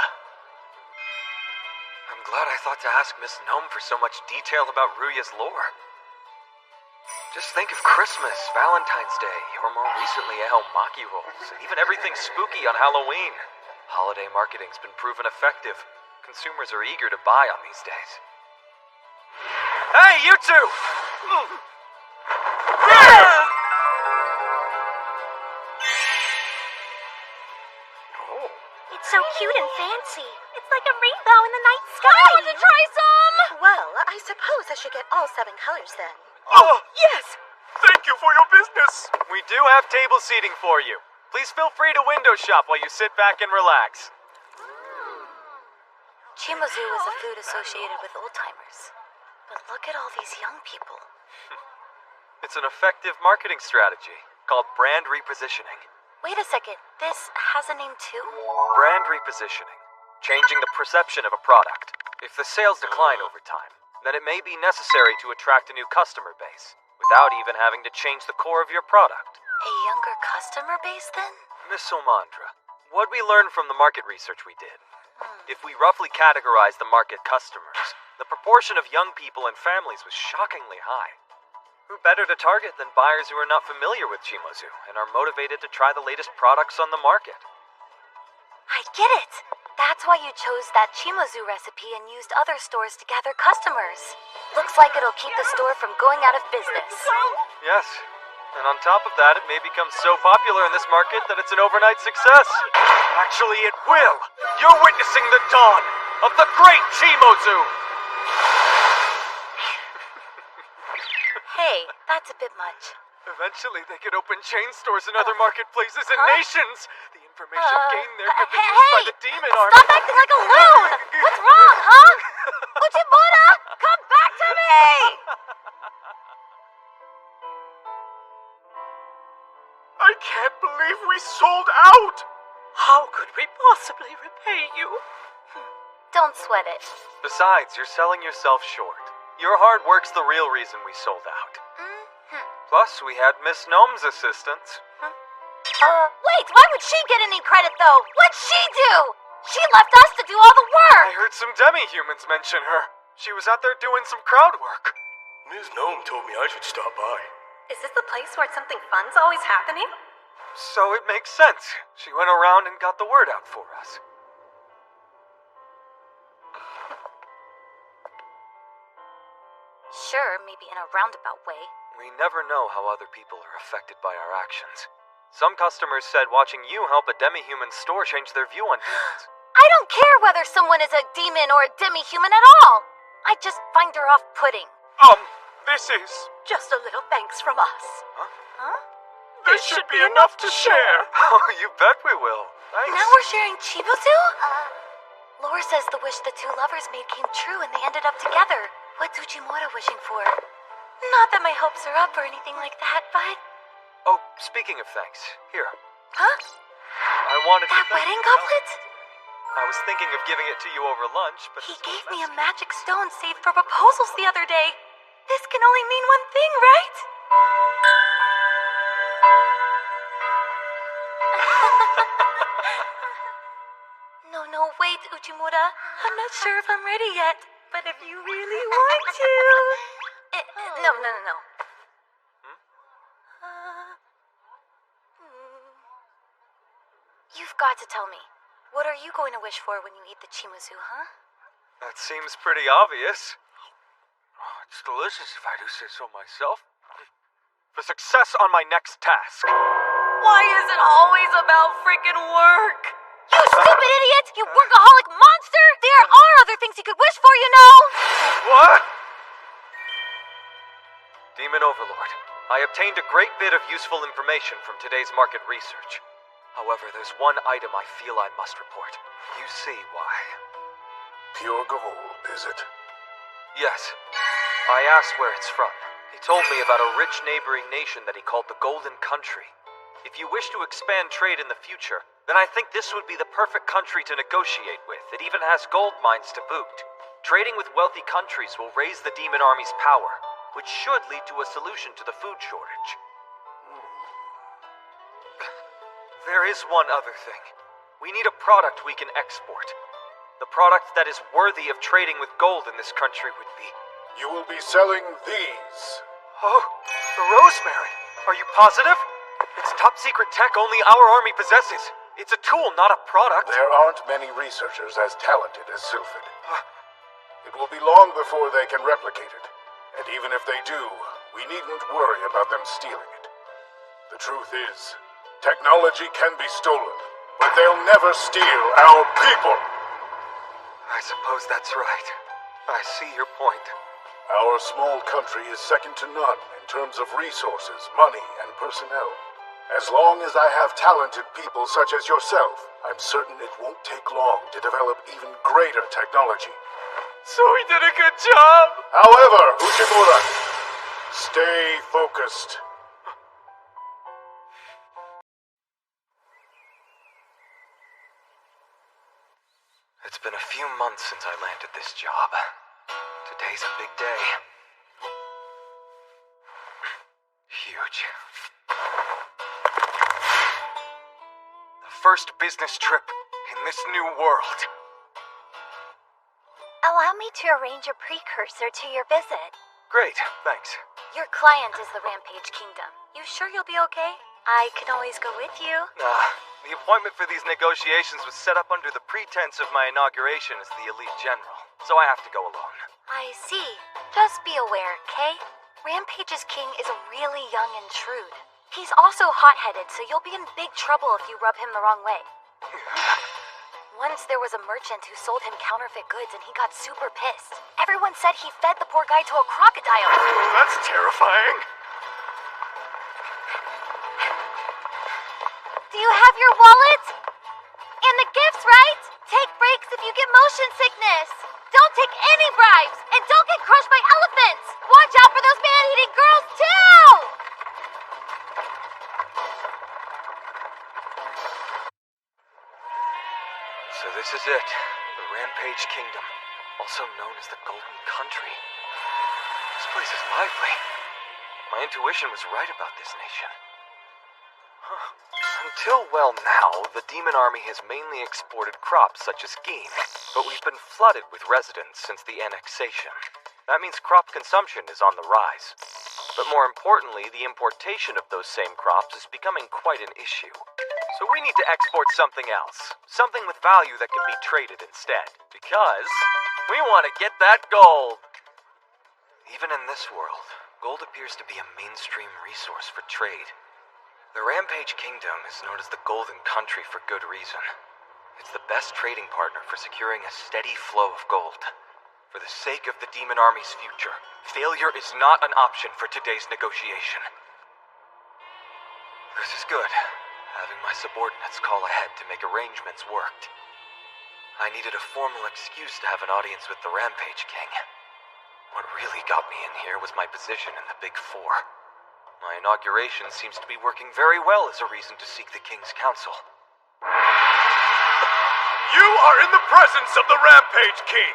I'm glad I thought to ask Miss Gnome for so much detail about Ruya's lore. Just think of Christmas, Valentine's Day, or more recently Maki rolls, and even everything spooky on Halloween. Holiday marketing's been proven effective. Consumers are eager to buy on these days. Hey, you two! It's so cute and fancy. It's like a rainbow in the night sky. I want to try some! Well, I suppose I should get all 7 colors then. Oh, Yes! thank you for your business! We do have table seating for you. Please feel free to window shop while you sit back and relax. Chimozu is a food associated with old-timers. But look at all these young people. It's an effective marketing strategy called brand repositioning. Wait a second, this has a name too? Brand repositioning. Changing the perception of a product. If the sales decline over time, then it may be necessary to attract a new customer base, without even having to change the core of your product. A younger customer base then? Miss Omandra, what we learned from the market research we did, if we roughly categorize the market customers, the proportion of young people and families was shockingly high. Who better to target than buyers who are not familiar with chimozu and are motivated to try the latest products on the market? I get it! That's why you chose that chimozu recipe and used other stores to gather customers. Looks like it'll keep the store from going out of business. Yes. And on top of that, it may become so popular in this market that it's an overnight success. Actually, it will! You're witnessing the dawn of the great chimozu! Hey, that's a bit much. Eventually, they could open chain stores in other marketplaces and nations. The information gained there could be used by the demon army. Stop acting like a loon! What's wrong, huh? Uchimura, come back to me! I can't believe we sold out! How could we possibly repay you? Don't sweat it. Besides, you're selling yourself short. Your hard work's the real reason we sold out. Plus, we had Miss Gnome's assistance. Wait, why would she get any credit, though? What'd she do? She left us to do all the work! I heard some demi-humans mention her. She was out there doing some crowd work. Ms. Gnome told me I should stop by. Is this the place where something fun's always happening? So it makes sense. She went around and got the word out for us. Sure, maybe in a roundabout way. We never know how other people are affected by our actions. Some customers said watching you help a demi-human store change their view on demons. I don't care whether someone is a demon or a demi-human at all. I just find her off-putting. this is. Just a little thanks from us. Huh? This should be enough to share. Oh, you bet we will. Thanks. Now we're sharing Chibuzu? Lore says the wish the two lovers made came true and they ended up together. What's Uchimura wishing for? Not that my hopes are up or anything like that, but... Oh, speaking of thanks, here. Huh? I wanted That to... wedding goblet? I was thinking of giving it to you over lunch, but... He gave me a magic stone saved for proposals the other day. This can only mean one thing, right? No, wait, Uchimura. I'm not sure if I'm ready yet, but if you really want to... No. You've got to tell me. What are you going to wish for when you eat the chimuzu, huh? That seems pretty obvious. Oh, it's delicious if I do say so myself. For success on my next task. Why is it always about freaking work? You stupid idiot! You workaholic monster! There are other things you could wish for, you know! What? Demon Overlord, I obtained a great bit of useful information from today's market research. However, there's one item I feel I must report. You see why. Pure gold, is it? Yes. I asked where it's from. He told me about a rich neighboring nation that he called the Golden Country. If you wish to expand trade in the future, then I think this would be the perfect country to negotiate with. It even has gold mines to boot. Trading with wealthy countries will raise the demon army's power, which should lead to a solution to the food shortage. There is one other thing. We need a product we can export. The product that is worthy of trading with gold in this country would be... You will be selling these. Oh, the rosemary. Are you positive? It's top secret tech only our army possesses. It's a tool, not a product. There aren't many researchers as talented as Sylphid. It will be long before they can replicate it. And even if they do, we needn't worry about them stealing it. The truth is, technology can be stolen, but they'll never steal our people. I suppose that's right. I see your point. Our small country is second to none in terms of resources, money, and personnel. As long as I have talented people such as yourself, I'm certain it won't take long to develop even greater technology. So he did a good job! However, Uchimura, stay focused. It's been a few months since I landed this job. Today's a big day. Huge. The first business trip in this new world. Allow me to arrange a precursor to your visit. Great, thanks. Your client is the Rampage Kingdom. You sure you'll be okay? I can always go with you. The appointment for these negotiations was set up under the pretense of my inauguration as the elite general, so I have to go alone. I see. Just be aware, Kay. Rampage's king is really young and shrewd. He's also hot-headed, so you'll be in big trouble if you rub him the wrong way. Once there was a merchant who sold him counterfeit goods and he got super pissed. Everyone said he fed the poor guy to a crocodile. Oh, that's terrifying. Do you have your wallet? And the gifts, right? Take breaks if you get motion sickness. Don't take any bribes, and don't get crushed by elephants. Watch out for those man-eating girls, too! So this is it, the Rampage Kingdom, also known as the Golden Country. This place is lively. My intuition was right about this nation. Until, well, now, the Demon Army has mainly exported crops such as ghee, but we've been flooded with residents since the annexation. That means crop consumption is on the rise. But more importantly, the importation of those same crops is becoming quite an issue. So we need to export something else, something with value that can be traded instead, because we want to get that gold. Even in this world, gold appears to be a mainstream resource for trade. The Rampage Kingdom is known as the Golden Country for good reason. It's the best trading partner for securing a steady flow of gold. For the sake of the Demon Army's future, failure is not an option for today's negotiation. This is good. Having my subordinates call ahead to make arrangements worked. I needed a formal excuse to have an audience with the Rampage King. What really got me in here was my position in the Big Four. My inauguration seems to be working very well as a reason to seek the King's counsel. You are in the presence of the Rampage King!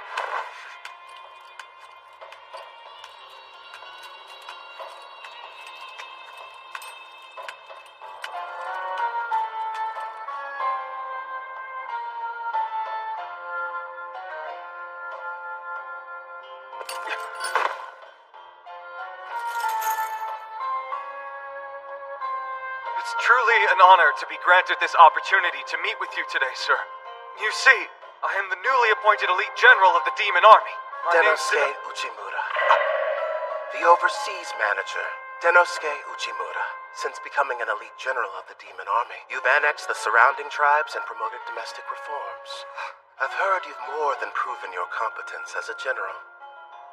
It's truly an honor to be granted this opportunity to meet with you today, sir. You see, I am the newly appointed elite general of the Demon Army. My name's Denosuke Uchimura. The overseas manager, Denosuke Uchimura. Since becoming an elite general of the Demon Army, you've annexed the surrounding tribes and promoted domestic reforms. I've heard you've more than proven your competence as a general.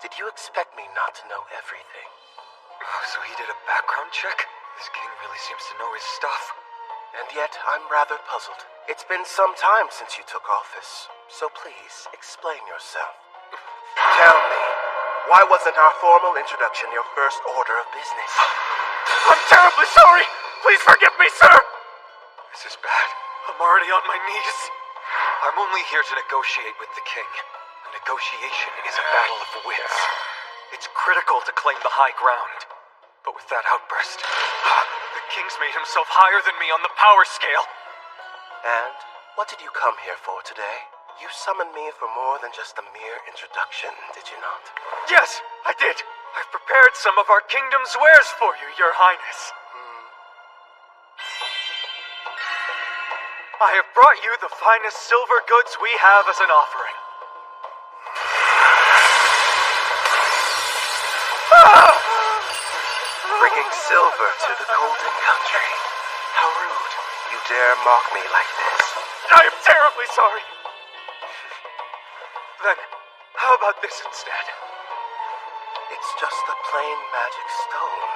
Did you expect me not to know everything? Oh, so he did a background check? This king really seems to know his stuff. And yet, I'm rather puzzled. It's been some time since you took office, so please, explain yourself. Tell me, why wasn't our formal introduction your first order of business? I'm terribly sorry! Please forgive me, sir! This is bad. I'm already on my knees. I'm only here to negotiate with the king. A negotiation is a battle of wits. It's critical to claim the high ground. But with that outburst, the king's made himself higher than me on the power scale. And what did you come here for today? You summoned me for more than just a mere introduction, did you not? Yes, I did. I've prepared some of our kingdom's wares for you, your highness. I have brought you the finest silver goods we have as an offering. Bringing silver to the Golden Country. How rude. You dare mock me like this. I am terribly sorry. Then, how about this instead? It's just a plain magic stone.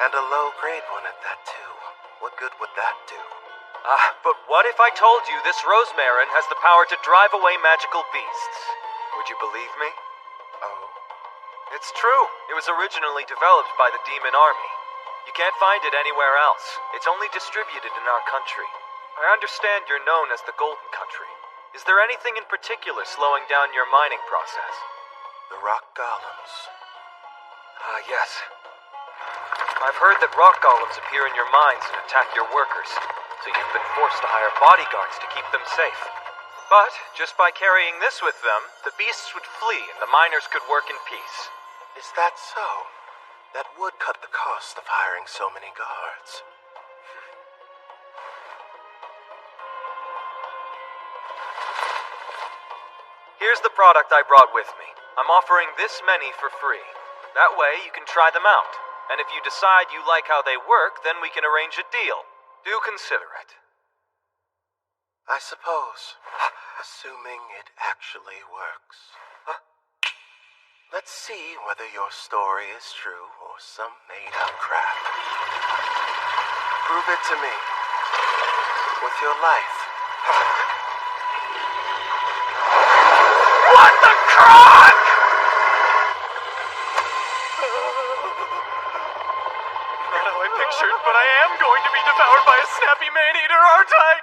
And a low-grade one at that, too. What good would that do? But what if I told you this rosemarin has the power to drive away magical beasts? Would you believe me? Oh? It's true. It was originally developed by the Demon Army. You can't find it anywhere else. It's only distributed in our country. I understand you're known as the Golden Country. Is there anything in particular slowing down your mining process? The rock golems. Yes. I've heard that rock golems appear in your mines and attack your workers, so you've been forced to hire bodyguards to keep them safe. But, just by carrying this with them, the beasts would flee and the miners could work in peace. Is that so? That would cut the cost of hiring so many guards. Here's the product I brought with me. I'm offering this many for free. That way you can try them out. And if you decide you like how they work, then we can arrange a deal. Do consider it. I suppose. Assuming it actually works. Let's see whether your story is true or some made-up crap. Prove it to me. With your life. What the crock?! Not how I pictured, but I am going to be devoured by a snappy man-eater, aren't I?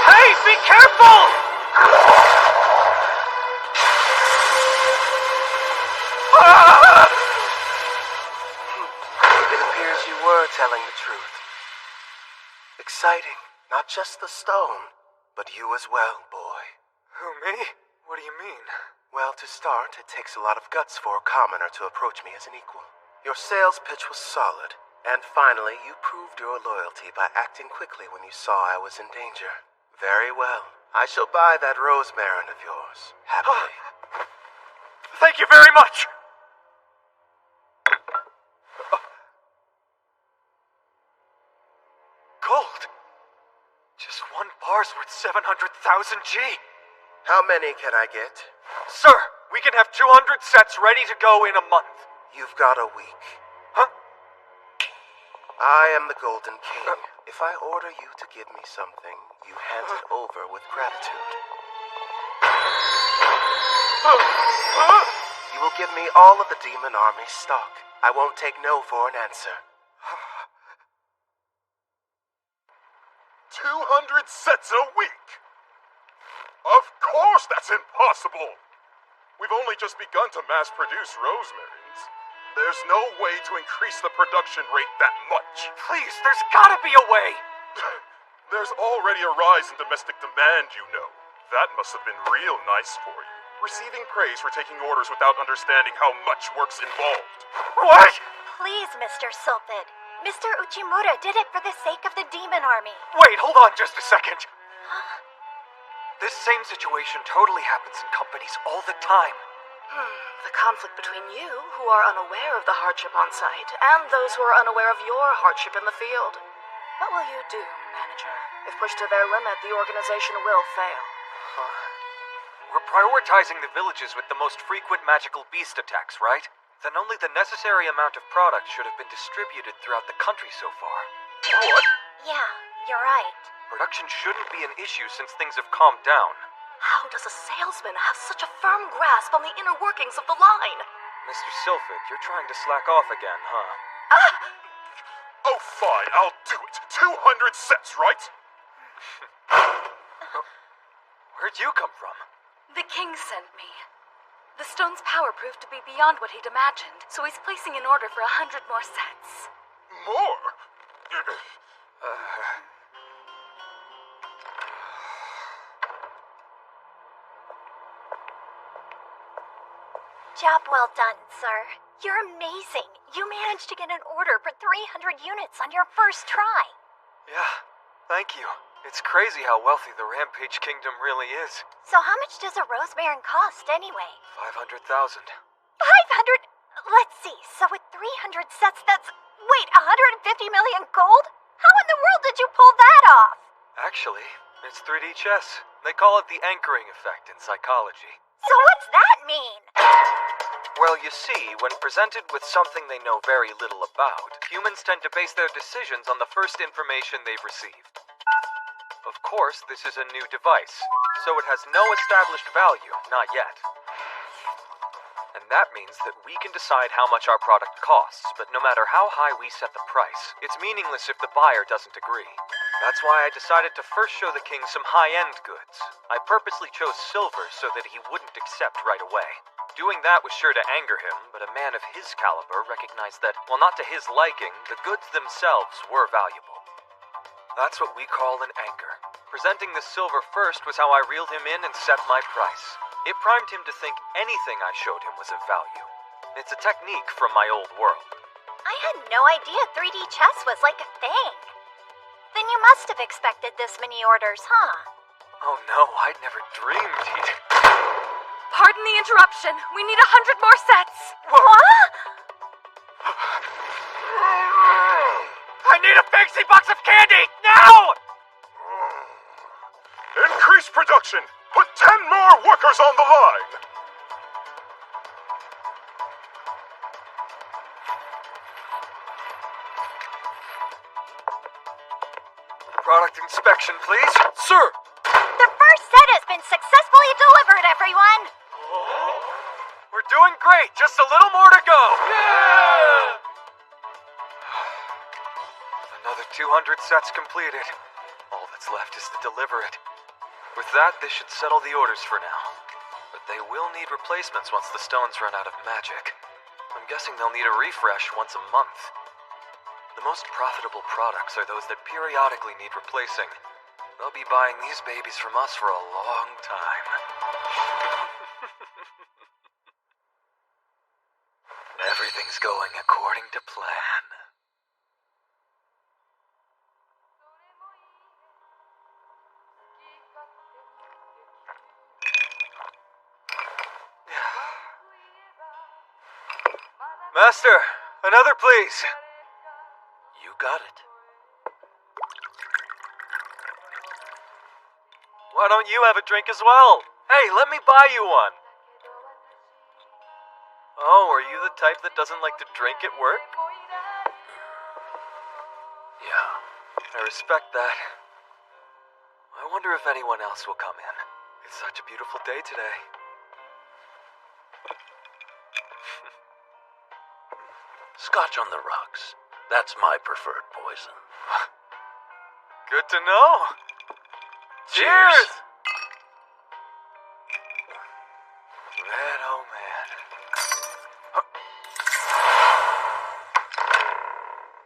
Hey, be careful! It appears you were telling the truth. Exciting. Not just the stone, but you as well, boy. Who, me? What do you mean? Well, to start, it takes a lot of guts for a commoner to approach me as an equal. Your sales pitch was solid, and finally, you proved your loyalty by acting quickly when you saw I was in danger. Very well. I shall buy that rosemarin of yours, happily. Thank you very much! ours worth 700,000 G. How many can I get? Sir, we can have 200 sets ready to go in a month. You've got a week. Huh? I am the Golden King. If I order you to give me something, you hand it over with gratitude. You will give me all of the Demon Army stock. I won't take no for an answer. 200 sets a week? Of course that's impossible! We've only just begun to mass-produce Rosemary's. There's no way to increase the production rate that much. Please, there's gotta be a way! There's already a rise in domestic demand, you know. That must have been real nice for you. Receiving praise for taking orders without understanding how much work's involved. What? Please, Mr. Sulfid. Mr. Uchimura did it for the sake of the Demon Army. Wait, hold on just a second. This same situation totally happens in companies all the time. The conflict between you, who are unaware of the hardship on site, and those who are unaware of your hardship in the field. What will you do, manager? If pushed to their limit, the organization will fail. We're prioritizing the villages with the most frequent magical beast attacks, right? Then only the necessary amount of product should have been distributed throughout the country so far. What? Yeah, you're right. Production shouldn't be an issue since things have calmed down. How does a salesman have such a firm grasp on the inner workings of the line? Mr. Sylphid, you're trying to slack off again, huh? Oh, fine, I'll do it. 200 sets, right? Where'd you come from? The king sent me. The stone's power proved to be beyond what he'd imagined, so he's placing an order for 100 more sets. More? Job well done, sir. You're amazing. You managed to get an order for 300 units on your first try. Yeah, thank you. It's crazy how wealthy the Rampage Kingdom really is. So how much does a Rosemary cost anyway? 500,000. 500? Let's see, so with 300 sets, that's... Wait, 150 million gold? How in the world did you pull that off? Actually, it's 3D chess. They call it the anchoring effect in psychology. So what's that mean? Well, you see, when presented with something they know very little about, humans tend to base their decisions on the first information they've received. Of course, this is a new device, so it has no established value, not yet. And that means that we can decide how much our product costs, but no matter how high we set the price, it's meaningless if the buyer doesn't agree. That's why I decided to first show the king some high-end goods. I purposely chose silver so that he wouldn't accept right away. Doing that was sure to anger him, but a man of his caliber recognized that, while not to his liking, the goods themselves were valuable. That's what we call an anchor. Presenting the silver first was how I reeled him in and set my price. It primed him to think anything I showed him was of value. It's a technique from my old world. I had no idea 3D chess was like a thing. Then you must have expected this many orders, huh? Oh no, I'd never dreamed he'd... Pardon the interruption. We need 100 more sets. What? I need a fancy box of candy, now! Increase production! Put 10 more workers on the line! Product inspection, please. Sir! The first set has been successfully delivered, everyone! We're doing great. Just a little more to go. Yeah! Another 200 sets completed. All that's left is to deliver it. With that, this should settle the orders for now. But they will need replacements once the stones run out of magic. I'm guessing they'll need a refresh once a month. The most profitable products are those that periodically need replacing. They'll be buying these babies from us for a long time. Everything's going according to plan. Master, another please. You got it. Why don't you have a drink as well? Hey, let me buy you one. Oh, are you the type that doesn't like to drink at work? Yeah, I respect that. I wonder if anyone else will come in. It's such a beautiful day today. Scotch on the rocks. That's my preferred poison. Good to know. Cheers! Man, oh man.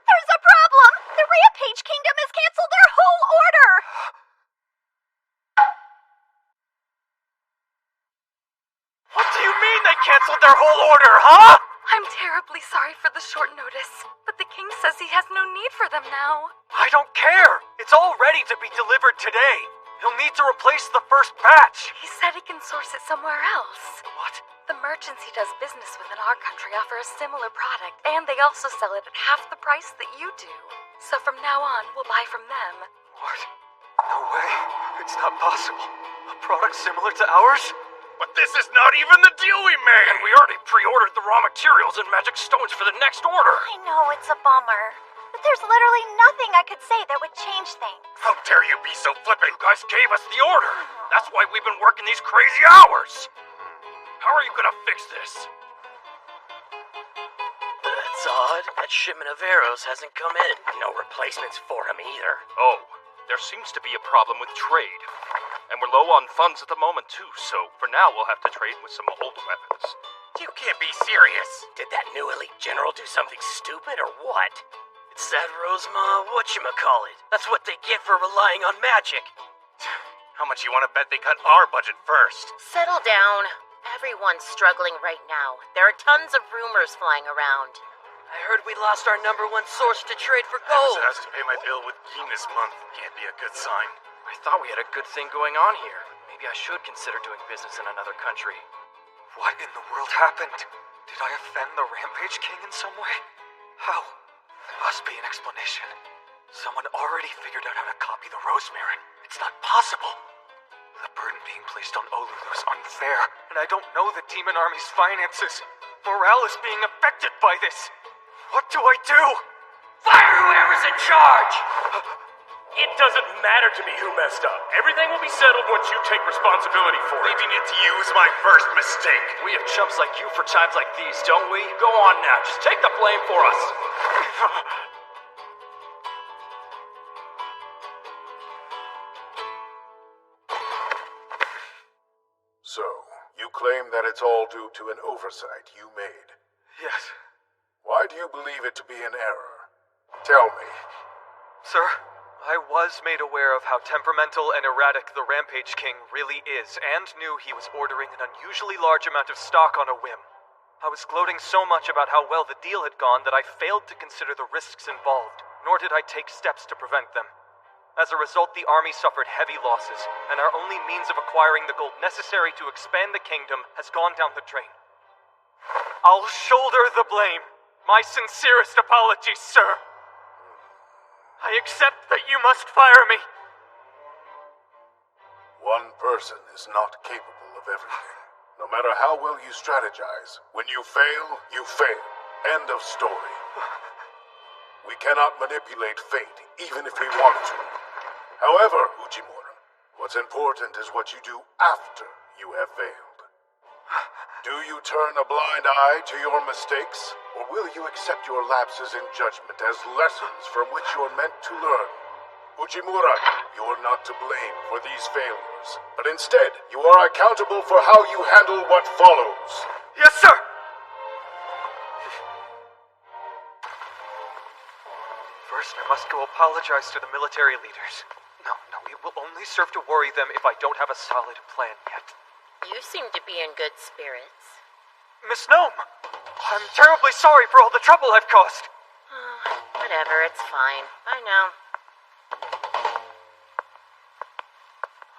There's a problem! The Rampage Kingdom has canceled their whole order! What do you mean they canceled their whole order, huh? I'm terribly sorry for the short notice, but the king says he has no need for them now. I don't care! It's all ready to be delivered today! He'll need to replace the first batch! He said he can source it somewhere else. What? The merchants he does business with in our country offer a similar product, and they also sell it at half the price that you do. So from now on, we'll buy from them. What? No way. It's not possible. A product similar to ours? But this is not even the deal we made! And we already pre-ordered the raw materials and magic stones for the next order! I know it's a bummer, but there's literally nothing I could say that would change things. How dare you be so flippant? You guys gave us the order! That's why we've been working these crazy hours! How are you gonna fix this? That's odd. That shipment of arrows hasn't come in. No replacements for him either. Oh, there seems to be a problem with trade. And we're low on funds at the moment too, so for now we'll have to trade with some old weapons. You can't be serious! Did that new elite general do something stupid or what? It's that Rosema whatchamacallit. That's what they get for relying on magic. How much you want to bet they cut our budget first? Settle down. Everyone's struggling right now. There are tons of rumors flying around. I heard we lost our #1 source to trade for gold. I was asked to pay my bill with Keen this month. Can't be a good sign. I thought we had a good thing going on here. Maybe I should consider doing business in another country. What in the world happened? Did I offend the Rampage King in some way? How? There must be an explanation. Someone already figured out how to copy the Rosemary. It's not possible. The burden being placed on Olulu is unfair, and I don't know the Demon Army's finances. Morale is being affected by this. What do I do? Fire whoever's in charge! It doesn't matter to me who messed up. Everything will be settled once you take responsibility for it. Leaving it to you is my first mistake. We have chumps like you for times like these, don't we? Go on now, just take the blame for us. So, you claim that it's all due to an oversight you made. Yes. Why do you believe it to be an error? Tell me. Sir, I was made aware of how temperamental and erratic the Rampage King really is, and knew he was ordering an unusually large amount of stock on a whim. I was gloating so much about how well the deal had gone that I failed to consider the risks involved, nor did I take steps to prevent them. As a result, the army suffered heavy losses, and our only means of acquiring the gold necessary to expand the kingdom has gone down the drain. I'll shoulder the blame. My sincerest apologies, sir. I accept that you must fire me. One person is not capable of everything. No matter how well you strategize, when you fail, you fail. End of story. We cannot manipulate fate, even if we want to. However, Uchimura, what's important is what you do after you have failed. Do you turn a blind eye to your mistakes, or will you accept your lapses in judgment as lessons from which you're meant to learn? Uchimura, you're not to blame for these failures, but instead, you are accountable for how you handle what follows. Yes, sir! First, I must go apologize to the military leaders. No, it will only serve to worry them if I don't have a solid plan yet. You seem to be in good spirits. Miss Gnome! I'm terribly sorry for all the trouble I've caused. Oh, whatever, it's fine. I know.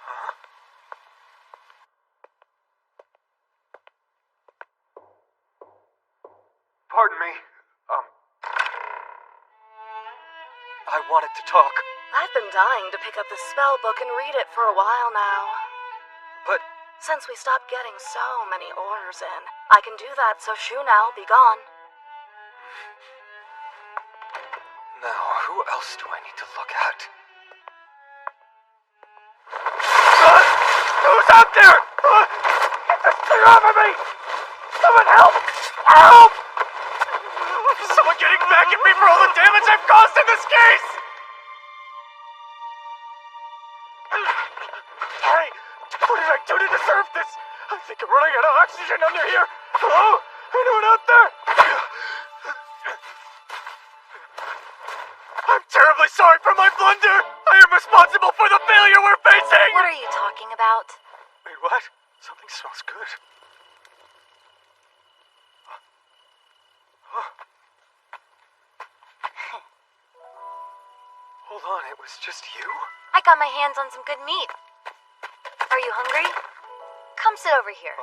Huh? Pardon me. I wanted to talk. I've been dying to pick up the spell book and read it for a while now. But since we stopped getting so many orders in, I can do that, so shoo now, be gone. now, who else do I need to look at? Who's out there? Get this thing off of me! Someone help! Help! Someone getting back at me for all the damage I've caused in this case! Hey, what did I do to deserve this? I think I'm running out of oxygen under here. Hello? Anyone out there? I'm terribly sorry for my blunder. I am responsible for the failure we're facing. What are you talking about? Wait, what? Something smells good. Hold on, it was just you? I got my hands on some good meat. Are you hungry? Come sit over here.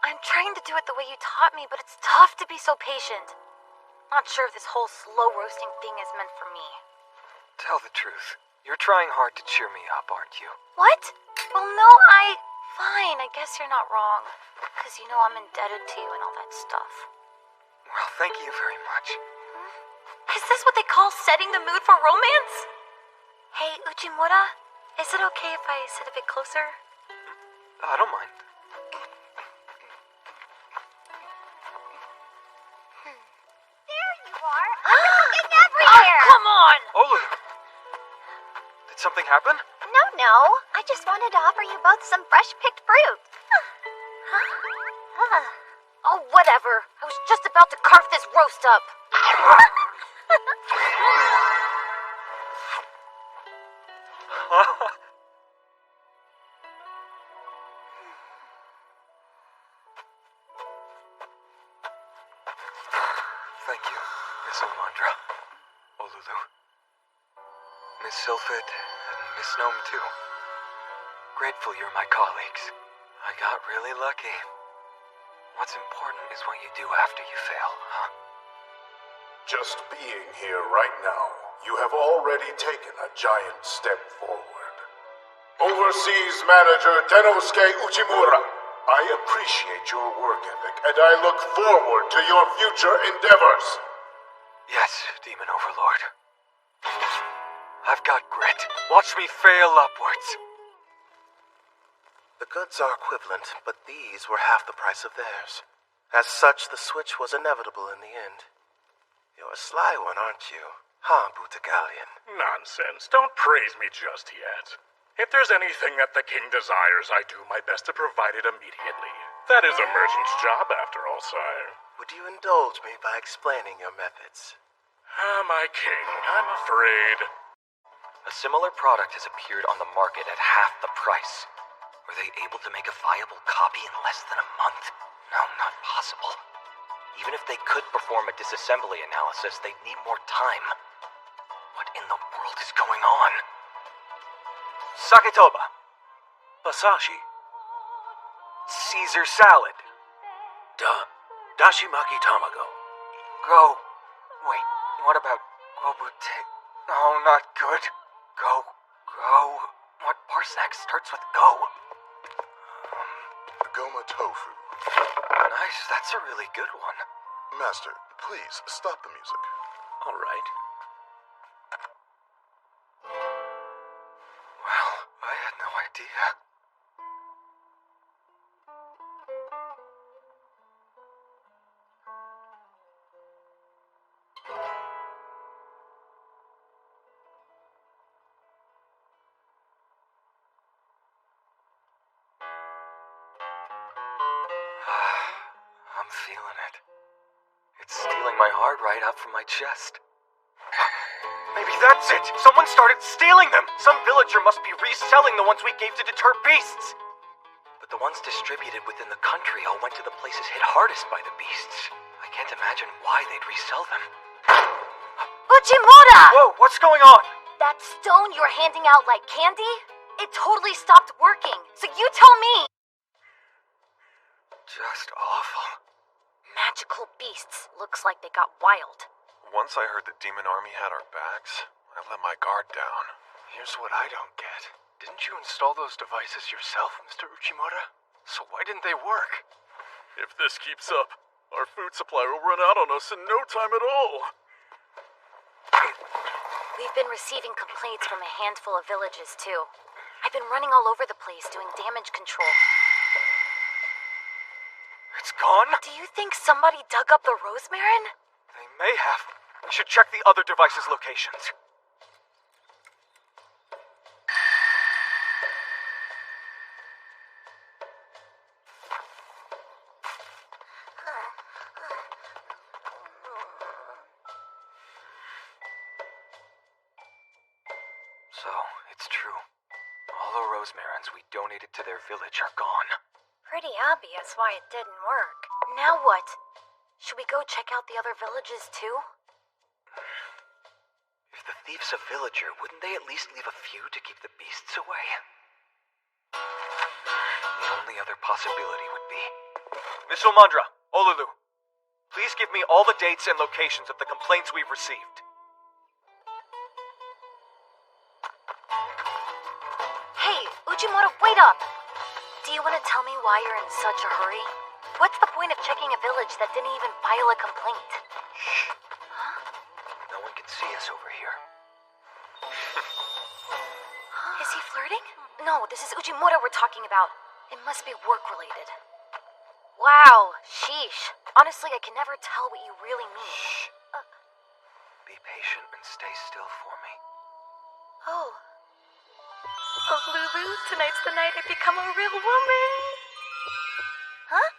I'm trying to do it the way you taught me, but it's tough to be so patient. Not sure if this whole slow roasting thing is meant for me. Tell the truth. You're trying hard to cheer me up, aren't you? What? Well, no, Fine, I guess you're not wrong. Because you know I'm indebted to you and all that stuff. Well, thank you very much. Is this what they call setting the mood for romance? Hey, Uchimura, is it okay if I sit a bit closer? I don't mind. There you are! I'm looking everywhere! Oh, come on! Olu! Did something happen? No. I just wanted to offer you both some fresh-picked fruit. Oh, whatever. I was just about to carve this roast up. Thank you, Miss Almandra. Olulu. Miss Sylphid, and Miss Gnome too. Grateful you're my colleagues. I got really lucky. What's important is what you do after you fail, huh? Just being here right now, you have already taken a giant step forward. Overseas Manager Denosuke Uchimura, I appreciate your work ethic, and I look forward to your future endeavors. Yes, Demon Overlord. I've got grit. Watch me fail upwards. The goods are equivalent, but these were half the price of theirs. As such, the switch was inevitable in the end. You're a sly one, aren't you? Huh, Butagalion? Nonsense. Don't praise me just yet. If there's anything that the king desires, I do my best to provide it immediately. That is a merchant's job, after all, sire. Would you indulge me by explaining your methods? My king, I'm afraid. A similar product has appeared on the market at half the price. Were they able to make a viable copy in less than a month? No, not possible. Even if they could perform a disassembly analysis, they'd need more time. What in the world is going on? Saketoba. Masashi. Caesar salad. Dashimaki tamago. Go. Wait, what about Gobute? Oh, not good. Go. What bar snack starts with go? Goma tofu. Nice, that's a really good one. Master, please stop the music. All right. Well, I had no idea. I'm feeling it. It's stealing my heart right out from my chest. Maybe that's it! Someone started stealing them! Some villager must be reselling the ones we gave to deter beasts! But the ones distributed within the country all went to the places hit hardest by the beasts. I can't imagine why they'd resell them. Uchimura! Whoa, what's going on? That stone you were handing out like candy? It totally stopped working, so you tell me! Just awful. Magical beasts. Looks like they got wild. Once I heard the demon army had our backs, I let my guard down. Here's what I don't get. Didn't you install those devices yourself, Mr. Uchimura? So why didn't they work? If this keeps up, our food supply will run out on us in no time at all. We've been receiving complaints from a handful of villages, too. I've been running all over the place doing damage control. It's gone? Do you think somebody dug up the Rosemarin? They may have. We should check the other devices' locations. So, it's true. All the Rosemarins we donated to their village are gone. Pretty obvious why it didn't work. Now what? Should we go check out the other villages, too? If the thief's a villager, wouldn't they at least leave a few to keep the beasts away? The only other possibility would be... Miss Omandra, Olulu, please give me all the dates and locations of the complaints we've received. Hey, Ujimura, wait up! Do you want to tell me why you're in such a hurry? What's the point of checking a village that didn't even file a complaint? Shh. Huh? No one can see us over here. Is he flirting? No, this is Ujimura we're talking about. It must be work-related. Wow, sheesh. Honestly, I can never tell what you really mean. Shh. Be patient and stay still for me. Oh. Oh, Lulu, tonight's the night I become a real woman. Huh?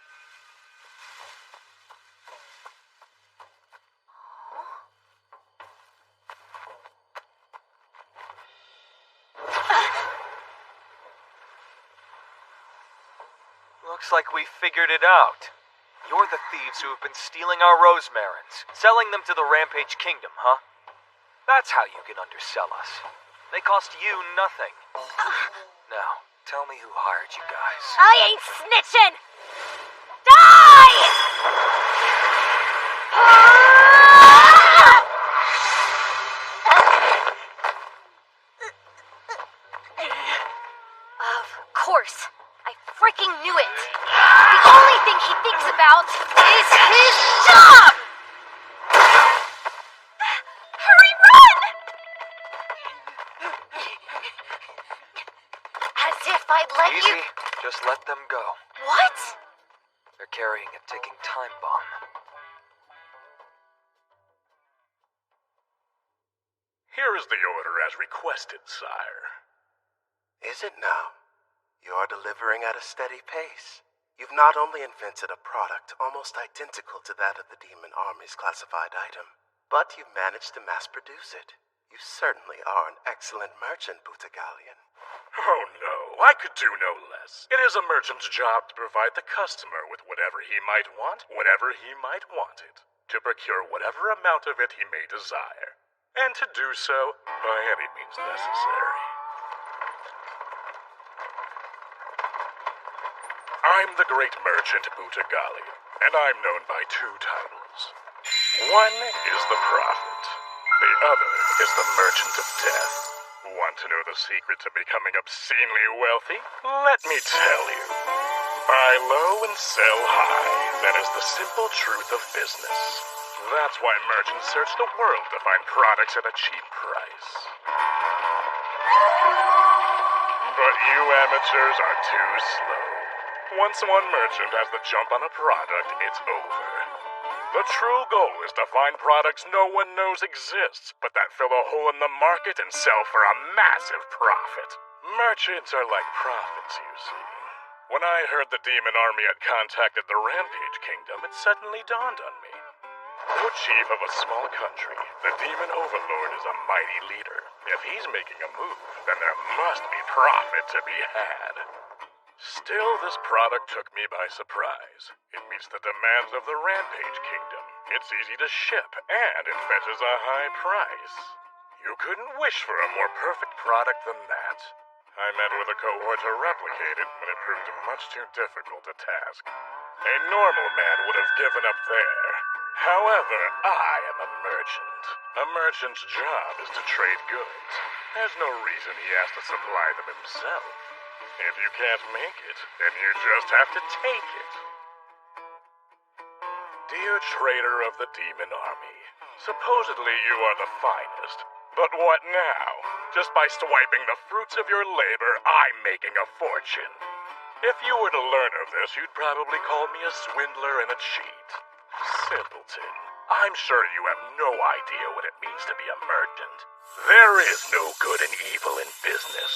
Looks like we figured it out. You're the thieves who have been stealing our Rosemarins, selling them to the Rampage Kingdom, huh? That's how you can undersell us. They cost you nothing. Now, tell me who hired you guys. I ain't snitching! Die! Of course. I freaking knew it. The only thing he thinks about is his job! Hurry, run! As if I'd let you... Easy. Just let them go. What? They're carrying a ticking time bomb. Here is the order as requested, sire. Is it now? You are delivering at a steady pace. You've not only invented a product almost identical to that of the Demon Army's classified item, but you've managed to mass produce it. You certainly are an excellent merchant, Butagalian. Oh no, I could do no less. It is a merchant's job to provide the customer with whatever he might want, whenever he might want it, to procure whatever amount of it he may desire, and to do so by any means necessary. I'm the great merchant Butagali, and I'm known by two titles. One is the Prophet. The other is the Merchant of Death. Want to know the secret to becoming obscenely wealthy? Let me tell you. Buy low and sell high. That is the simple truth of business. That's why merchants search the world to find products at a cheap price. But you amateurs are too slow. Once one merchant has the jump on a product, it's over. The true goal is to find products no one knows exists, but that fill a hole in the market and sell for a massive profit. Merchants are like prophets, you see. When I heard the Demon Army had contacted the Rampage Kingdom, it suddenly dawned on me. Though chief of a small country, the Demon Overlord is a mighty leader. If he's making a move, then there must be profit to be had. Still, this product took me by surprise. It meets the demands of the Rampage Kingdom. It's easy to ship, and it fetches a high price. You couldn't wish for a more perfect product than that. I met with a cohort to replicate it, but it proved much too difficult a task. A normal man would have given up there. However, I am a merchant. A merchant's job is to trade goods. There's no reason he has to supply them himself. If you can't make it, then you just have to take it. Dear trader of the demon army, supposedly you are the finest. But what now? Just by swiping the fruits of your labor, I'm making a fortune. If you were to learn of this, you'd probably call me a swindler and a cheat. Simpleton. I'm sure you have no idea what it means to be a merchant. There is no good and evil in business.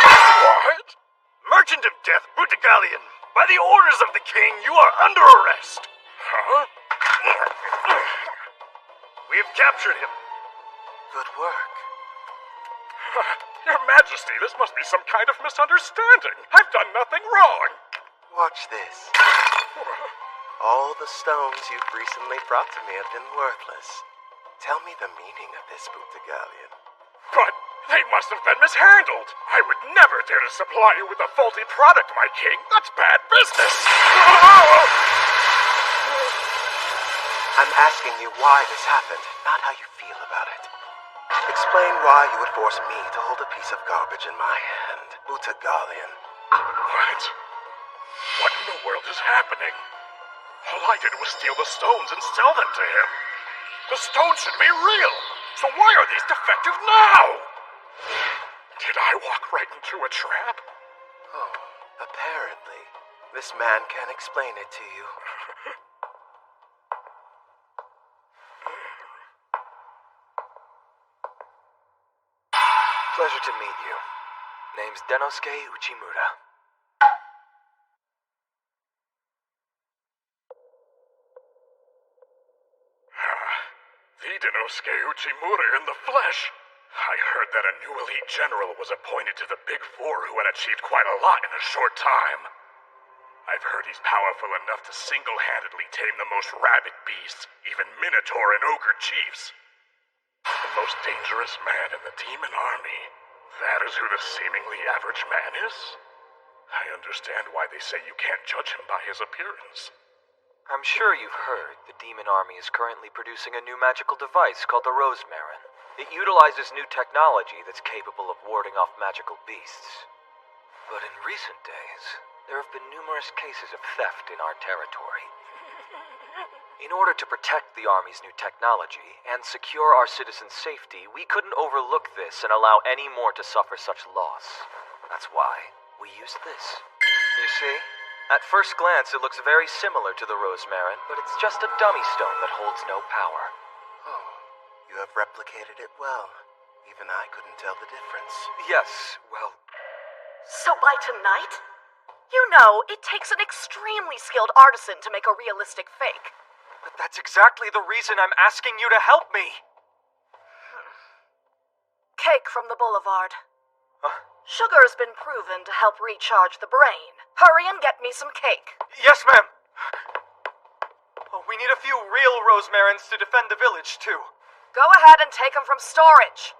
What? Merchant of Death, Butigalian. By the orders of the king, you are under arrest. Huh? We have captured him. Good work. Your Majesty, this must be some kind of misunderstanding. I've done nothing wrong. Watch this. All the stones you've recently brought to me have been worthless. Tell me the meaning of this, Butigalian. But they must have been mishandled. I would never dare to supply you with a faulty product, my king. That's bad business. I'm asking you why this happened, not how you feel about it. Explain why you would force me to hold a piece of garbage in my hand, Butigalian. What? What in the world is happening? All I did was steal the stones and sell them to him. The stones should be real, so why are these defective now? Did I walk right into a trap? Oh, apparently. This man can't explain it to you. Pleasure to meet you. Name's Denosuke Uchimura. The Denosuke Uchimura in the flesh. I heard that a new elite general was appointed to the Big Four who had achieved quite a lot in a short time. I've heard he's powerful enough to single-handedly tame the most rabid beasts, even Minotaur and Ogre chiefs. The most dangerous man in the demon army. That is who the seemingly average man is? I understand why they say you can't judge him by his appearance. I'm sure you've heard the Demon Army is currently producing a new magical device called the Rosemarin. It utilizes new technology that's capable of warding off magical beasts. But in recent days, there have been numerous cases of theft in our territory. In order to protect the Army's new technology and secure our citizens' safety, we couldn't overlook this and allow any more to suffer such loss. That's why we used this. You see? At first glance, it looks very similar to the Rosemarin, but it's just a dummy stone that holds no power. Oh, you have replicated it well. Even I couldn't tell the difference. Yes, well... So by tonight? You know, it takes an extremely skilled artisan to make a realistic fake. But that's exactly the reason I'm asking you to help me. Cake from the boulevard. Sugar's been proven to help recharge the brain. Hurry and get me some cake. Yes, ma'am. Oh, we need a few real Rosemarins to defend the village, too. Go ahead and take them from storage.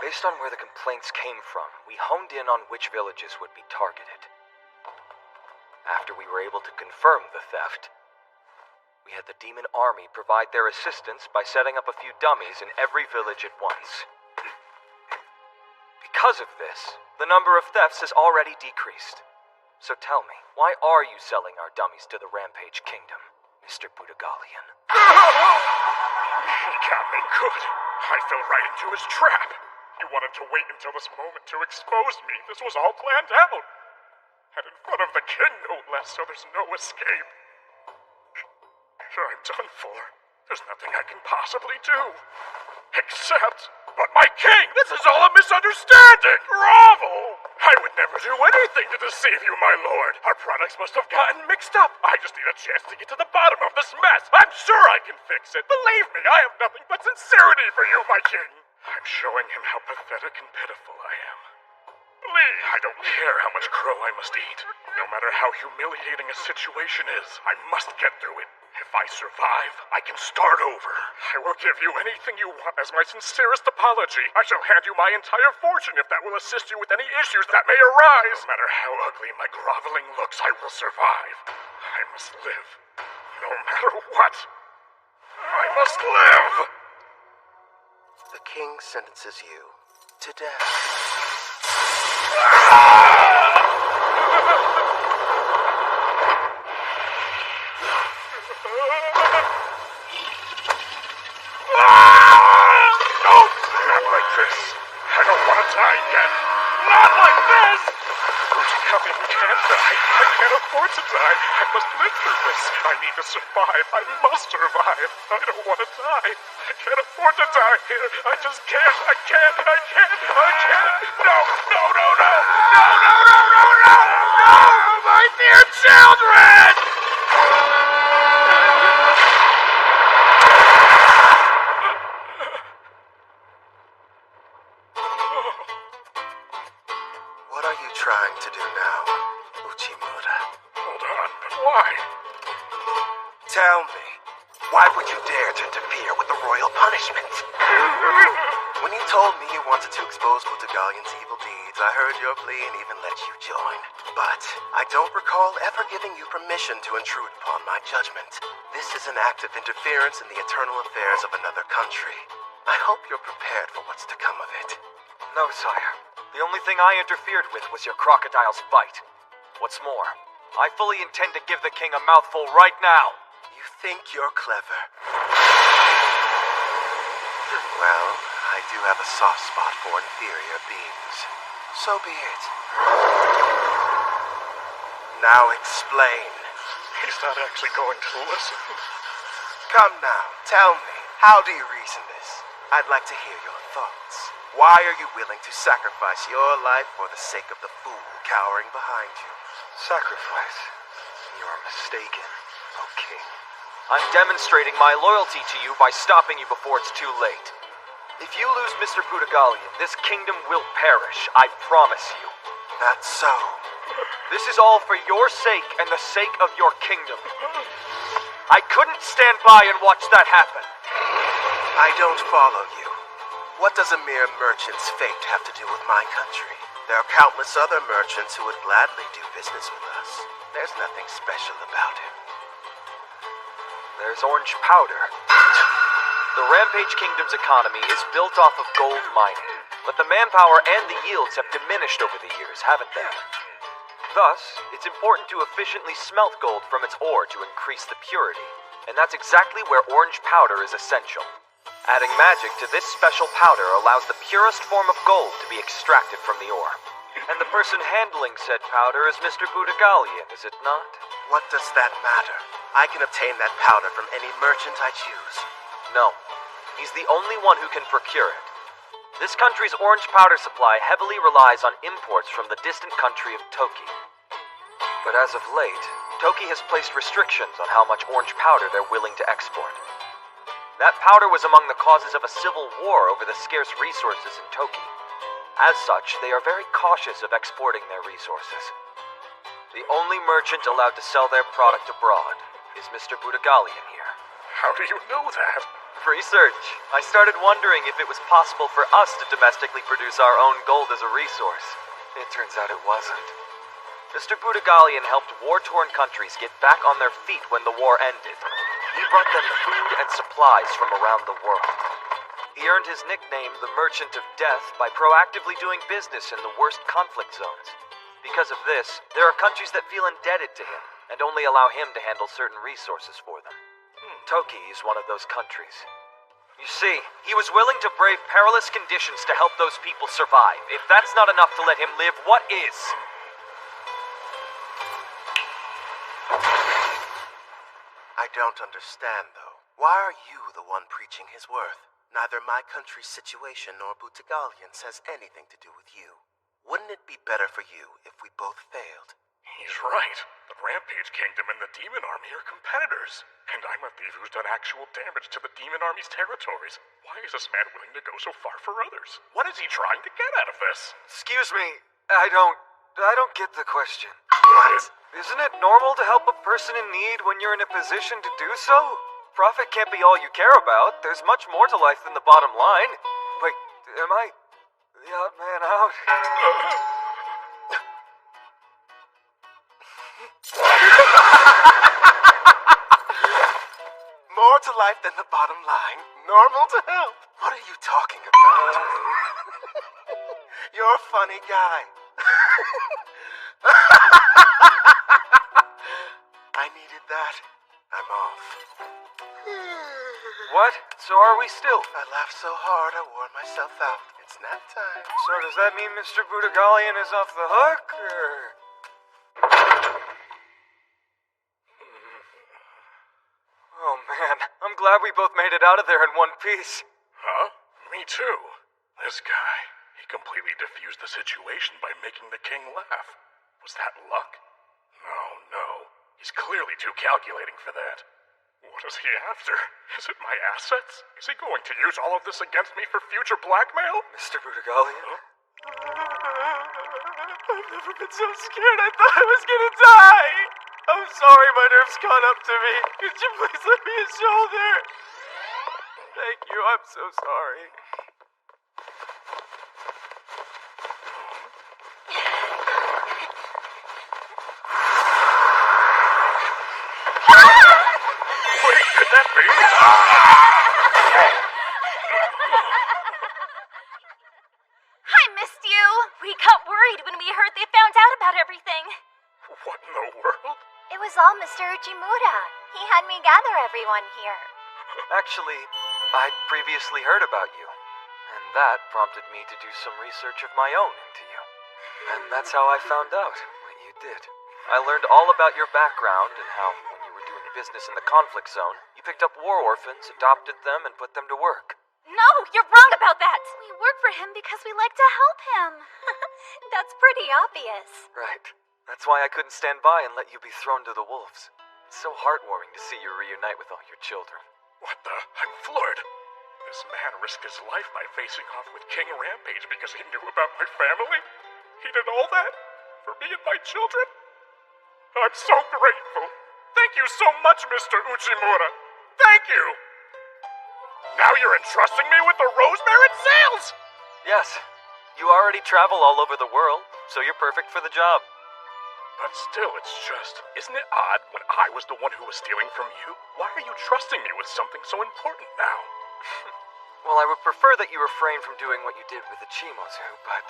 Based on where the complaints came from, we honed in on which villages would be targeted. After we were able to confirm the theft, we had the Demon Army provide their assistance by setting up a few dummies in every village at once. Because of this, the number of thefts has already decreased. So tell me, why are you selling our dummies to the Rampage Kingdom, Mr. Butigalian? He got me good. I fell right into his trap. He wanted to wait until this moment to expose me. This was all planned out. And in front of the king, no less, so there's no escape. I'm done for. There's nothing I can possibly do. Except... But my king, this is all a misunderstanding! Grovel! I would never do anything to deceive you, my lord. Our products must have gotten mixed up. I just need a chance to get to the bottom of this mess. I'm sure I can fix it. Believe me, I have nothing but sincerity for you, my king. I'm showing him how pathetic and pitiful I am. Please, I don't care how much crow I must eat. No matter how humiliating a situation is, I must get through it. If If I survive, I can start over. I will give you anything you want as my sincerest apology. I shall hand you my entire fortune if that will assist you with any issues that may arise. No matter how ugly my groveling looks, I will survive. I must live. No matter what. I must live! The king sentences you to death. No! Not like this. I don't want to die yet. Not like this! Booty can't die. I can't afford to die. I must live through this. I need to survive. I must survive. I don't want to die. I can't afford to die here. I just can't. I can't. I can't. I can't. No, no, no, no. No, no, no, no, no. No! My dear children! What are you trying to do now, Uchimura? Hold on, but why? Tell me, why would you dare to interfere with the royal punishment? When you told me you wanted to expose Butagalian's evil deeds, I heard your plea and even let you join. But I don't recall ever giving you permission to intrude upon my judgment. This is an act of interference in the internal affairs of another country. I hope you're prepared for what's to come of it. No, sire. The only thing I interfered with was your crocodile's bite. What's more, I fully intend to give the king a mouthful right now. You think you're clever? Well, I do have a soft spot for inferior beings. So be it. Now explain. He's not actually going to listen. Come now, tell me, how do you reason this? I'd like to hear your thoughts. Why are you willing to sacrifice your life for the sake of the fool cowering behind you? Sacrifice? You're mistaken, O king. I'm demonstrating my loyalty to you by stopping you before it's too late. If you lose Mr. Butagalian, this kingdom will perish, I promise you. That's so. This is all for your sake and the sake of your kingdom. I couldn't stand by and watch that happen. I don't follow you. What does a mere merchant's fate have to do with my country? There are countless other merchants who would gladly do business with us. There's nothing special about him. There's orange powder. The Rampage Kingdom's economy is built off of gold mining, but the manpower and the yields have diminished over the years, haven't they? Thus, it's important to efficiently smelt gold from its ore to increase the purity, and that's exactly where orange powder is essential. Adding magic to this special powder allows the purest form of gold to be extracted from the ore. And the person handling said powder is Mr. Butagalian, is it not? What does that matter? I can obtain that powder from any merchant I choose. No. He's the only one who can procure it. This country's orange powder supply heavily relies on imports from the distant country of Toki. But as of late, Toki has placed restrictions on how much orange powder they're willing to export. That powder was among the causes of a civil war over the scarce resources in Toki. As such, they are very cautious of exporting their resources. The only merchant allowed to sell their product abroad is Mr. Butagalian here. How do you know that? Research. I started wondering if it was possible for us to domestically produce our own gold as a resource. It turns out it wasn't. Mr. Butagalian helped war-torn countries get back on their feet when the war ended. He brought them food and supplies from around the world. He earned his nickname, the Merchant of Death, by proactively doing business in the worst conflict zones. Because of this, there are countries that feel indebted to him, and only allow him to handle certain resources for them. Toki is one of those countries. You see, he was willing to brave perilous conditions to help those people survive. If that's not enough to let him live, what is? I don't understand, though. Why are you the one preaching his worth? Neither my country's situation nor Butagalian's has anything to do with you. Wouldn't it be better for you if we both failed? He's right. The Rampage Kingdom and the Demon Army are competitors. And I'm a thief who's done actual damage to the Demon Army's territories. Why is this man willing to go so far for others? What is he trying to get out of this? Excuse me, I don't get the question. What? Isn't it normal to help a person in need when you're in a position to do so? Profit can't be all you care about. There's much more to life than the bottom line. Wait, am I the odd man out? More to life than the bottom line. Normal to help. What are you talking about? You're a funny guy. I needed that. I'm off. What? So are we still? I laughed so hard I wore myself out. It's nap time. So does that mean Mr. Budagalian is off the hook, or...? Oh man, I'm glad we both made it out of there in one piece. Huh? Me too. This guy, he completely diffused the situation by making the king laugh. Was that luck? No. He's clearly too calculating for that. What is he after? Is it my assets? Is he going to use all of this against me for future blackmail? Mr. Budagalian? Huh? I've never been so scared. I thought I was gonna die. I'm sorry my nerves caught up to me. Could you please lend me a shoulder? Thank you, I'm so sorry. Wait, could that be? I missed you. We got worried when we heard they found out about everything. What in the world? It was all Mr. Uchimura. He had me gather everyone here. Actually, I'd previously heard about you, and that prompted me to do some research of my own into you. And that's how I found out what you did. I learned all about your background and how, when you were doing business in the conflict zone, you picked up war orphans, adopted them, and put them to work. No, you're wrong about that. We work for him because we like to help him. That's pretty obvious. Right. That's why I couldn't stand by and let you be thrown to the wolves. It's so heartwarming to see you reunite with all your children. What the? I'm floored. This man risked his life by facing off with King Rampage because he knew about my family? He did all that? For me and my children? I'm so grateful. Thank you so much, Mr. Uchimura. Thank you! Now you're entrusting me with the Rosemary sales! Yes. You already travel all over the world, so you're perfect for the job. But still, it's just... Isn't it odd when I was the one who was stealing from you? Why are you trusting me with something so important now? Well, I would prefer that you refrain from doing what you did with the Chimozu, but...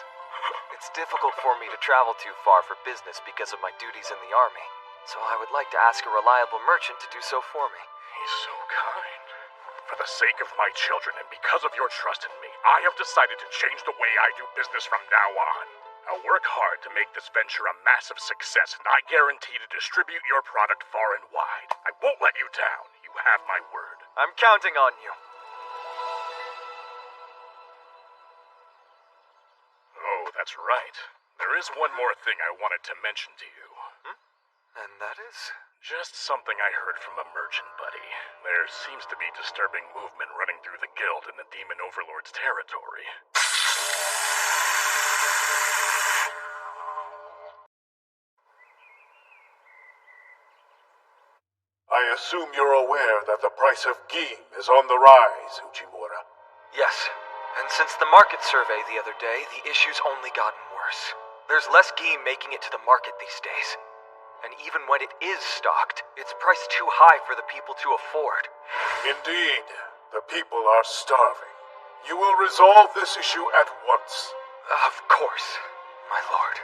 it's difficult for me to travel too far for business because of my duties in the army. So I would like to ask a reliable merchant to do so for me. He's so kind. For the sake of my children and because of your trust in me, I have decided to change the way I do business from now on. I'll work hard to make this venture a massive success, and I guarantee to distribute your product far and wide. I won't let you down. You have my word. I'm counting on you. Oh, that's right. There is one more thing I wanted to mention to you. And that is? Just something I heard from a merchant buddy. There seems to be disturbing movement running through the guild in the Demon Overlord's territory. I assume you're aware that the price of game is on the rise, Uchimura. Yes. And since the market survey the other day, the issue's only gotten worse. There's less game making it to the market these days. And even when it is stocked, it's priced too high for the people to afford. Indeed, the people are starving. You will resolve this issue at once. Of course, my lord.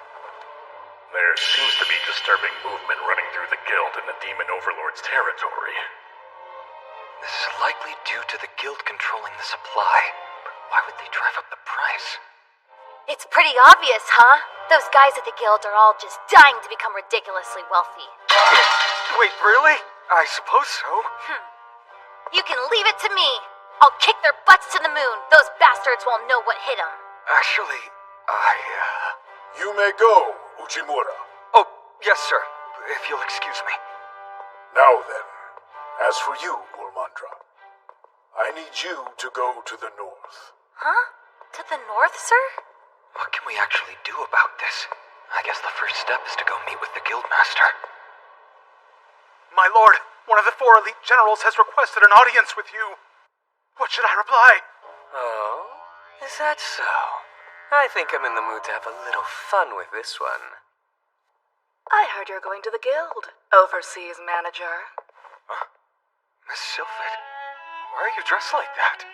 There seems to be disturbing movement running through the guild in the Demon Overlord's territory. This is likely due to the guild controlling the supply. But why would they drive up the price? It's pretty obvious, huh? Those guys at the guild are all just dying to become ridiculously wealthy. Wait, really? I suppose so. You can leave it to me. I'll kick their butts to the moon. Those bastards won't know what hit them. Actually, You may go, Uchimura. Oh, yes, sir. If you'll excuse me. Now then, as for you, Urmandra, I need you to go to the north. Huh? To the north, sir? What can we actually do about this? I guess the first step is to go meet with the Guildmaster. My lord, one of the 4 elite generals has requested an audience with you. What should I reply? Oh, is that so? I think I'm in the mood to have a little fun with this one. I heard you're going to the guild, overseas manager. Huh? Miss Sylphid, why are you dressed like that?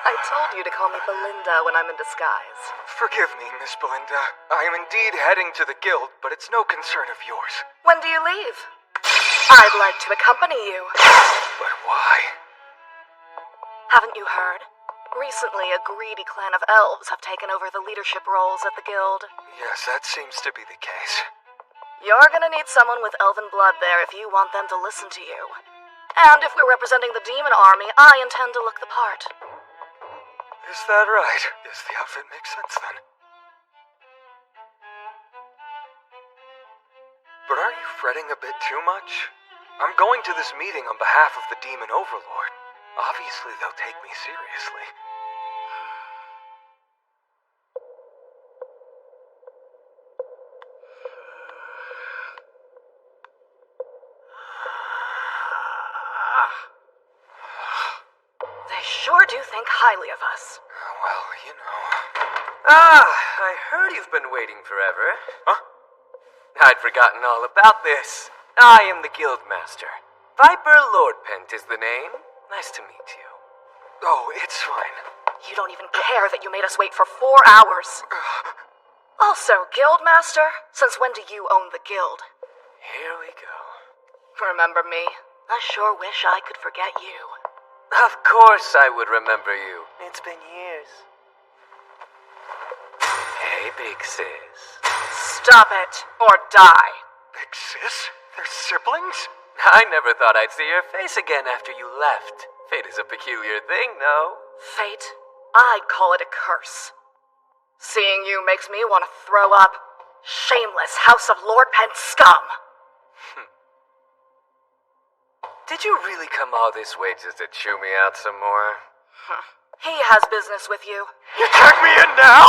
I told you to call me Belinda when I'm in disguise. Forgive me, Miss Belinda. I am indeed heading to the guild, but it's no concern of yours. When do you leave? I'd like to accompany you. But why? Haven't you heard? Recently, a greedy clan of elves have taken over the leadership roles at the guild. Yes, that seems to be the case. You're gonna need someone with elven blood there if you want them to listen to you. And if we're representing the demon army, I intend to look the part. Is that right? Yes, the outfit makes sense then. But aren't you fretting a bit too much? I'm going to this meeting on behalf of the Demon Overlord. Obviously, they'll take me seriously. They sure do think highly of us. Well, you know. I heard you've been waiting forever. Huh? I'd forgotten all about this. I am the Guildmaster. Viper Lordpent is the name. Nice to meet you. Oh, it's fine. You don't even care that you made us wait for 4 hours. Also, Guildmaster, since when do you own the guild? Here we go. Remember me? I sure wish I could forget you. Of course I would remember you. It's been years. Hey, Big Sis. Stop it, or die. Big Sis? They're siblings? I never thought I'd see your face again after you left. Fate is a peculiar thing, no? Fate? I'd call it a curse. Seeing you makes me want to throw up. Shameless House of Lordpent scum! Did you really come all this way just to chew me out some more? He has business with you. You tag me in now?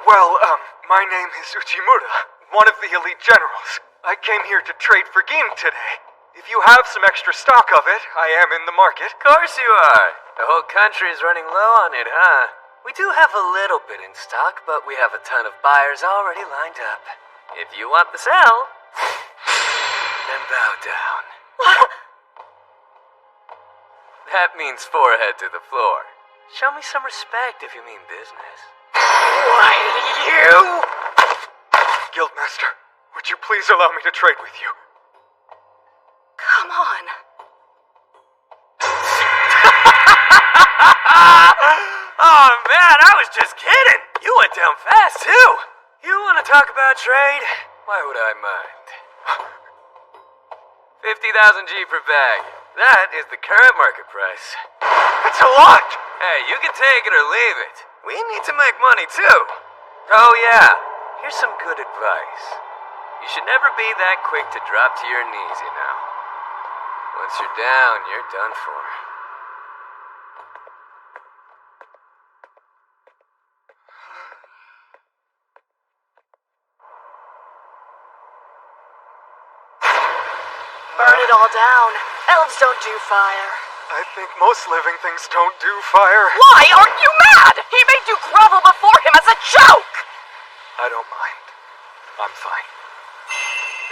Well, my name is Uchimura, one of the elite generals. I came here to trade for game today. If you have some extra stock of it, I am in the market. Of course you are. The whole country is running low on it, huh? We do have a little bit in stock, but we have a ton of buyers already lined up. If you want the sell, then bow down. That means forehead to the floor. Show me some respect if you mean business. Why, you? Guildmaster, would you please allow me to trade with you? Come on. Oh man, I was just kidding. You went down fast too. You want to talk about trade? Why would I mind? 50,000 G per bag. That is the current market price. That's a lot! Hey, you can take it or leave it. We need to make money too. Oh yeah, here's some good advice. You should never be that quick to drop to your knees, you know. Once you're down, you're done for. Burn it all down. Elves don't do fire. I think most living things don't do fire. Why aren't you mad? He made you grovel before him as a joke! I don't mind. I'm fine.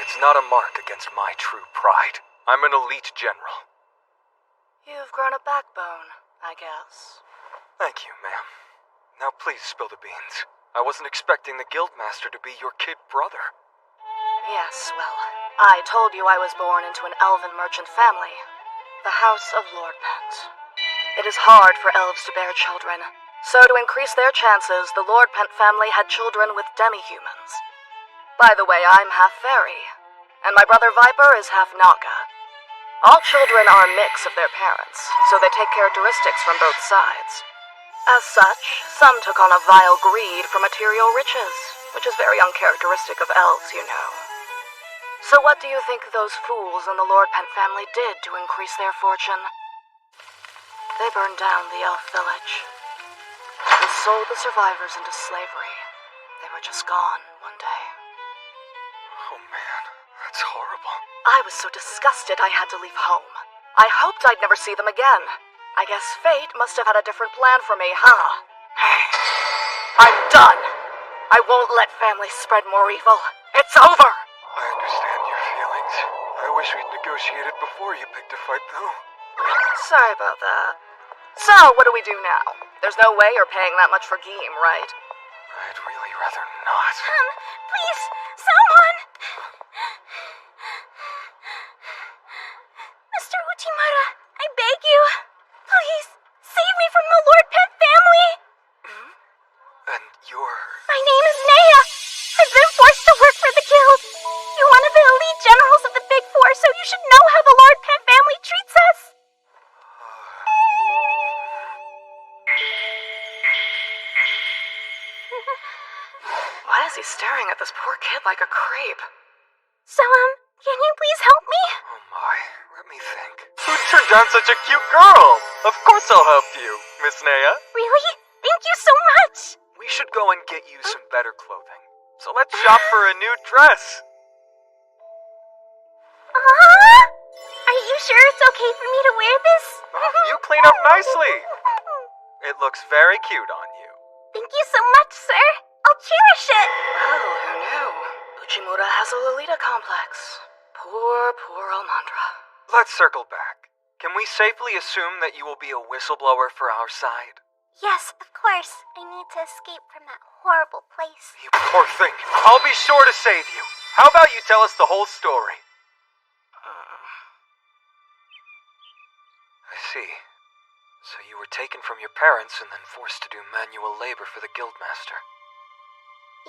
It's not a mark against my true pride. I'm an elite general. You've grown a backbone, I guess. Thank you, ma'am. Now please spill the beans. I wasn't expecting the Guildmaster to be your kid brother. Yes, well, I told you I was born into an elven merchant family. The House of Lordpent. It is hard for elves to bear children, so to increase their chances, the Lordpent family had children with demi-humans. By the way, I'm half fairy, and my brother Viper is half Naga. All children are a mix of their parents, so they take characteristics from both sides. As such, some took on a vile greed for material riches, which is very uncharacteristic of elves, you know. So what do you think those fools in the Lordpent family did to increase their fortune? They burned down the elf village and sold the survivors into slavery. They were just gone one day. horrible. I was so disgusted I had to leave home. I hoped I'd never see them again. I guess fate must have had a different plan for me, huh? I'm done. I won't let families spread more evil. It's over! I understand your feelings. I wish we'd negotiated before you picked a fight, though. Sorry about that. So, what do we do now? There's no way you're paying that much for game, right? I'd really rather not. Please, someone! Mr. Uchimura, I beg you. Please, save me from the Lord Pet family! And you're... My name is Nea. I've been forced to work for the guild. You're one of the elite generals of the Big Four, so you should know how the Lord Pet family treats us. Why is he staring at this poor kid like a creep? So, can you please help me? Oh my, let me think. Who turned down such a cute girl? Of course I'll help you, Miss Nea. Really? Thank you so much. We should go and get you some better clothing. So let's shop for a new dress. Are you sure it's okay for me to wear this? You clean up nicely. It looks very cute on you. Thank you so much, sir. I'll cherish it. Well, who knew? Uchimura has a Lolita complex. Poor Almandra. Let's circle back. Can we safely assume that you will be a whistleblower for our side? Yes, of course. I need to escape from that horrible place. You poor thing. I'll be sure to save you. How about you tell us the whole story? I see. So you were taken from your parents and then forced to do manual labor for the guildmaster.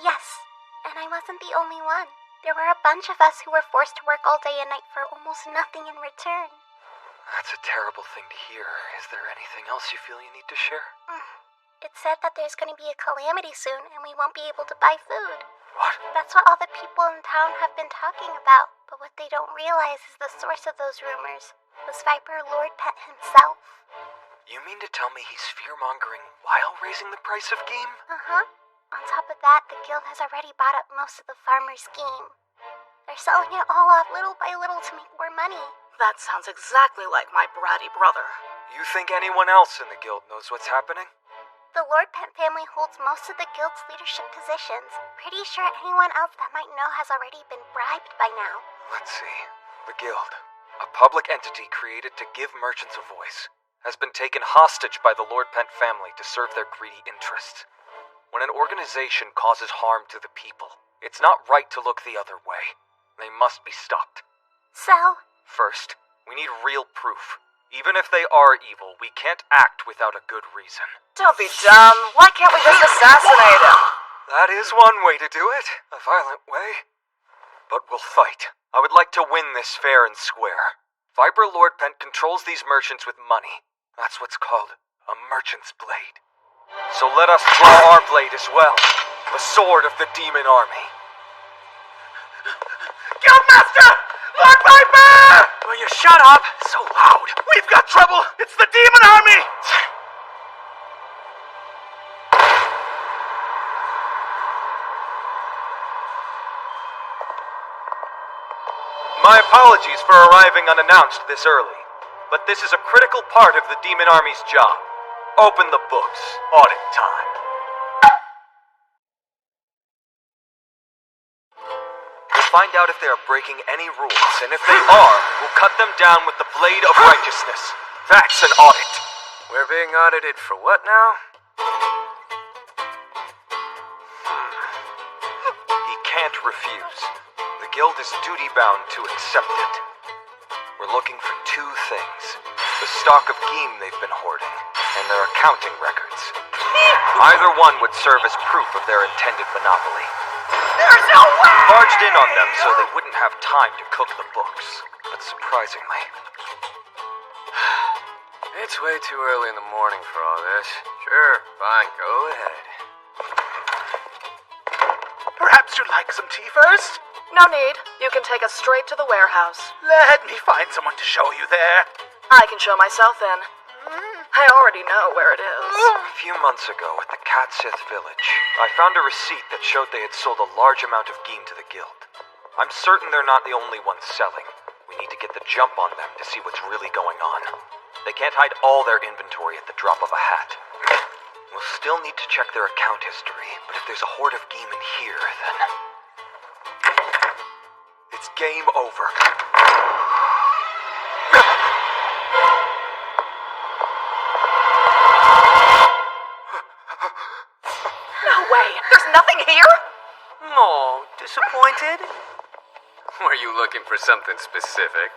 Yes, and I wasn't the only one. There were a bunch of us who were forced to work all day and night for almost nothing in return. That's a terrible thing to hear. Is there anything else you feel you need to share? It's said that there's going to be a calamity soon and we won't be able to buy food. What? That's what all the people in town have been talking about. But what they don't realize is the source of those rumors was Viper Lord Pet himself. You mean to tell me he's fear-mongering while raising the price of game? Uh-huh. On top of that, the guild has already bought up most of the farmers' game. They're selling it all off little by little to make more money. That sounds exactly like my bratty brother. You think anyone else in the guild knows what's happening? The Lord Pet family holds most of the guild's leadership positions. Pretty sure anyone else that might know has already been bribed by now. Let's see. The guild, a public entity created to give merchants a voice, has been taken hostage by the Lord Pent family to serve their greedy interests. When an organization causes harm to the people, it's not right to look the other way. They must be stopped. So? First, we need real proof. Even if they are evil, we can't act without a good reason. Don't be dumb. Why can't we just assassinate him? That is one way to do it. A violent way. But we'll fight. I would like to win this fair and square. Viper Lord Pent controls these merchants with money. That's what's called a merchant's blade. So let us draw our blade as well. The sword of the demon army. Guildmaster! Lord Viper! Will you shut up? So loud. We've got trouble. It's the demon army! My apologies for arriving unannounced this early, but this is a critical part of the demon army's job. Open the books. Audit time. We'll find out if they are breaking any rules, and if they are, we'll cut them down with the blade of righteousness. That's an audit. We're being audited for what now? He can't refuse. The guild is duty-bound to accept it. We're looking for two things. The stock of game they've been hoarding, and their accounting records. Either one would serve as proof of their intended monopoly. There's no way! Barged in on them so they wouldn't have time to cook the books. But surprisingly... It's way too early in the morning for all this. Sure, fine, go ahead. Perhaps you'd like some tea first? No need. You can take us straight to the warehouse. Let me find someone to show you there. I can show myself in. I already know where it is. A few months ago at the Cat Sith village, I found a receipt that showed they had sold a large amount of game to the guild. I'm certain they're not the only ones selling. We need to get the jump on them to see what's really going on. They can't hide all their inventory at the drop of a hat. We'll still need to check their account history, but if there's a horde of Geeman here, then... It's game over. No way! There's nothing here? Oh, disappointed? Were you looking for something specific?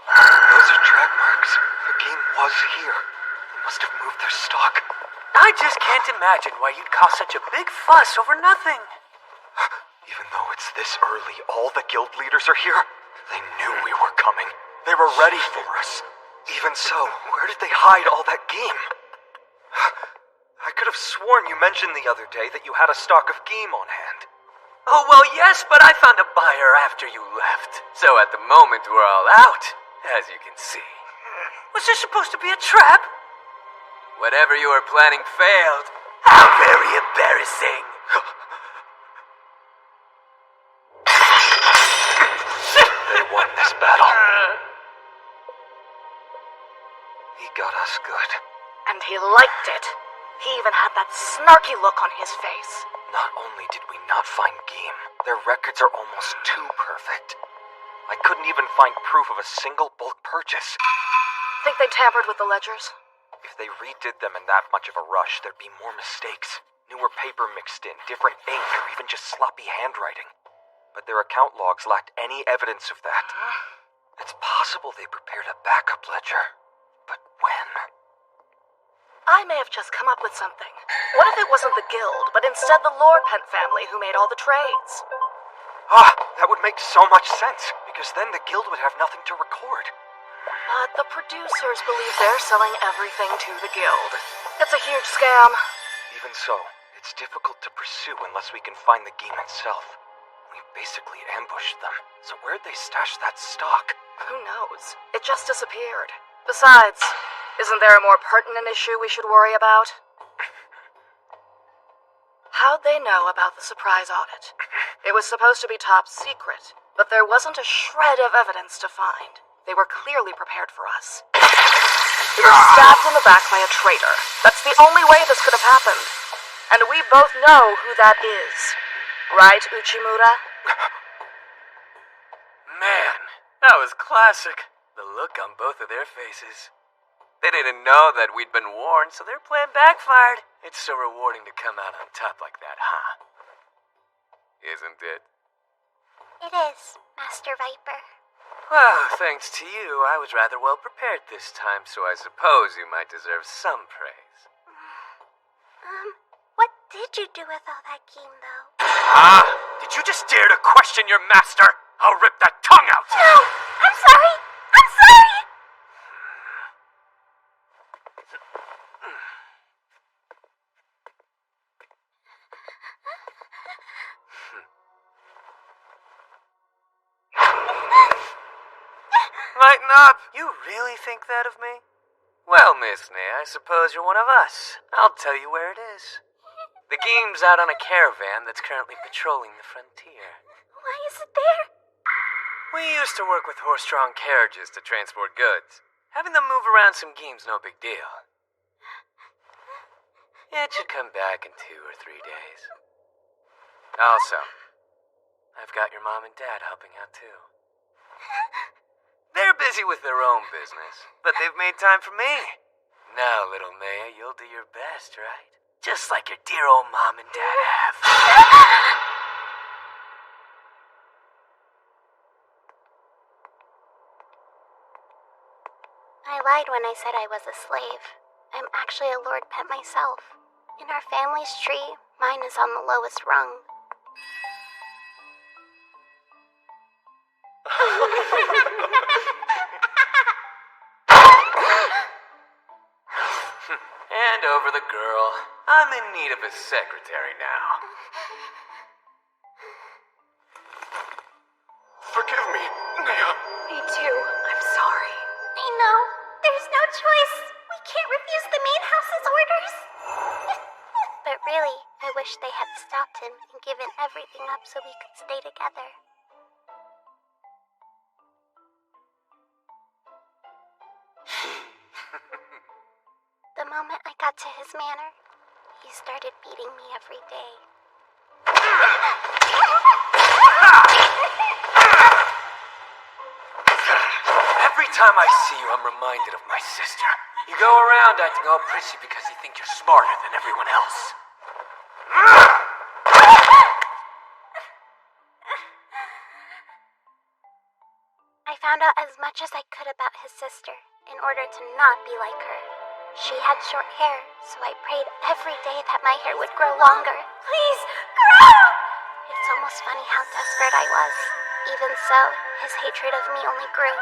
Those are track marks. The game was here. They must have moved their stock. I just can't imagine why you'd cause such a big fuss over nothing. Even though it's this early, all the guild leaders are here. They knew we were coming. They were ready for us. Even so, where did they hide all that game? I could have sworn you mentioned the other day that you had a stock of game on hand. Oh, well, yes, but I found a buyer after you left. So at the moment we're all out, as you can see. Was this supposed to be a trap? Whatever you were planning failed. How very embarrassing. They won this battle. He got us good. And he liked it. He even had that snarky look on his face. Not only did we not find game, their records are almost too perfect. I couldn't even find proof of a single bulk purchase. Think they tampered with the ledgers? If they redid them in that much of a rush, there'd be more mistakes. Newer paper mixed in, different ink, or even just sloppy handwriting. But their account logs lacked any evidence of that. It's possible they prepared a backup ledger. But when? I may have just come up with something. What if it wasn't the guild, but instead the Lordpent family who made all the trades? That would make so much sense, because then the guild would have nothing to record. But the producers believe they're selling everything to the guild. It's a huge scam. Even so, it's difficult to pursue unless we can find the game itself. We basically ambushed them, so where'd they stash that stock? Who knows? It just disappeared. Besides, isn't there a more pertinent issue we should worry about? How'd they know about the surprise audit? It was supposed to be top secret, but there wasn't a shred of evidence to find. They were clearly prepared for us. We were stabbed in the back by a traitor. That's the only way this could have happened. And we both know who that is. Right, Uchimura? Man, that was classic. The look on both of their faces. They didn't know that we'd been warned, so their plan backfired. It's so rewarding to come out on top like that, huh? Isn't it? It is, Master Viper. Well, thanks to you, I was rather well prepared this time, so I suppose you might deserve some praise. What did you do with all that game, though? Ah! Did you just dare to question your master? I'll rip that tongue out! No! I'm sorry! I'm sorry! Lighten up! You really think that of me? Well, Miss Nay, I suppose you're one of us. I'll tell you where it is. The game's out on a caravan that's currently patrolling the frontier. Why is it there? We used to work with horse-drawn carriages to transport goods. Having them move around some game's no big deal. It should come back in 2 or 3 days. Also, I've got your mom and dad helping out too. They're busy with their own business, but they've made time for me. Now, little Maya, you'll do your best, right? Just like your dear old mom and dad have. I lied when I said I was a slave. I'm actually a Lord Pet myself. In our family's tree, mine is on the lowest rung. And over the girl. I'm in need of a secretary now. Forgive me, Nea. Me too. I'm sorry. I know. There's no choice. We can't refuse the main house's orders. But really, I wish wish they had stopped him and given everything up so we could stay together. The moment I got to his manor, he started beating me every day. Every time I see you, I'm reminded of my sister. You go around acting all prissy because you think you're smarter than everyone else. I found out as much as I could about his sister in order to not be like her. She had short hair, so I prayed every day that my hair would grow longer. Please, grow! It's almost funny how desperate I was. Even so, his hatred of me only grew.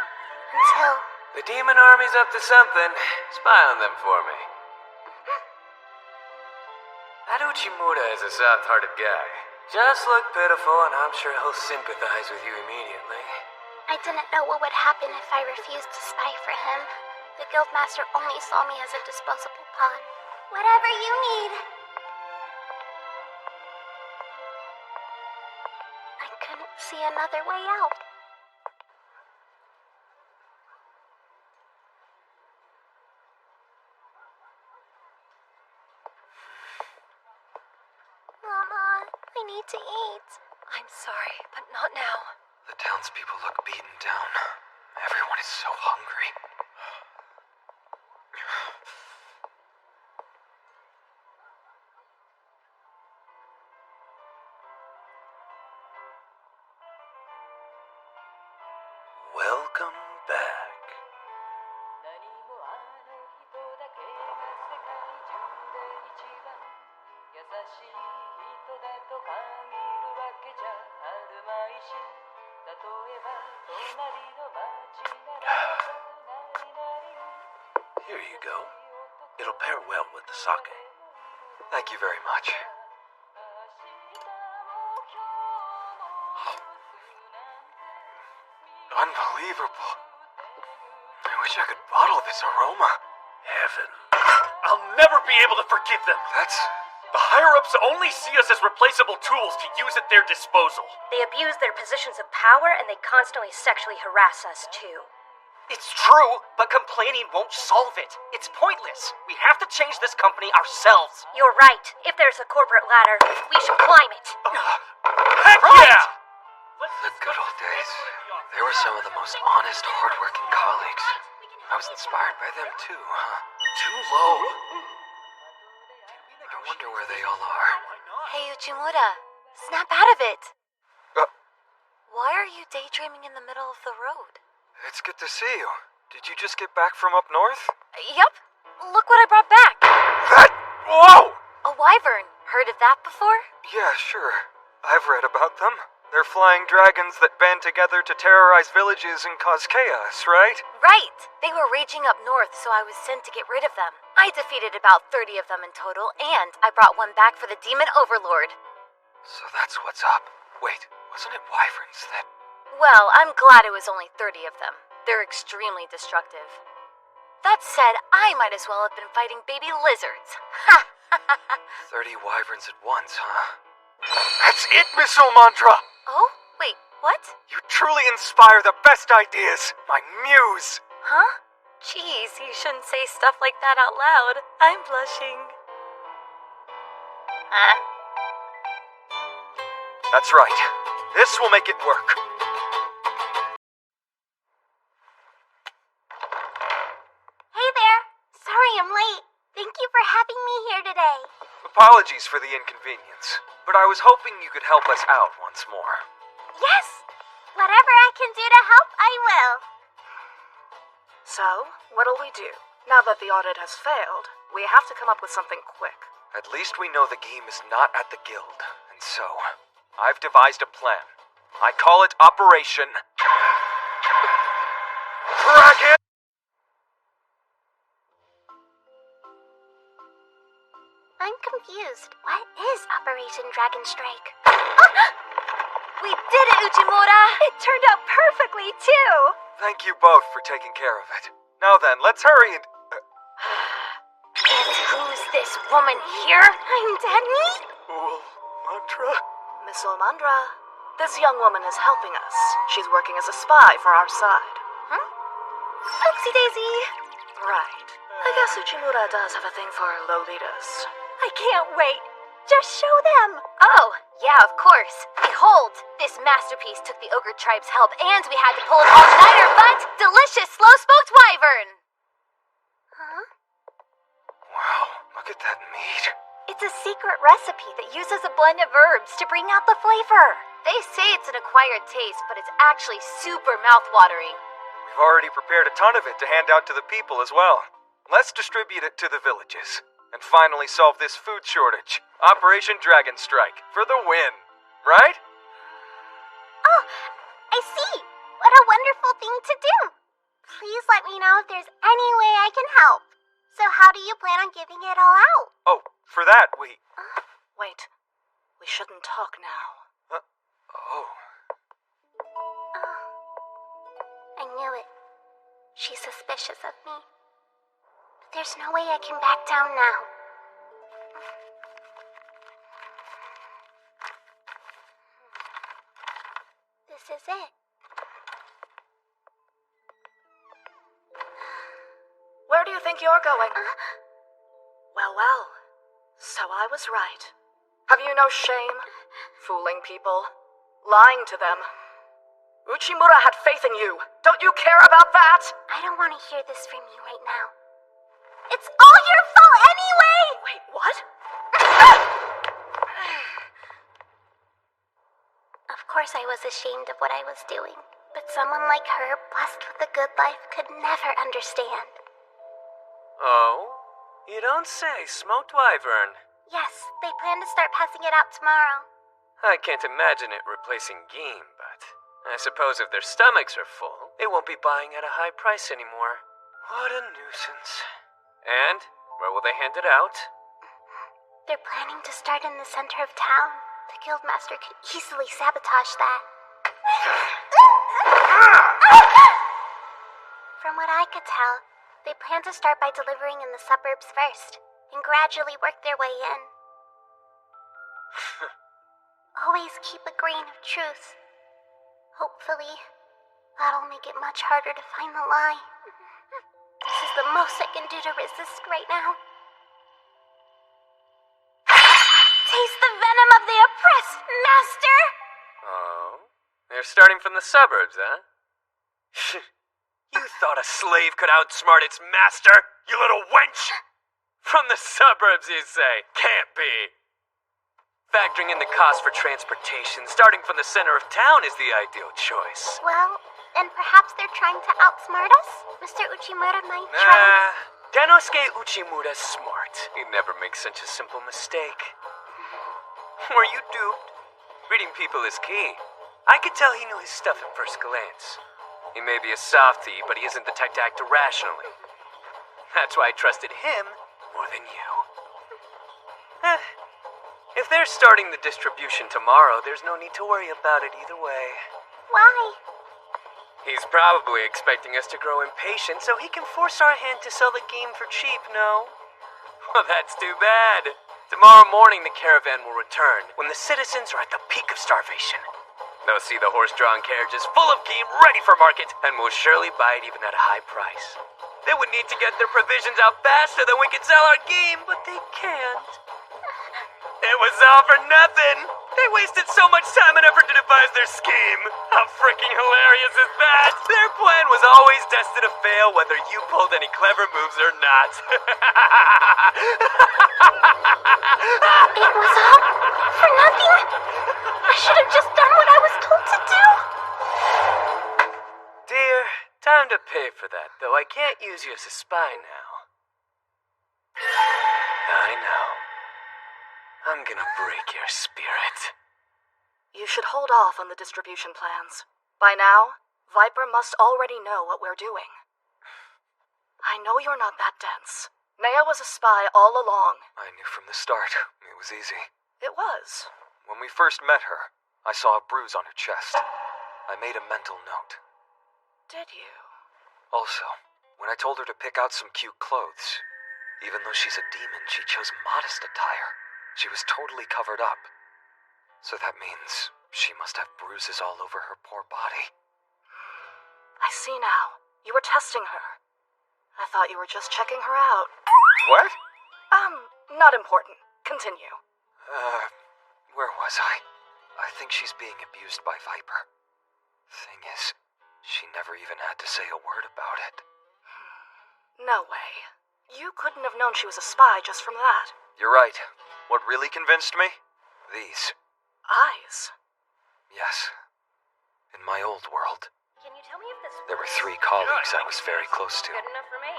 Until... The demon army's up to something. Spy on them for me. That Uchimura is a soft-hearted guy. Just look pitiful and I'm sure he'll sympathize with you immediately. I didn't know what would happen if I refused to spy for him. The guildmaster only saw me as a disposable pawn. Whatever you need. I couldn't see another way out. Mama, I need to eat. I'm sorry, but not now. The townspeople look beaten down. Everyone is so hungry. Welcome back. Here you go. It'll pair well with the sake. Thank you very much. Unbelievable. I wish I could bottle this aroma. Heaven. I'll never be able to forgive them. That's... The higher-ups only see us as replaceable tools to use at their disposal. They abuse their positions of power and they constantly sexually harass us too. It's true, but complaining won't solve it. It's pointless. We have to change this company ourselves. You're right. If there's a corporate ladder, we should climb it. Heck yeah! The good old days. They were some of the most honest, hardworking colleagues. I was inspired by them too, huh? Too low. I wonder where they all are. Hey, Uchimura, snap out of it. Why are you daydreaming in the middle of the road? It's good to see you. Did you just get back from up north? Yup. Look what I brought back. That... Whoa! A wyvern. Heard of that before? Yeah, sure. I've read about them. They're flying dragons that band together to terrorize villages and cause chaos, right? Right. They were raging up north, so I was sent to get rid of them. I defeated about 30 of them in total, and I brought one back for the demon overlord. So that's what's up. Wait, wasn't it wyverns that... Well, I'm glad it was only 30 of them. They're extremely destructive. That said, I might as well have been fighting baby lizards. Ha! 30 wyverns at once, huh? That's it, Miss Mantra! Oh? Wait, what? You truly inspire the best ideas! My muse! Huh? Jeez, you shouldn't say stuff like that out loud. I'm blushing. Huh? That's right. This will make it work. Hey there. Sorry I'm late. Thank you for having me here today. Apologies for the inconvenience, but I was hoping you could help us out once more. Yes! Whatever I can do to help, I will. So, what'll we do? Now that the audit has failed, we have to come up with something quick. At least we know the game is not at the guild, and so, I've devised a plan. I call it Operation... Dragon! I'm confused. What is Operation Dragon Strike? We did it, Uchimura! It turned out perfectly, too! Thank you both for taking care of it. Now then, let's hurry and... And who's this woman here? I'm dead meat? Ulmandra? Miss Ulmandra, this young woman is helping us. She's working as a spy for our side. Oopsie daisy. Right. I guess Uchimura does have a thing for Lolitas. I can't wait. Just show them. Oh, yeah, of course. Behold, this masterpiece took the Ogre Tribe's help, and we had to pull an all-nighter, but delicious slow-smoked wyvern! Huh? Wow, look at that meat. It's a secret recipe that uses a blend of herbs to bring out the flavor. They say it's an acquired taste, but it's actually super mouth-watering. We've already prepared a ton of it to hand out to the people as well. Let's distribute it to the villages. And finally solve this food shortage. Operation Dragon Strike for the win. Right? Oh, I see. What a wonderful thing to do. Please let me know if there's any way I can help. So how do you plan on giving it all out? Oh, for that we... Wait. We shouldn't talk now. Oh. I knew it. She's suspicious of me. But there's no way I can back down now. This is it. Where do you think you're going? Well. So I was right. Have you no shame? Fooling people. Lying to them. Uchimura had faith in you. Don't you care about that? I don't want to hear this from you right now. It's all your fault anyway! Wait, what? Of course I was ashamed of what I was doing, but someone like her, blessed with a good life, could never understand. Oh? You don't say, smoked wyvern. Yes, they plan to start passing it out tomorrow. I can't imagine it replacing game, but I suppose if their stomachs are full, they won't be buying at a high price anymore. What a nuisance. And where will they hand it out? They're planning to start in the center of town. The guildmaster could easily sabotage that. From what I could tell, they plan to start by delivering in the suburbs first, and gradually work their way in. Always keep a grain of truth. Hopefully, that'll make it much harder to find the lie. This is the most I can do to resist right now. Taste the venom of the oppressed, master! Oh? They're starting from the suburbs, huh? You thought a slave could outsmart its master, you little wench? From the suburbs, you say? Can't be. Factoring in the cost for transportation, starting from the center of town is the ideal choice. Well, and perhaps they're trying to outsmart us? Mr. Uchimura might try... Danosuke Uchimura's smart. He'd never make such a simple mistake. Were you duped? Reading people is key. I could tell he knew his stuff at first glance. He may be a softie, but he isn't the type to act irrationally. That's why I trusted him more than you. If they're starting the distribution tomorrow, there's no need to worry about it either way. Why? He's probably expecting us to grow impatient so he can force our hand to sell the game for cheap, no? Well, that's too bad. Tomorrow morning the caravan will return, when the citizens are at the peak of starvation. They'll see the horse-drawn carriages full of game ready for market, and will surely buy it even at a high price. They would need to get their provisions out faster than we can sell our game, but they can't. It was all for nothing. They wasted so much time and effort to devise their scheme. How freaking hilarious is that? Their plan was always destined to fail whether you pulled any clever moves or not. It was all for nothing? I should have just done what I was told to do. Dear, time to pay for that, though I can't use you as a spy now. I know. I'm gonna break your spirit. You should hold off on the distribution plans. By now, Viper must already know what we're doing. I know you're not that dense. Nea was a spy all along. I knew from the start. It was easy. It was. When we first met her, I saw a bruise on her chest. I made a mental note. Did you? Also, when I told her to pick out some cute clothes, even though she's a demon, she chose modest attire. She was totally covered up. So that means she must have bruises all over her poor body. I see now. You were testing her. I thought you were just checking her out. What? Not important. Continue. Where was I? I think she's being abused by Viper. Thing is, she never even had to say a word about it. No way. You couldn't have known she was a spy just from that. You're right. What really convinced me? These. Eyes? Yes. In my old world, Can you tell me if this there were 3 colleagues I was very close to. good enough for me?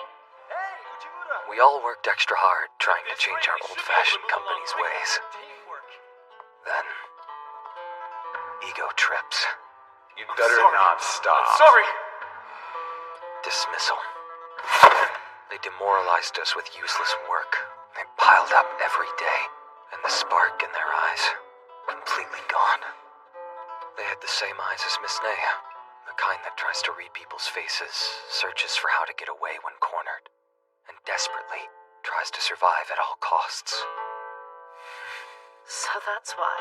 We all worked extra hard trying to change our old-fashioned company's ways. Then, ego trips. You'd better not stop. I'm sorry. Dismissal. They demoralized us with useless work. They piled up every day, and the spark in their eyes, completely gone. They had the same eyes as Miss Naya, the kind that tries to read people's faces, searches for how to get away when cornered, and desperately tries to survive at all costs. So that's why.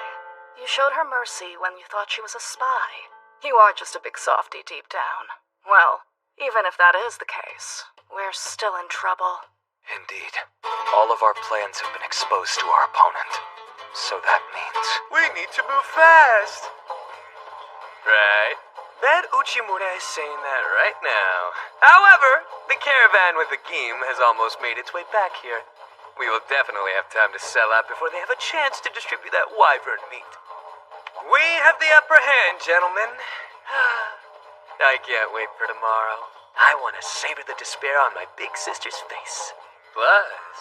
You showed her mercy when you thought she was a spy. You are just a big softy deep down. Well, even if that is the case, we're still in trouble. Indeed. All of our plans have been exposed to our opponent. So that means... We need to move fast. Right. Bet Uchimura is saying that right now. However, the caravan with the game has almost made its way back here. We will definitely have time to sell out before they have a chance to distribute that wyvern meat. We have the upper hand, gentlemen. I can't wait for tomorrow. I want to savor the despair on my big sister's face. Plus,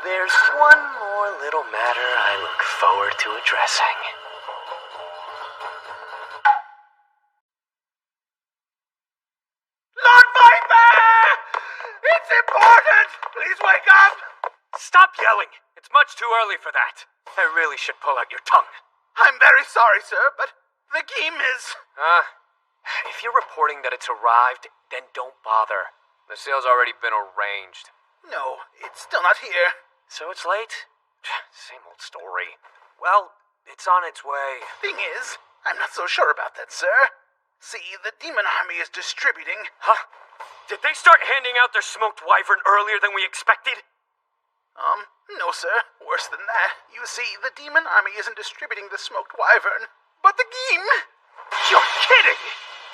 there's one more little matter I look forward to addressing. Lord Viper! It's important! Please wake up! Stop yelling! It's much too early for that. I really should pull out your tongue. I'm very sorry, sir, but the game is... If you're reporting that it's arrived, then don't bother. The sale's already been arranged. No, it's still not here. So it's late? Same old story. Well, it's on its way. Thing is, I'm not so sure about that, sir. See, the demon army is distributing... Huh? Did they start handing out their smoked wyvern earlier than we expected? No, sir. Worse than that. You see, the demon army isn't distributing the smoked wyvern, but the game... You're kidding!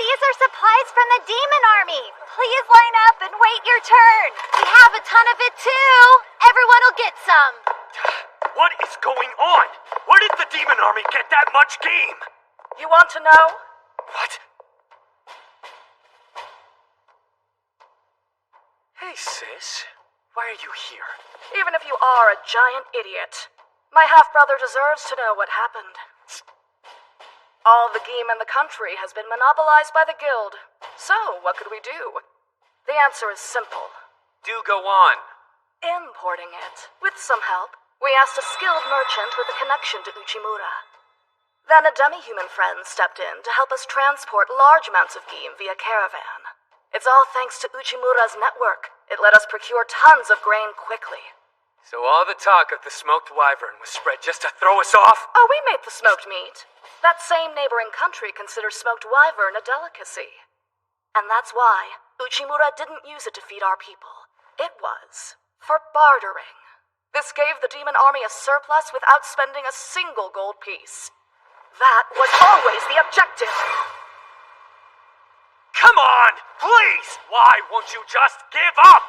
These are supplies from the demon army. Please line up and wait your turn. We have a ton of it too. Everyone will get some. What is going on? Where did the demon army get that much game? You want to know? What? Hey, sis. Why are you here? Even if you are a giant idiot, my half-brother deserves to know what happened. All the game in the country has been monopolized by the guild. So, what could we do? The answer is simple. Do go on. Importing it. With some help, we asked a skilled merchant with a connection to Uchimura. Then a demi-human friend stepped in to help us transport large amounts of game via caravan. It's all thanks to Uchimura's network. It let us procure tons of grain quickly. So all the talk of the smoked wyvern was spread just to throw us off? Oh, we made the smoked meat. That same neighboring country considers smoked wyvern a delicacy. And that's why Uchimura didn't use it to feed our people. It was for bartering. This gave the demon army a surplus without spending a single gold piece. That was always the objective. Come on, please! Why won't you just give up?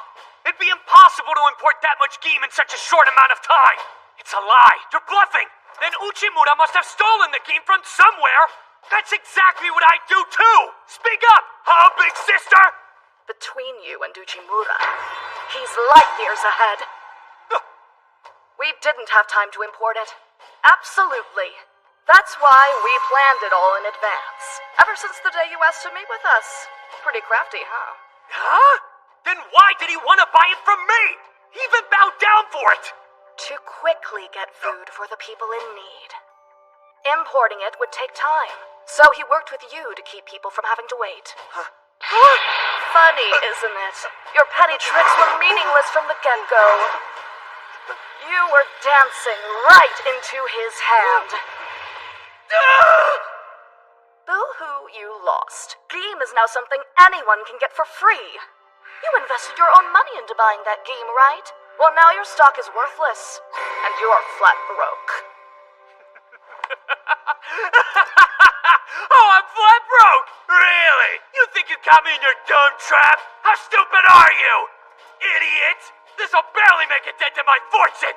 It'd be impossible to import that much game in such a short amount of time. It's a lie. You're bluffing. Then Uchimura must have stolen the game from somewhere. That's exactly what I'd do too. Speak up, huh, big sister? Between you and Uchimura, he's light years ahead. We didn't have time to import it. Absolutely. That's why we planned it all in advance. Ever since the day you asked to meet with us. Pretty crafty, huh? Huh? Then why did he want to buy it from me? He even bowed down for it. To quickly get food for the people in need. Importing it would take time, so he worked with you to keep people from having to wait. Funny, isn't it? Your petty tricks were meaningless from the get-go. You were dancing right into his hand. Boo-hoo, you lost. Game is now something anyone can get for free. You invested your own money into buying that game, right? Well, now your stock is worthless, and you're flat broke. Oh, I'm flat broke! Really? You think you got me in your dumb trap? How stupid are you? Idiot! This'll barely make a dent in my fortune!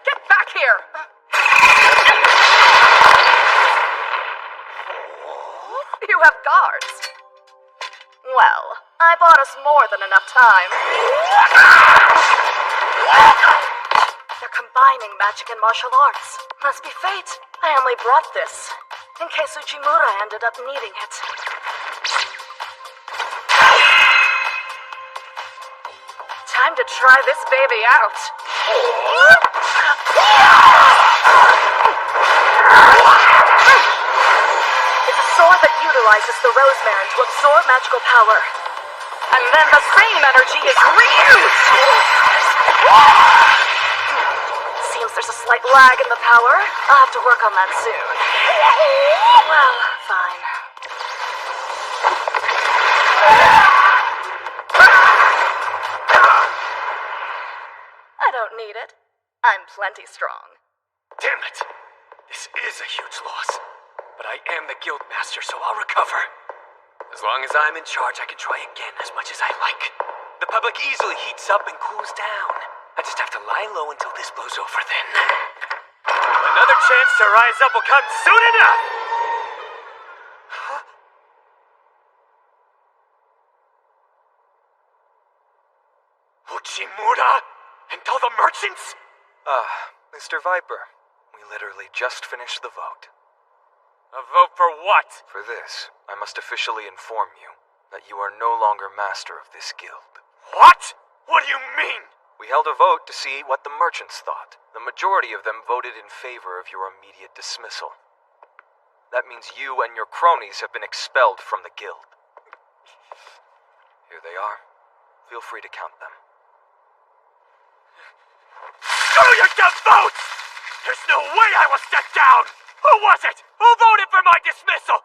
Get back here! You have guards. Well, I bought us more than enough time. They're combining magic and martial arts. Must be fate. I only brought this in case Uchimura ended up needing it. Time to try this baby out. It's a sword that utilizes the rosemary to absorb magical power. And then the same energy is reused! Seems there's a slight lag in the power. I'll have to work on that soon. Well, fine. I don't need it. I'm plenty strong. Damn it! This is a huge loss. But I am the guild master, so I'll recover. As long as I'm in charge, I can try again as much as I like. The public easily heats up and cools down. I just have to lie low until this blows over then. Another chance to rise up will come soon enough! Huh? Uchimura? And all the merchants? Mr. Viper, we literally just finished the vote. A vote for what? For this, I must officially inform you that you are no longer master of this guild. What? What do you mean? We held a vote to see what the merchants thought. The majority of them voted in favor of your immediate dismissal. That means you and your cronies have been expelled from the guild. Here they are. Feel free to count them. Screw your dumb votes! There's no way I will step down! Who was it? Who voted for my dismissal?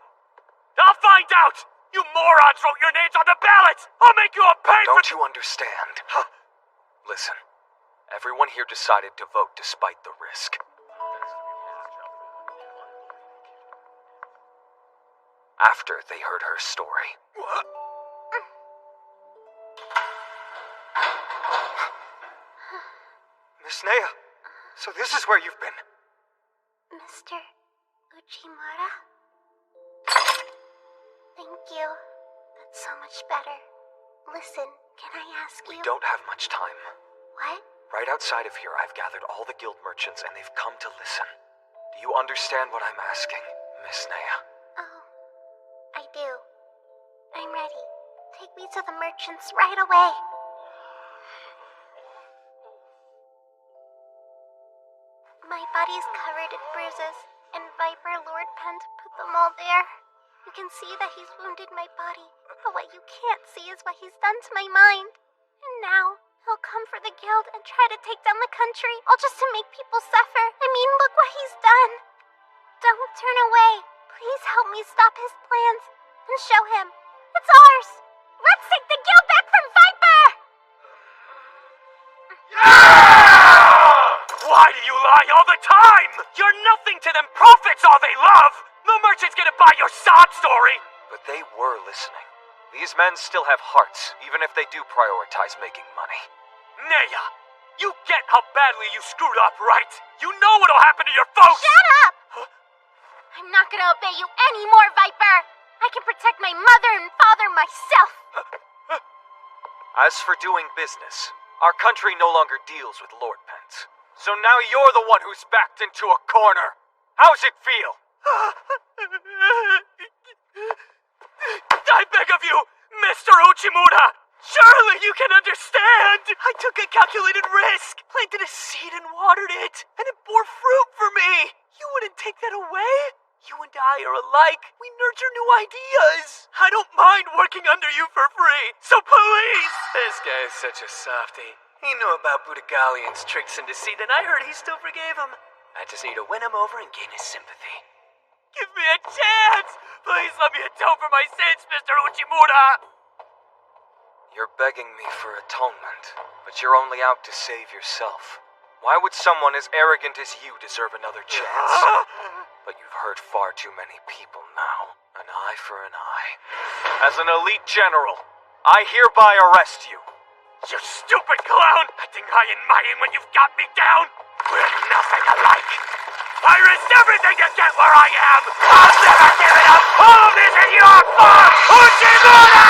I'll find out! You morons wrote your names on the ballot! I'll make you a pay for— Don't you understand? Huh? Listen, everyone here decided to vote despite the risk. After they heard her story. What? Miss Nea, so this is where you've been. Mr. Uchimura? Thank you. That's so much better. Listen, can I ask you— We don't have much time. What? Right outside of here, I've gathered all the guild merchants and they've come to listen. Do you understand what I'm asking, Miss Nea? Oh, I do. I'm ready. Take me to the merchants right away. My body's covered in bruises, and Viper Lord Pent put them all there. You can see that he's wounded my body, but what you can't see is what he's done to my mind. And now, he'll come for the guild and try to take down the country, all just to make people suffer. I mean, look what he's done. Don't turn away. Please help me stop his plans, and show him. It's ours! Let's take the guild back from Viper! Why do you lie all the time? You're nothing to them. Profit's all they love. No merchant's gonna buy your sob story. But they were listening. These men still have hearts, even if they do prioritize making money. Nea, you get how badly you screwed up, right? You know what'll happen to your folks. Shut up! Huh? I'm not gonna obey you anymore, Viper. I can protect my mother and father myself. As for doing business, our country no longer deals with Lord Pence. So now you're the one who's backed into a corner. How's it feel? I beg of you, Mr. Uchimura! Surely you can understand! I took a calculated risk, planted a seed and watered it, and it bore fruit for me! You wouldn't take that away? You and I are alike. We nurture new ideas. I don't mind working under you for free, so please! This guy's such a softie. He knew about Budagalian's tricks and deceit, and I heard he still forgave him. I just need to win him over and gain his sympathy. Give me a chance! Please let me atone for my sins, Mr. Uchimura! You're begging me for atonement, but you're only out to save yourself. Why would someone as arrogant as you deserve another chance? But you've hurt far too many people now. An eye for an eye. As an elite general, I hereby arrest you. You stupid clown! I think high and mighty when you've got me down! We're nothing alike! I risked everything to get where I am! I'll never give it up! All of this is your fault! Uchimura!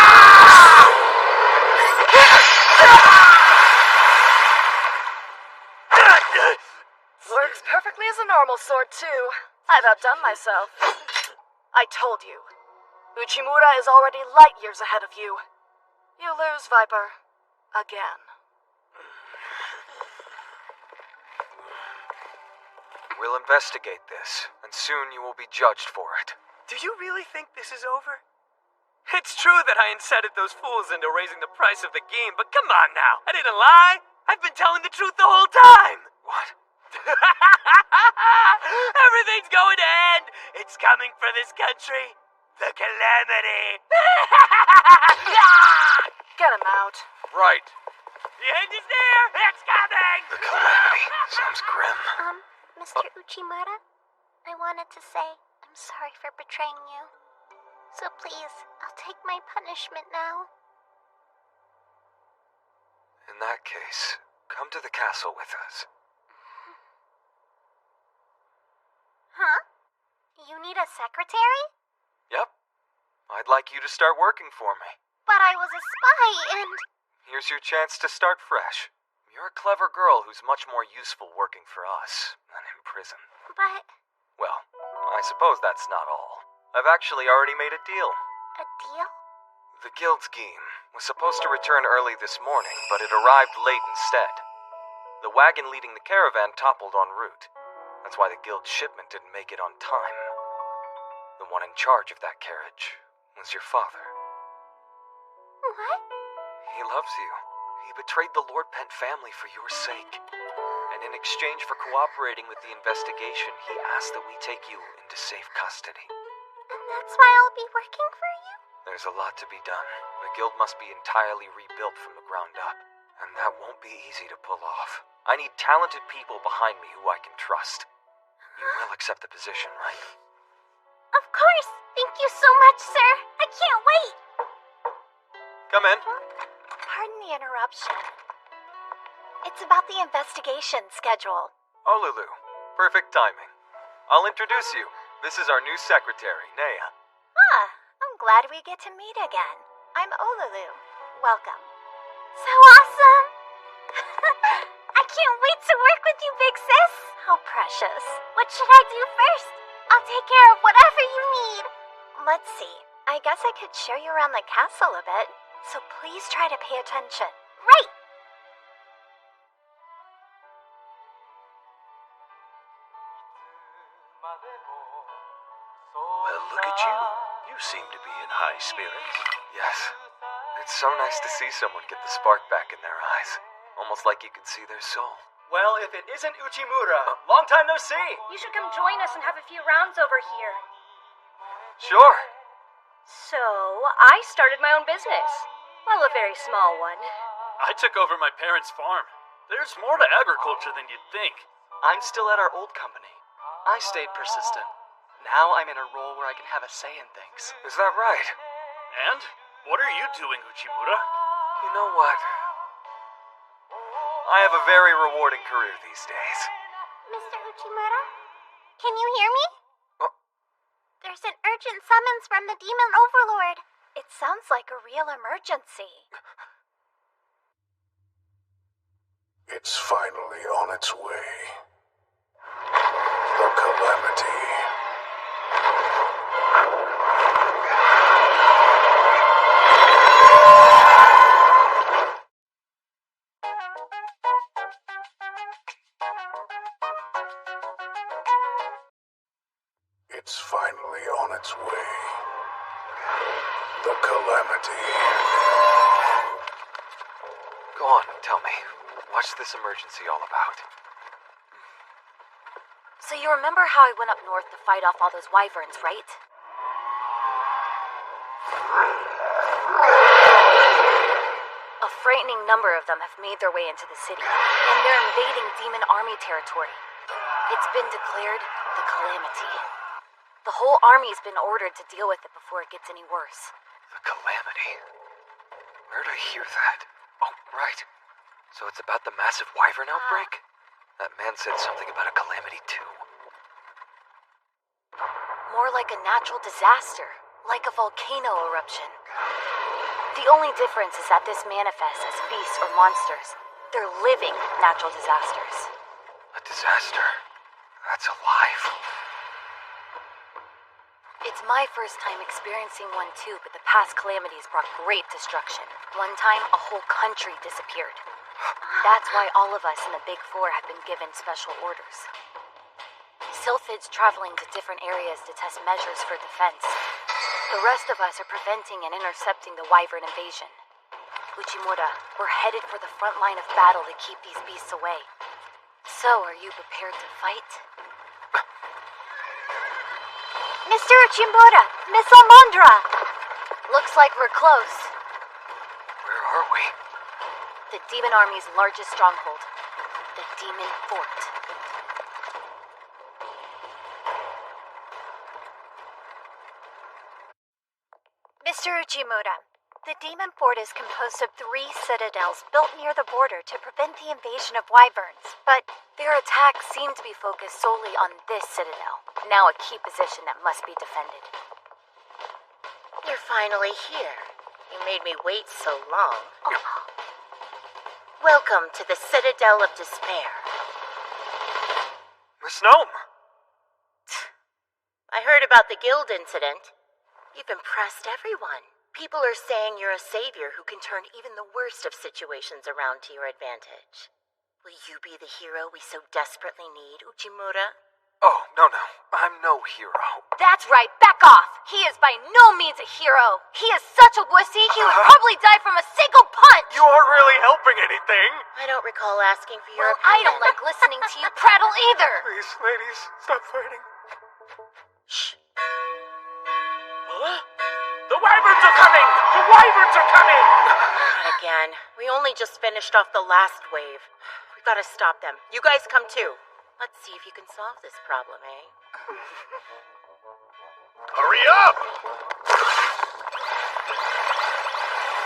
Works perfectly as a normal sword, too. I've outdone myself. I told you. Uchimura is already light years ahead of you. You lose, Viper. Again. We'll investigate this, and soon you will be judged for it. Do you really think this is over? It's true that I incited those fools into raising the price of the game, but come on now. I didn't lie. I've been telling the truth the whole time. What? Everything's going to end. It's coming for this country. The calamity. Get him out. Right. The end is there. It's coming. The calamity sounds grim. Mr. Uchimura, I wanted to say I'm sorry for betraying you. So please, I'll take my punishment now. In that case, come to the castle with us. Huh? You need a secretary? Yep. I'd like you to start working for me. But I was a spy and... Here's your chance to start fresh. You're a clever girl who's much more useful working for us than in prison. But... Well, I suppose that's not all. I've actually already made a deal. A deal? The guild's scheme was supposed to return early this morning, but it arrived late instead. The wagon leading the caravan toppled en route. That's why the guild's shipment didn't make it on time. The one in charge of that carriage was your father. What? He loves you. He betrayed the Lord Pent family for your sake. And in exchange for cooperating with the investigation, he asked that we take you into safe custody. And that's why I'll be working for you? There's a lot to be done. The guild must be entirely rebuilt from the ground up. And that won't be easy to pull off. I need talented people behind me who I can trust. You will accept the position, right? Of course! Thank you so much, sir! I can't wait! Come in. Pardon the interruption. It's about the investigation schedule. Oh, Lulu. Perfect timing. I'll introduce you. This is our new secretary, Naya. Ah, I'm glad we get to meet again. I'm Olulu. Welcome. So awesome! I can't wait to work with you, big sis! How precious. What should I do first? I'll take care of whatever you need. Let's see. I guess I could show you around the castle a bit, so please try to pay attention. Right! Well, look at you. You seem to be in high spirits. Yes. It's so nice to see someone get the spark back in their eyes. Almost like you can see their soul. Well, if it isn't Uchimura, long time no see. You should come join us and have a few rounds over here. Sure. So, I started my own business. Well, a very small one. I took over my parents' farm. There's more to agriculture than you'd think. I'm still at our old company. I stayed persistent. Now I'm in a role where I can have a say in things. Is that right? And? What are you doing, Uchimura? You know what? I have a very rewarding career these days. Mr. Uchimura? Can you hear me? There's an urgent summons from the Demon Overlord. It sounds like a real emergency. It's finally on its way. The calamity. It's finally on its way. The calamity. Go on, tell me. What's this emergency all about? So you remember how I went up north to fight off all those wyverns, right? A frightening number of them have made their way into the city, and they're invading Demon Army territory. It's been declared the Calamity. The whole army's been ordered to deal with it before it gets any worse. The Calamity? Where'd I hear that? Oh, right. So it's about the massive wyvern outbreak? That man said something about a calamity too. More like a natural disaster, like a volcano eruption. The only difference is that this manifests as beasts or monsters. They're living natural disasters. A disaster? That's alive. It's my first time experiencing one too, but the past calamities brought great destruction. One time, a whole country disappeared. That's why all of us in the Big Four have been given special orders. Sylphid's traveling to different areas to test measures for defense. The rest of us are preventing and intercepting the wyvern invasion. Uchimura, we're headed for the front line of battle to keep these beasts away. So, are you prepared to fight? Mr. Uchimura, Miss Almondra! Looks like we're close. Where are we? The Demon Army's largest stronghold, the Demon Fort. Mr. Uchimura, the Demon Fort is composed of 3 citadels built near the border to prevent the invasion of wyverns, but their attacks seem to be focused solely on this citadel, now a key position that must be defended. You're finally here. You made me wait so long. Welcome to the Citadel of Despair. Miss Gnome! I heard about the guild incident. You've impressed everyone. People are saying you're a savior who can turn even the worst of situations around to your advantage. Will you be the hero we so desperately need, Uchimura? Oh, no. I'm no hero. That's right, back off! He is by no means a hero. He is such a wussy, he would probably die from a single punch! You aren't really helping anything! I don't recall asking for your I opinion. don't like listening to you prattle either! Please, ladies, stop fighting. Shh. Huh? The wyverns are coming! The wyverns are coming! Not again. We only just finished off the last wave. We've got to stop them. You guys come too. Let's see if you can solve this problem, eh? Hurry up!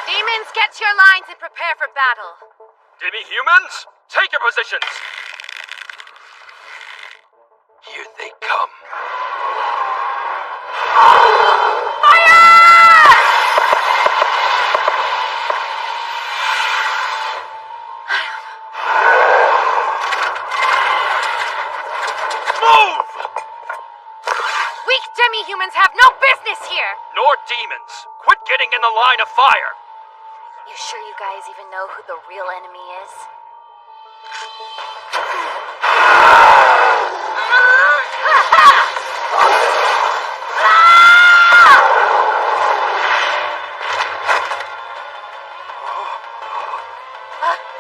Demons, get to your lines and prepare for battle. Demi-humans, take your positions! Here they come. Humans have no business here! Nor demons. Quit getting in the line of fire! You sure you guys even know who the real enemy is?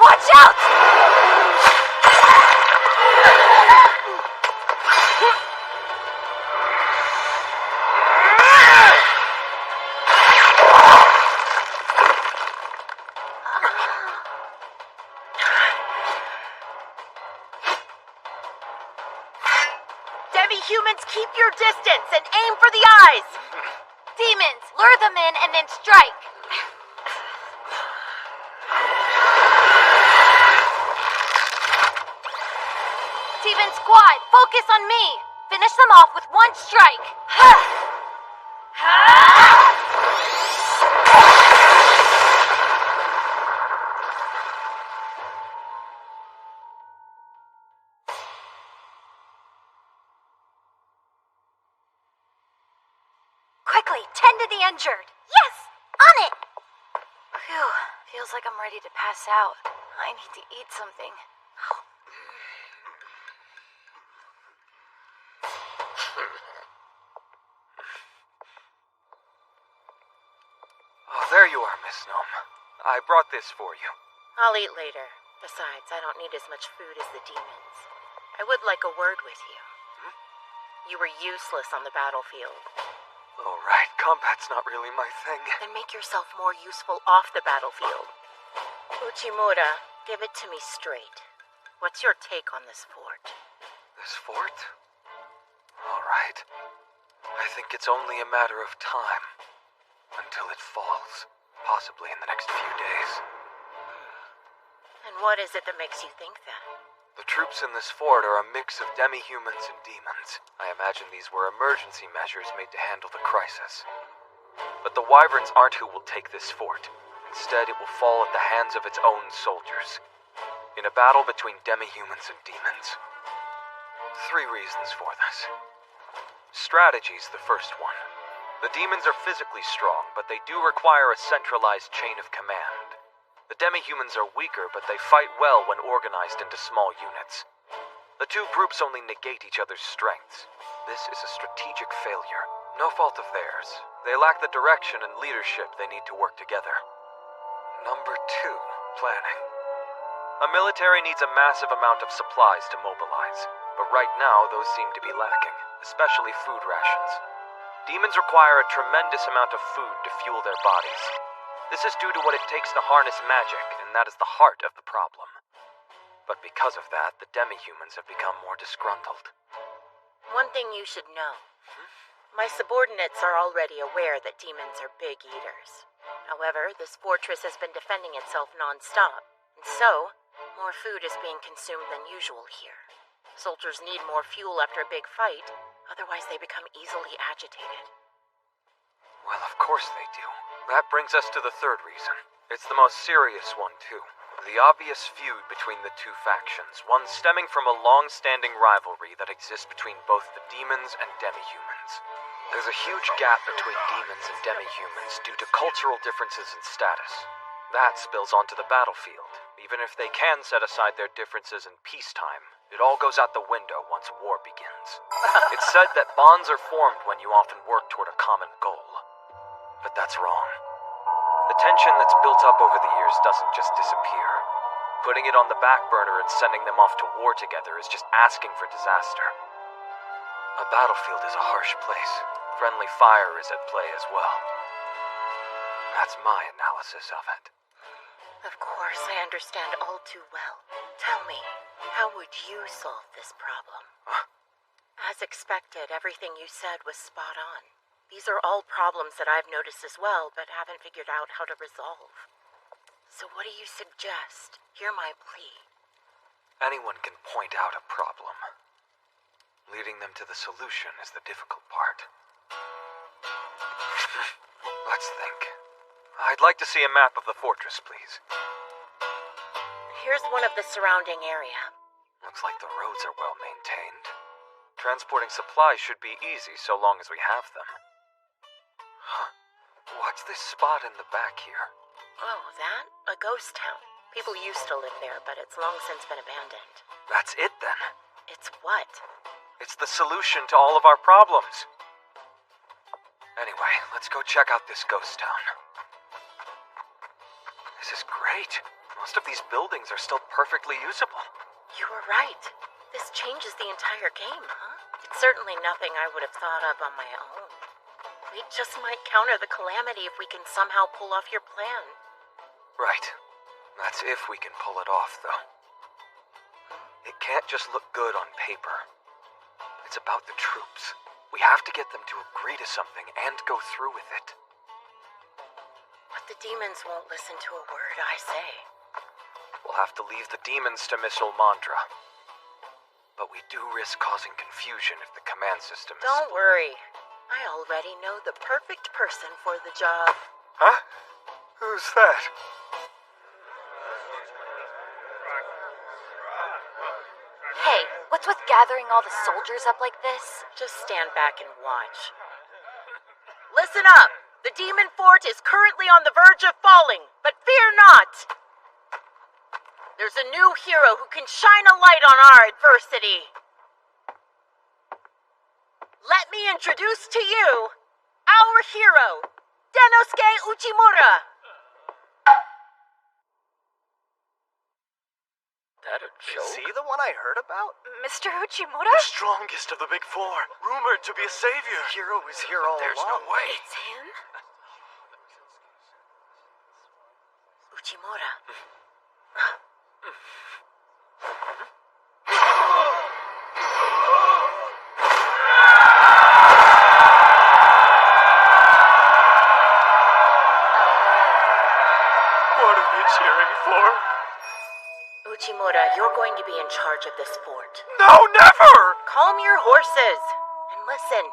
Watch out! Humans, keep your distance and aim for the eyes! Demons, lure them in and then strike! Demon Squad, focus on me! Finish them off with one strike! Quickly, tend to the injured. Yes! On it! Phew, feels like I'm ready to pass out. I need to eat something. Oh, there you are, Miss Gnome. I brought this for you. I'll eat later. Besides, I don't need as much food as the demons. I would like a word with you. You were useless on the battlefield. All right, combat's not really my thing. Then make yourself more useful off the battlefield. Uchimura, give it to me straight. What's your take on this fort? This fort? All right. I think it's only a matter of time. Until it falls. Possibly in the next few days. And what is it that makes you think that? The troops in this fort are a mix of demi-humans and demons. I imagine these were emergency measures made to handle the crisis. But the Wyverns aren't who will take this fort. Instead, it will fall at the hands of its own soldiers. In a battle between demi-humans and demons. 3 reasons for this. Strategy's the first one. The demons are physically strong, but they do require a centralized chain of command. The demi-humans are weaker, but they fight well when organized into small units. The 2 groups only negate each other's strengths. This is a strategic failure. No fault of theirs. They lack the direction and leadership they need to work together. Number 2, planning. A military needs a massive amount of supplies to mobilize, but right now those seem to be lacking, especially food rations. Demons require a tremendous amount of food to fuel their bodies. This is due to what it takes to harness magic, and that is the heart of the problem. But because of that, the demi-humans have become more disgruntled. One thing you should know. My subordinates are already aware that demons are big eaters. However, this fortress has been defending itself non-stop, and so, more food is being consumed than usual here. Soldiers need more fuel after a big fight, otherwise they become easily agitated. Well, of course they do. That brings us to the 3rd reason. It's the most serious one, too. The obvious feud between the 2 factions, one stemming from a long-standing rivalry that exists between both the demons and demi-humans. There's a huge gap between demons and demi-humans due to cultural differences in status. That spills onto the battlefield. Even if they can set aside their differences in peacetime, it all goes out the window once war begins. It's said that bonds are formed when you often work toward a common goal. But that's wrong. The tension that's built up over the years doesn't just disappear. Putting it on the back burner and sending them off to war together is just asking for disaster. A battlefield is a harsh place. Friendly fire is at play as well. That's my analysis of it. Of course, I understand all too well. Tell me, how would you solve this problem? As expected, everything you said was spot on. These are all problems that I've noticed as well, but haven't figured out how to resolve. So what do you suggest? Hear my plea. Anyone can point out a problem. Leading them to the solution is the difficult part. Let's think. I'd like to see a map of the fortress, please. Here's one of the surrounding area. Looks like the roads are well maintained. Transporting supplies should be easy so long as we have them. What's this spot in the back here? Oh, that? A ghost town. People used to live there, but it's long since been abandoned. That's it then? It's what? It's the solution to all of our problems. Anyway, let's go check out this ghost town. This is great. Most of these buildings are still perfectly usable. You were right. This changes the entire game, huh? It's certainly nothing I would have thought of on my own. We just might counter the calamity if we can somehow pull off your plan. Right. That's if we can pull it off, though. It can't just look good on paper. It's about the troops. We have to get them to agree to something and go through with it. But the demons won't listen to a word I say. We'll have to leave the demons to Miss Ulmandra. But we do risk causing confusion if the command system is... Don't worry. I already know the perfect person for the job. Huh? Who's that? Hey, what's with gathering all the soldiers up like this? Just stand back and watch. Listen up! The demon fort is currently on the verge of falling, but fear not! There's a new hero who can shine a light on our adversity. Let me introduce to you our hero, Denosuke Uchimura. That a joke? Is he the one I heard about? Mr. Uchimura? The strongest of the Big Four, rumored to be a savior. Hero was here all There's along. no way. It's him? Uchimura. What are they cheering for? Uchimura, you're going to be in charge of this fort. No, never! Calm your horses. And listen,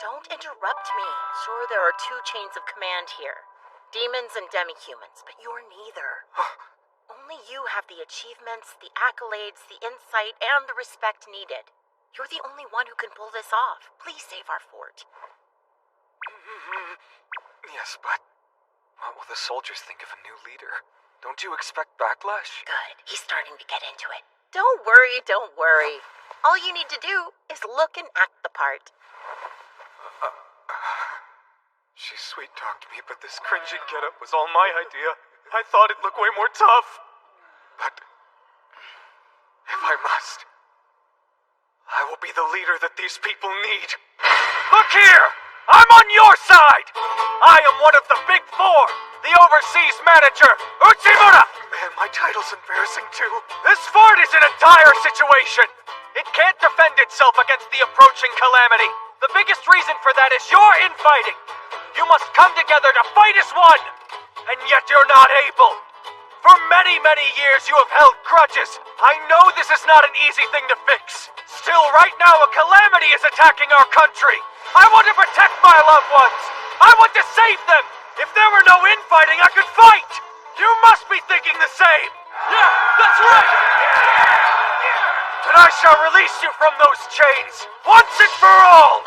don't interrupt me. Sure, there are two chains of command here. Demons and demi-humans, but you're neither. Only you have the achievements, the accolades, the insight, and the respect needed. You're the only one who can pull this off. Please save our fort. Yes, but what will the soldiers think of a new leader? Don't you expect backlash? Good. He's starting to get into it. Don't worry, don't worry. All you need to do is look and act the part. She sweet-talked me, but this cringy getup was all my idea. I thought it'd look way more tough. But if I must, I will be the leader that these people need. Look here! I'm on your side! I am one of the Big Four, the overseas manager, Uchimura! Man, my title's embarrassing too. This fort is in a dire situation. It can't defend itself against the approaching calamity. The biggest reason for that is your infighting. You must come together to fight as one, and yet you're not able. For many, many years you have held grudges. I know this is not an easy thing to fix. Still, right now a calamity is attacking our country. I want to protect my loved ones. I want to save them. If there were no infighting, I could fight. You must be thinking the same. Yeah, that's right. And I shall release you from those chains, once and for all.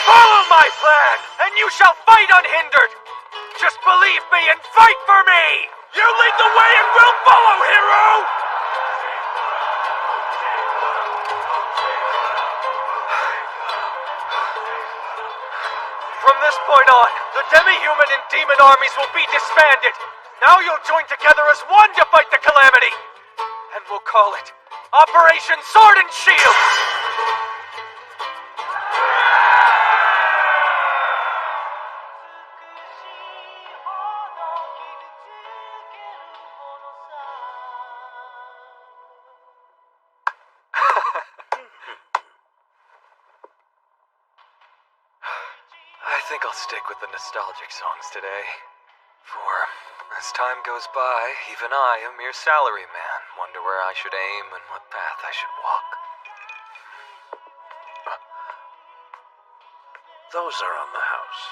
Follow my plan, and you shall fight unhindered. Just believe me and fight for me! You lead the way and we'll follow, hero! From this point on, the demi-human and demon armies will be disbanded. Now you'll join together as one to fight the calamity. And we'll call it Operation Sword and Shield! I think I'll stick with the nostalgic songs today. For, as time goes by, even I, a mere salaryman, wonder where I should aim and what path I should walk. Those are on the house.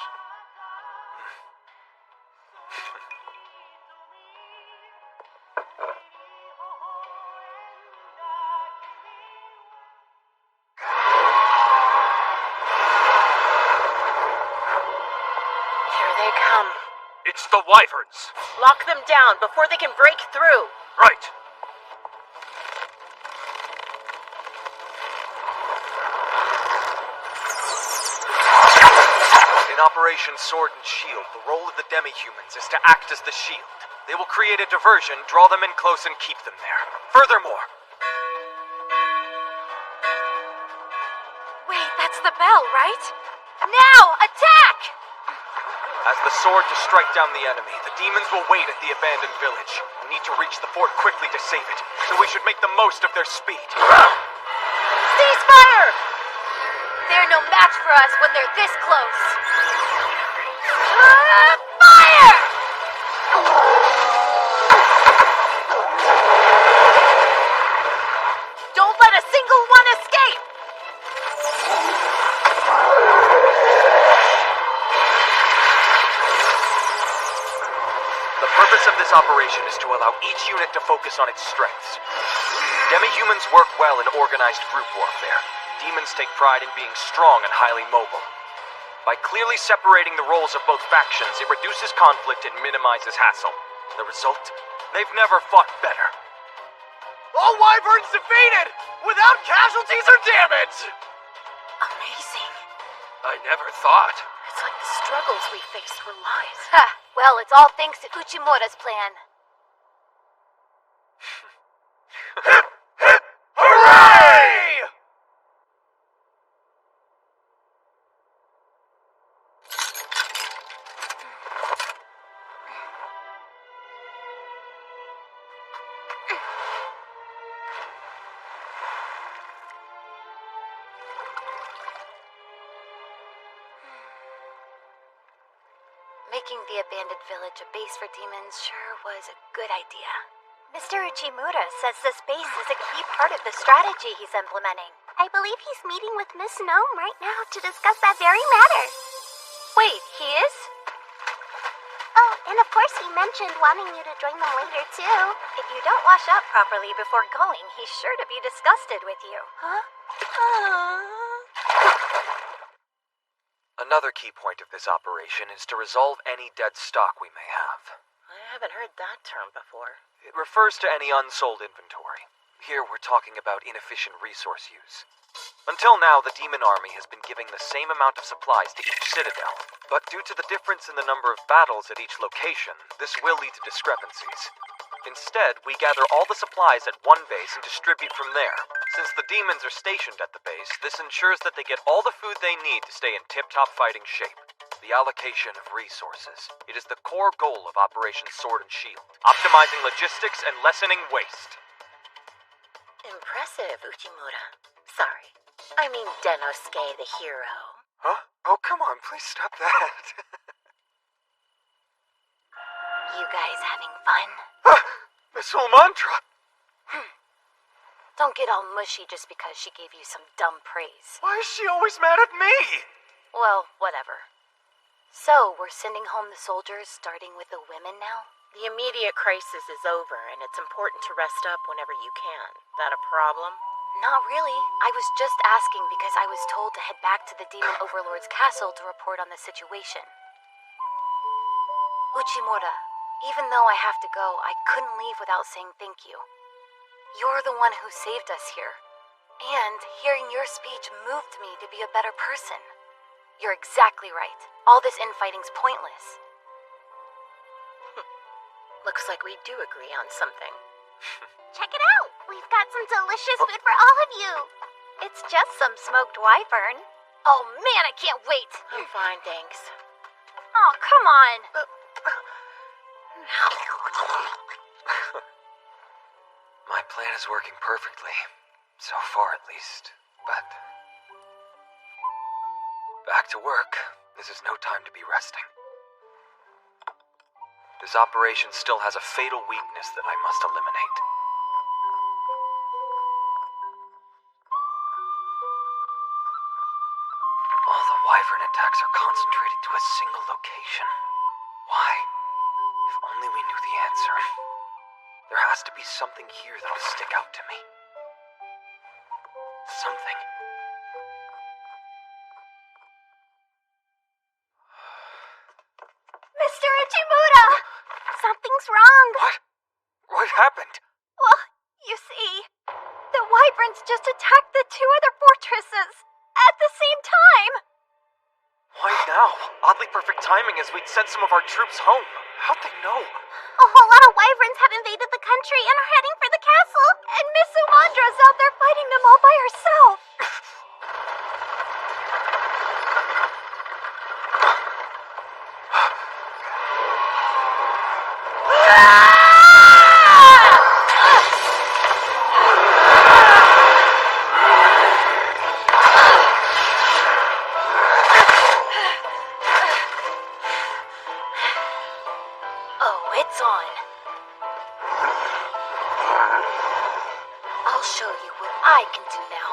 It's the Wyverns. Lock them down before they can break through. Right. In Operation Sword and Shield, the role of the demi-humans is to act as the shield. They will create a diversion, draw them in close, and keep them there. Furthermore... Wait, that's the bell, right? Now, attack! As the sword to strike down the enemy, the demons will wait at the abandoned village. We need to reach the fort quickly to save it, so we should make the most of their speed. Ceasefire! They're no match for us when they're this close. Fire! Don't let a single one escape! The purpose of this operation is to allow each unit to focus on its strengths. Demi-humans work well in organized group warfare. Demons take pride in being strong and highly mobile. By clearly separating the roles of both factions, it reduces conflict and minimizes hassle. The result? They've never fought better. All Wyverns defeated! Without casualties or damage! Amazing. I never thought. It's like the struggles we faced were lies. Ha! Well, it's all thanks to Uchimura's plan. Hooray! Making the abandoned village a base for demons sure was a good idea. Mr. Uchimura says this base is a key part of the strategy he's implementing. I believe he's meeting with Miss Gnome right now to discuss that very matter. Wait, he is? Oh, and of course he mentioned wanting you to join them later, too. If you don't wash up properly before going, he's sure to be disgusted with you. Huh? Another key point of this operation is to resolve any dead stock we may have. I haven't heard that term before. It refers to any unsold inventory. Here we're talking about inefficient resource use. Until now, the demon army has been giving the same amount of supplies to each citadel, but due to the difference in the number of battles at each location, this will lead to discrepancies. Instead, we gather all the supplies at one base and distribute from there. Since the demons are stationed at the base, this ensures that they get all the food they need to stay in tip-top fighting shape. The allocation of resources. It is the core goal of Operation Sword and Shield, optimizing logistics and lessening waste. Impressive, Uchimura. Sorry. I mean Denosuke the hero. Huh? Oh, come on, please stop that. You guys having fun? Miss Ulmandra! Don't get all mushy just because she gave you some dumb praise. Why is she always mad at me? Well, whatever. So, we're sending home the soldiers, starting with the women now? The immediate crisis is over, and it's important to rest up whenever you can. That a problem? Not really. I was just asking because I was told to head back to the Demon Overlord's castle to report on the situation. Uchimura, even though I have to go, I couldn't leave without saying thank you. You're the one who saved us here. And hearing your speech moved me to be a better person. You're exactly right. All this infighting's pointless. Looks like we do agree on something. Check it out! We've got some delicious food for all of you! It's just some smoked wyvern. Oh man, I can't wait! I'm fine, thanks. Oh, come on! My plan is working perfectly. So far, at least. But back to work. This is no time to be resting. This operation still has a fatal weakness that I must eliminate. All the wyvern attacks are concentrated to a single location. Why? If only we knew the answer. There has to be something here that'll stick out to me. Something. Mr. Uchimura! Something's wrong! What? What happened? Well, you see, the wyverns just attacked the two other fortresses at the same time. Why now? Oddly perfect timing as we'd sent some of our troops home. How'd they know? A whole lot of wyverns have invaded the country and are heading for the castle! And Miss Umandra's out there fighting them all by herself. Oh, it's on. I'll show you what I can do now.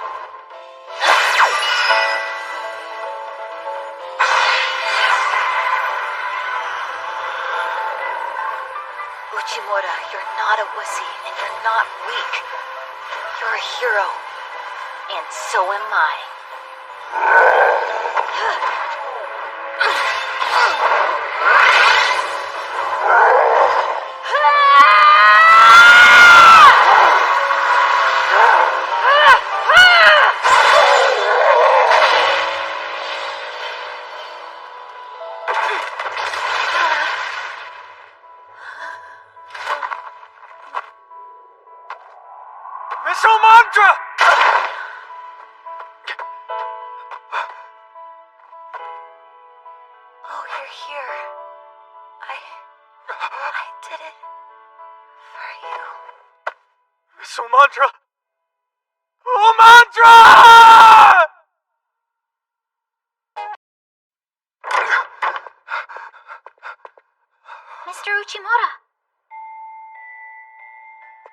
Uchimura, you're not a wussy, and you're not weak. You're a hero. And so am I. Mantra! Oh, you're here. I did it for you. So Mantra! Oh, Mantra! Mr. Uchimura,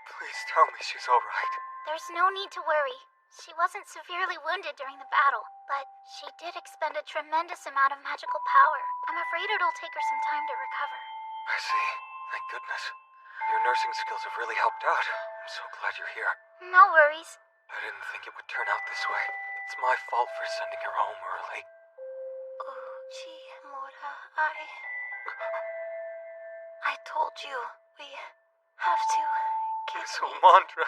Please tell me she's alright. there's no need to worry. She wasn't severely wounded during the battle, but she did expend a tremendous amount of magical power. I'm afraid it'll take her some time to recover. I see. Thank goodness. Your nursing skills have really helped out. I'm so glad you're here. No worries. I didn't think it would turn out this way. It's my fault for sending her home early. Uchimura, I told you, we have to get So Mantra,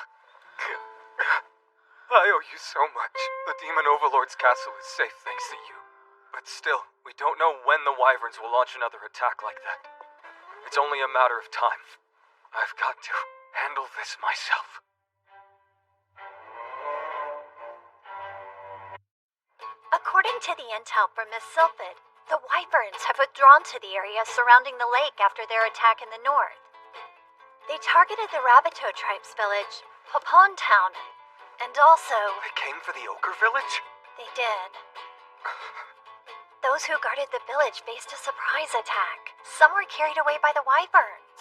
I owe you so much. The Demon Overlord's castle is safe thanks to you. But still, we don't know when the Wyverns will launch another attack like that. It's only a matter of time. I've got to handle this myself. According to the intel from Miss Sylphid, the Wyverns have withdrawn to the area surrounding the lake after their attack in the north. They targeted the Rabbitoh tribe's village, Popon Town, and also... They came for the Ochre Village? They did. Those who guarded the village faced a surprise attack. Some were carried away by the Wyverns.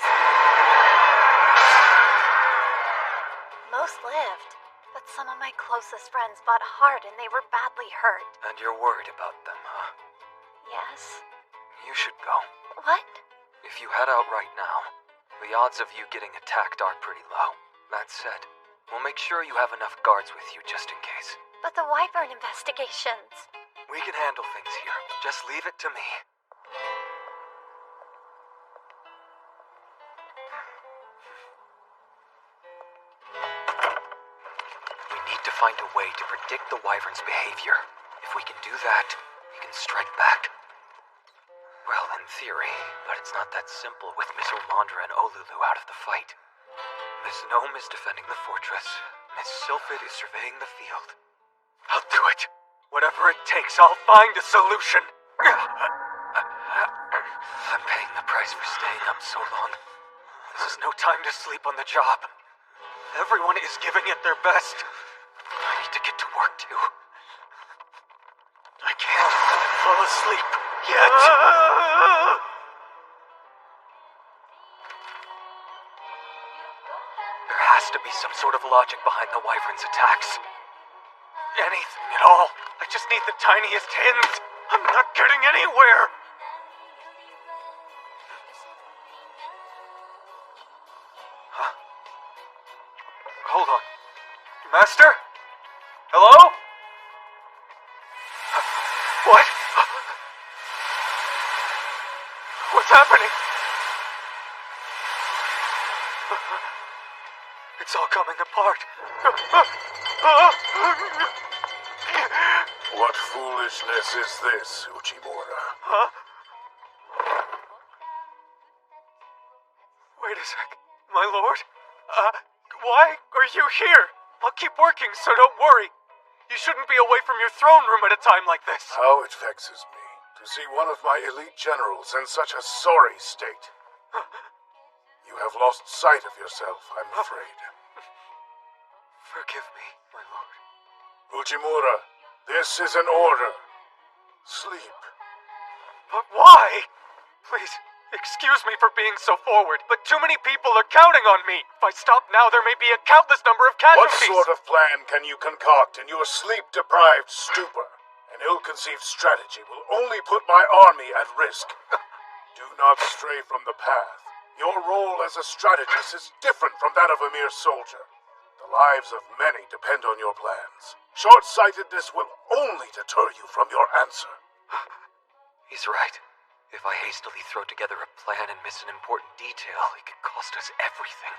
Most lived, but some of my closest friends fought hard and they were badly hurt. And you're worried about them, huh? Yes. You should go. What? If you head out right now, the odds of you getting attacked are pretty low. That said, we'll make sure you have enough guards with you just in case. But the Wyvern investigations... We can handle things here. Just leave it to me. We need to find a way to predict the Wyvern's behavior. If we can do that, we can strike back. Well, in theory, but it's not that simple with Miss Omandra and Olulu out of the fight. Miss Gnome is defending the fortress. Miss Sylphid is surveying the field. I'll do it. Whatever it takes, I'll find a solution. I'm paying the price for staying up so long. This is no time to sleep on the job. Everyone is giving it their best. I need to get to work too. I can't fall asleep yet. There has to be some sort of logic behind the Wyvern's attacks. Anything at all. I just need the tiniest hint. I'm not getting anywhere. Huh? Hold on. Master? Hello? What? What's happening? It's all coming apart. What foolishness is this, Uchimura? Huh? Wait a sec. My lord? Why are you here? I'll keep working, so don't worry. You shouldn't be away from your throne room at a time like this. How it vexes me to see one of my elite generals in such a sorry state. You have lost sight of yourself, I'm afraid. Forgive me, my lord. Uchimura, this is an order. Sleep. But why? Please, excuse me for being so forward, but too many people are counting on me. If I stop now, there may be a countless number of What casualties. sort of plan can you concoct in your sleep-deprived stupor? An ill-conceived strategy will only put my army at risk. Do not stray from the path. Your role as a strategist is different from that of a mere soldier. The lives of many depend on your plans. Short-sightedness will only deter you from your answer. He's right. If I hastily throw together a plan and miss an important detail, it could cost us everything.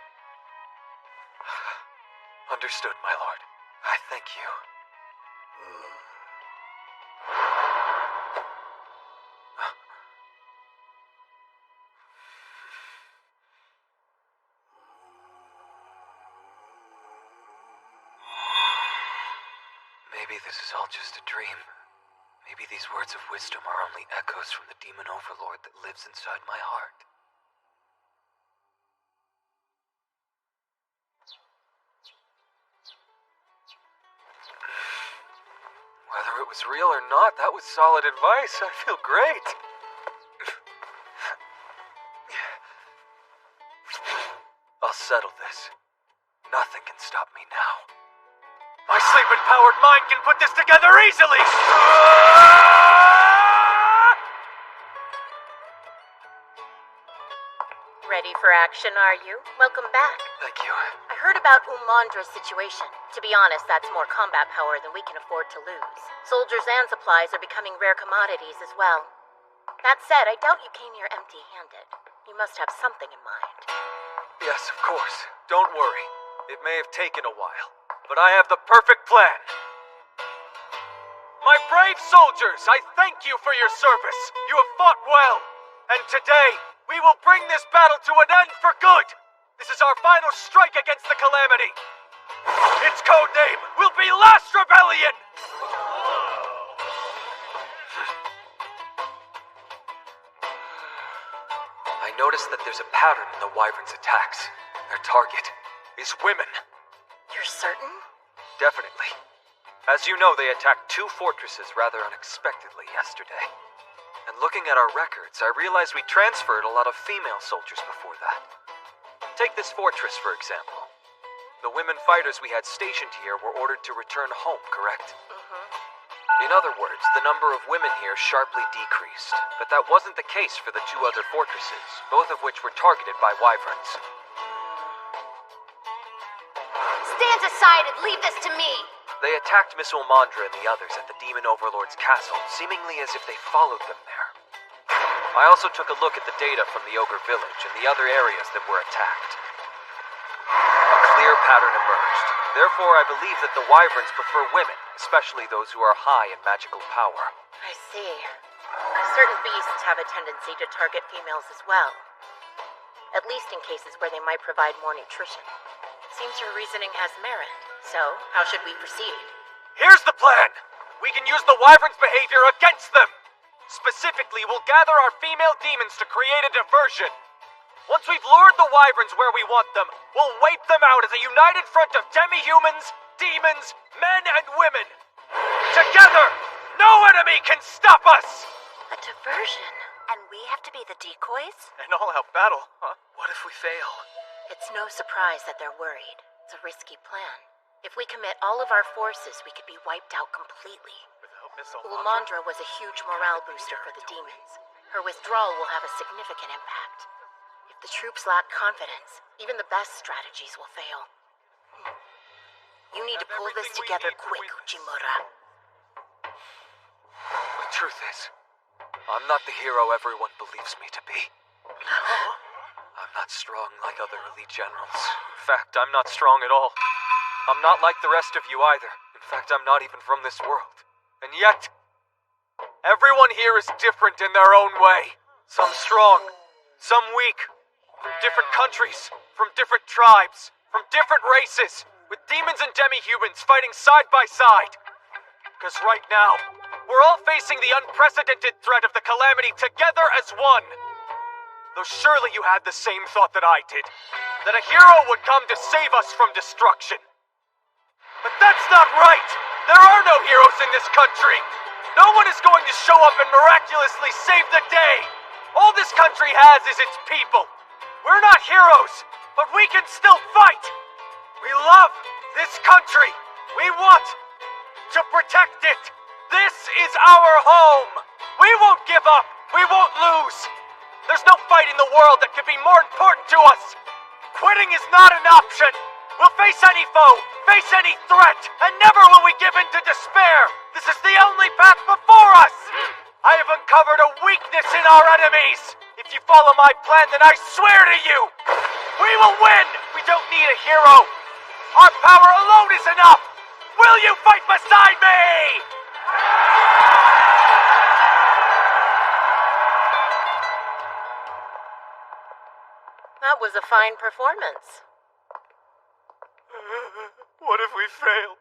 Understood, my lord. I thank you. Maybe this is all just a dream. Maybe these words of wisdom are only echoes from the demon overlord that lives inside my heart. Whether it was real or not, that was solid advice. I feel great. I'll settle this. Nothing can stop me now. My sleep-empowered mind can put this together easily! Ready for action, are you? Welcome back. Thank you. I heard about Umandra's situation. To be honest, that's more combat power than we can afford to lose. Soldiers and supplies are becoming rare commodities as well. That said, I doubt you came here empty-handed. You must have something in mind. Yes, of course. Don't worry. It may have taken a while, but I have the perfect plan. My brave soldiers, I thank you for your service. You have fought well. And today, we will bring this battle to an end for good. This is our final strike against the Calamity. Its code name will be Last Rebellion! I noticed that there's a pattern in the Wyvern's attacks. Their target is women. You're certain? Definitely. As you know, they attacked 2 fortresses rather unexpectedly yesterday. And looking at our records, I realized we transferred a lot of female soldiers before that. Take this fortress, for example. The women fighters we had stationed here were ordered to return home, correct? In other words, the number of women here sharply decreased, but that wasn't the case for the 2 other fortresses, both of which were targeted by wyverns. Stand aside and leave this to me! They attacked Miss Ulmandra and the others at the Demon Overlord's castle, seemingly as if they followed them there. I also took a look at the data from the Ogre Village and the other areas that were attacked. A clear pattern emerged. Therefore, I believe that the wyverns prefer women, especially those who are high in magical power. I see. Certain beasts have a tendency to target females as well. At least in cases where they might provide more nutrition. Seems your reasoning has merit. So, how should we proceed? Here's the plan! We can use the wyvern's behavior against them! Specifically, we'll gather our female demons to create a diversion. Once we've lured the wyverns where we want them, we'll wipe them out as a united front of demi-humans, demons, men, and women. Together, no enemy can stop us! A diversion? And we have to be the decoys? An all-out battle, huh? What if we fail? It's no surprise that they're worried. It's a risky plan. If we commit all of our forces, we could be wiped out completely. Without Miss Ulmandra? Ulmandra was a huge morale booster for the demons. Her withdrawal will have a significant impact. If the troops lack confidence, even the best strategies will fail. You need to pull this together quick, Uchimura. The truth is, I'm not the hero everyone believes me to be. I'm not strong like other elite generals. In fact, I'm not strong at all. I'm not like the rest of you either. In fact, I'm not even from this world. And yet, everyone here is different in their own way. Some strong, some weak. From different countries, from different tribes, from different races, with demons and demi-humans fighting side by side. Because right now, we're all facing the unprecedented threat of the Calamity together as one. Though surely you had the same thought that I did, that a hero would come to save us from destruction. But that's not right! There are no heroes in this country! No one is going to show up and miraculously save the day! All this country has is its people! We're not heroes, but we can still fight! We love this country! We want to protect it! This is our home! We won't give up! We won't lose! There's no fight in the world that could be more important to us! Quitting is not an option! We'll face any foe, face any threat, and never will we give in to despair! This is the only path before us! I have uncovered a weakness in our enemies! If you follow my plan, then I swear to you, we will win! We don't need a hero! Our power alone is enough! Will you fight beside me? That was a fine performance. What if we fail?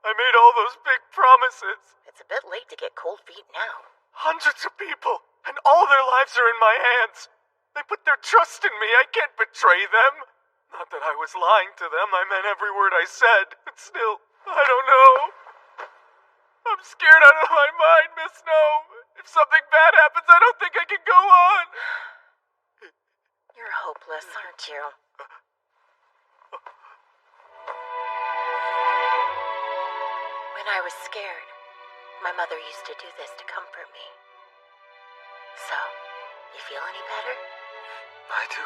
I made all those big promises. It's a bit late to get cold feet now. Hundreds of people, and all their lives are in my hands. They put their trust in me. I can't betray them. Not that I was lying to them. I meant every word I said. But still, I don't know. I'm scared out of my mind, Miss Gnome. If something bad happens, I don't think I can go on. You're hopeless, aren't you? When I was scared, my mother used to do this to comfort me. So, you feel any better? I do.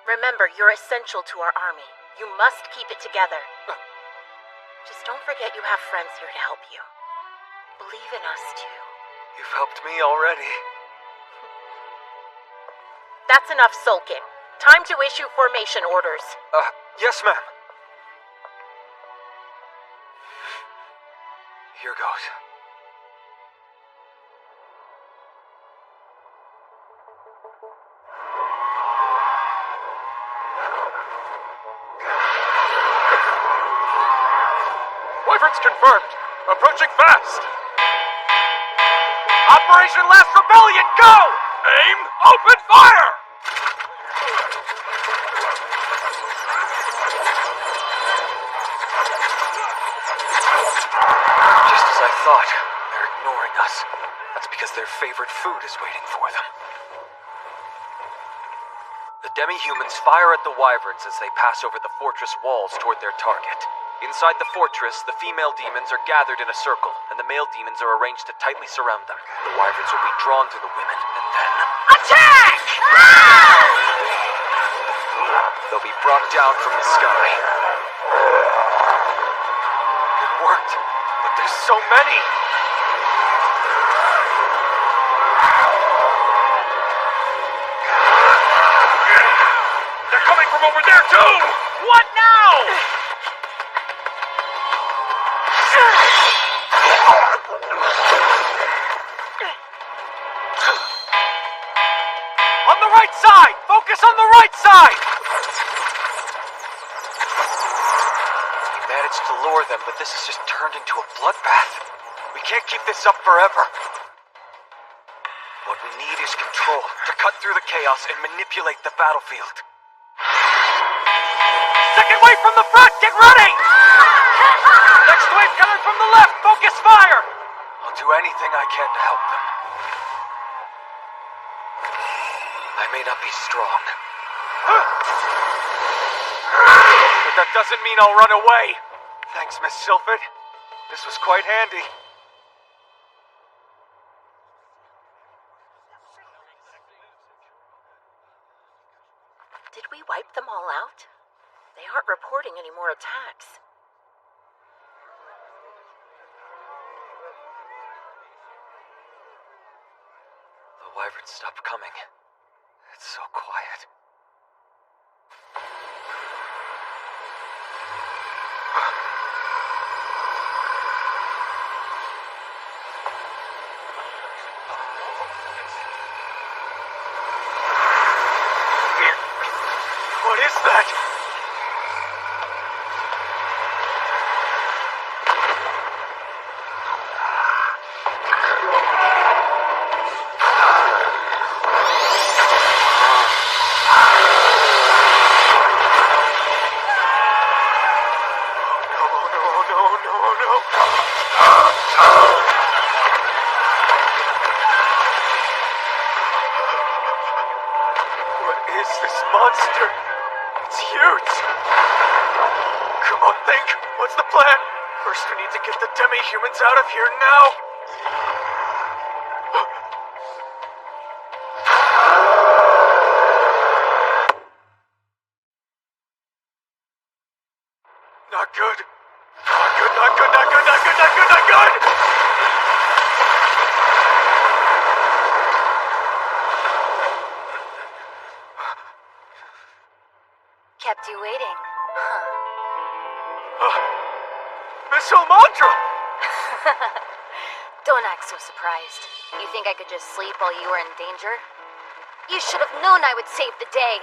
Remember, you're essential to our army. You must keep it together. Just don't forget you have friends here to help you. Believe in us, too. You've helped me already. That's enough sulking. Time to issue formation orders. Yes, ma'am. Here goes. Wyverns confirmed. Approaching fast. Operation Last Rebellion, go! Aim, open fire! Just as I thought, they're ignoring us. That's because their favorite food is waiting for them. The demi-humans fire at the wyverns as they pass over the fortress walls toward their target. Inside the fortress, the female demons are gathered in a circle, and the male demons are arranged to tightly surround them. The wyverns will be drawn to the women, and then... Attack! they'll be brought down from the sky. It worked, but there's so many! They're coming from over there, too! What now? On the right side! Focus on the right side! We managed to lure them, but this has just turned into a bloodbath. We can't keep this up forever. What we need is control to cut through the chaos and manipulate the battlefield. Second wave from the front! Get ready! Next wave coming from the left! Focus fire! I'll do anything I can to help them. I may not be strong, but that doesn't mean I'll run away. Thanks, Miss Sylphid. This was quite handy. Did we wipe them all out? They aren't reporting any more attacks. the wyverns stopped coming. It's so quiet. What is that? What is this monster? It's huge! Come on, think! What's the plan? First we need to get the demi-humans out of here now! Not good! Not good, not good, not good, not good, not good, not good! Kept you waiting, huh? Miss Almondra! Don't act so surprised. You think I could just sleep while you were in danger? You should have known I would save the day.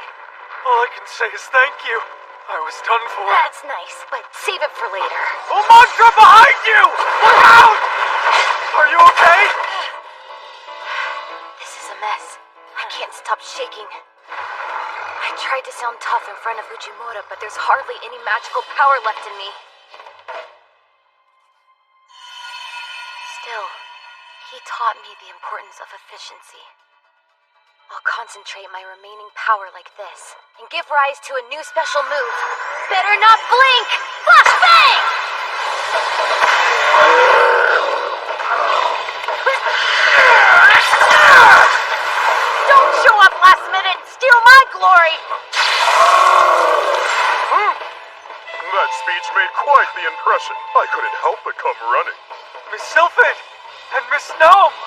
All I can say is thank you. I was done for. That's nice, but save it for later. Oh, monster behind you! Look out! Are you okay? This is a mess. I can't stop shaking. I tried to sound tough in front of Ujimura, but there's hardly any magical power left in me. Still, he taught me the importance of efficiency. I'll concentrate my remaining power like this, and give rise to a new special move. Better not blink! Flash bang! Don't show up last minute and steal my glory! That speech made quite the impression. I couldn't help but come running. Miss Sylphid! And Miss Gnome!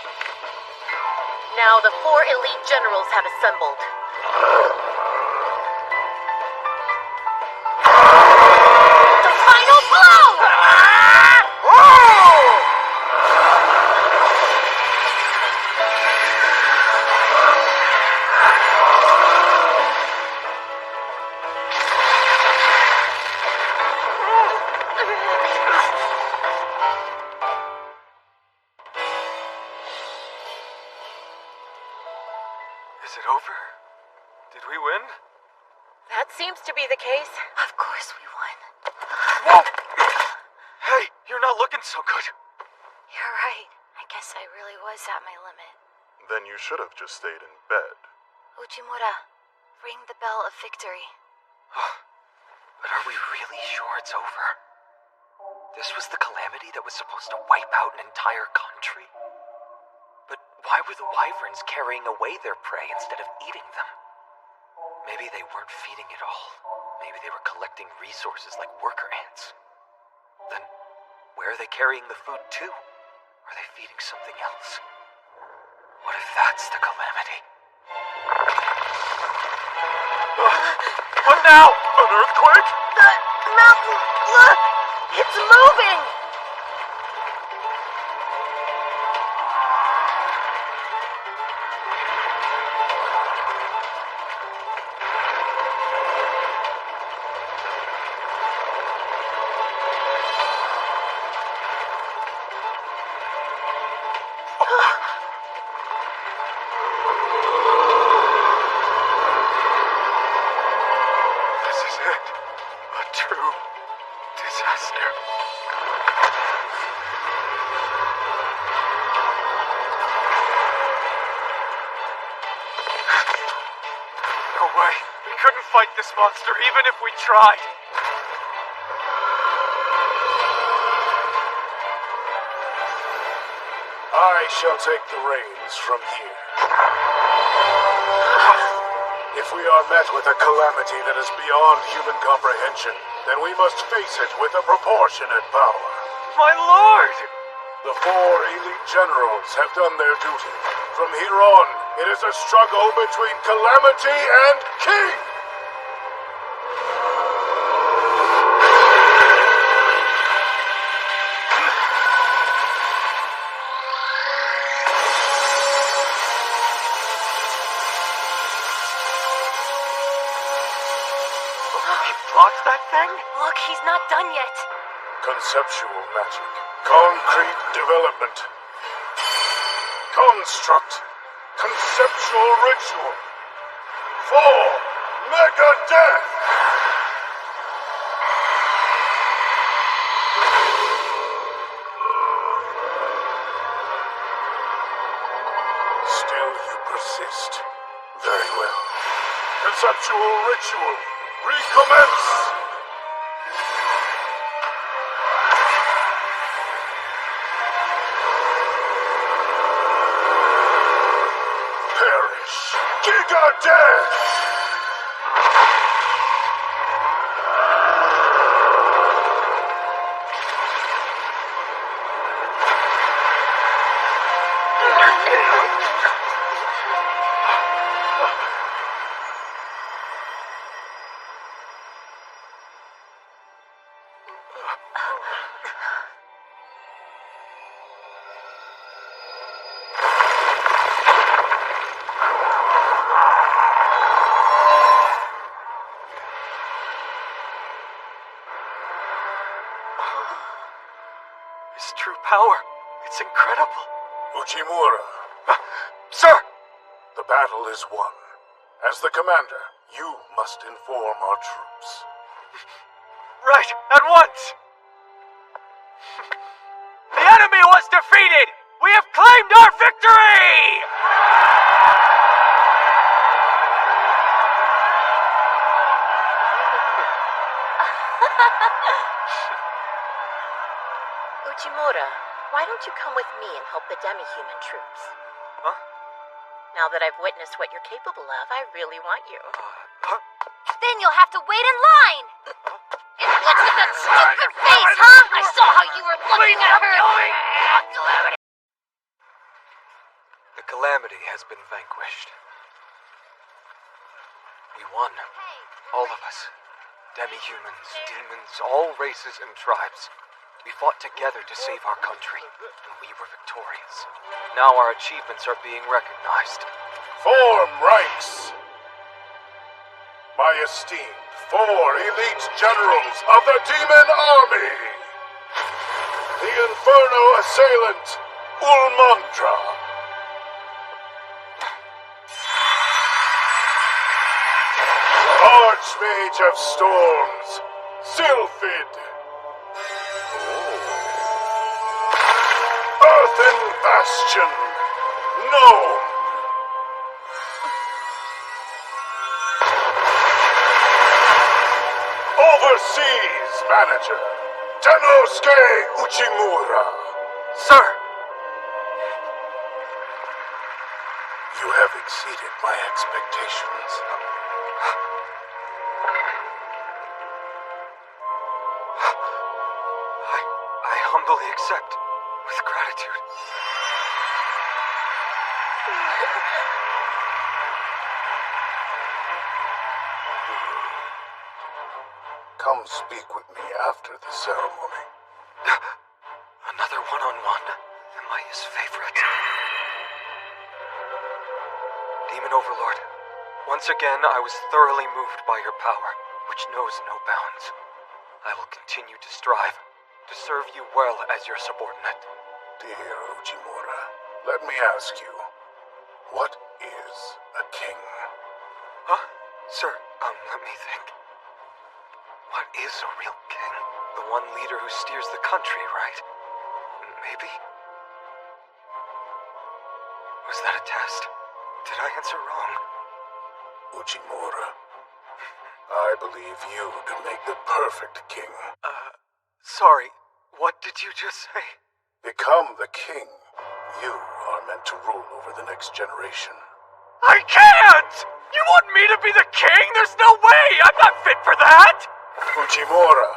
Now the 4 elite generals have assembled. The final blow! Is it over? Did we win? That seems to be the case. Of course we won. Whoa! Hey, you're not looking so good. You're right. I guess I really was at my limit. Then you should have just stayed in bed. Ujimura, ring the bell of victory. But are we really sure it's over? This was the calamity that was supposed to wipe out an entire country? But why were the wyverns carrying away their prey instead of eating them? Maybe they weren't feeding it all. Maybe they were collecting resources like worker ants. Then, where are they carrying the food to? Are they feeding something else? What if that's the calamity? What now? An earthquake? The mountain! Look! It's moving! This is it. A true disaster. No way. We couldn't fight this monster even if we tried. I shall take the reins from here. If we are met with a calamity that is beyond human comprehension, then we must face it with a proportionate power. My lord! The 4 elite generals have done their duty. From here on, it is a struggle between calamity and king! Blocked that thing? Look, he's not done yet. Conceptual magic. Concrete development. Construct. Conceptual ritual. 4 mega death! Still you persist. Very well. Conceptual ritual. Recommence! Perish! Giga Death! Uchimura. Sir! The battle is won. As the commander, you must inform our troops. Right, at once! The enemy was defeated! We have claimed our victory! Uchimura, why don't you come with me and help the demi-human troops? Huh? Now that I've witnessed what you're capable of, I really want you. Then you'll have to wait in line! And what's with that stupid face, huh? I saw how you were looking at her! The calamity has been vanquished. We won. All of us. Demi-humans, demons, all races and tribes. We fought together to save our country, and we were victorious. Now our achievements are being recognized. Form ranks! My esteemed 4 elite generals of the Demon Army! The Inferno Assailant, Ulmantra! Archmage of Storms, Sylphid! Earthen Bastion, Gnome! Overseas Manager, Denosuke Uchimura. Sir! You have exceeded my expectations. I humbly accept, with gratitude. Come speak with me after the ceremony. Another one-on-one? Am I his favorite? Demon Overlord, once again I was thoroughly moved by your power, which knows no bounds. I will continue to strive to serve you well as your subordinate. Dear Uchimura, let me ask you, what is a king? Huh? Sir, let me think. What is a real king? The one leader who steers the country, right? Maybe? Was that a test? Did I answer wrong? Uchimura, I believe you can make the perfect king. Sorry, what did you just say? Become the king. You are meant to rule over the next generation. I can't! You want me to be the king? There's no way! I'm not fit for that! Uchimura,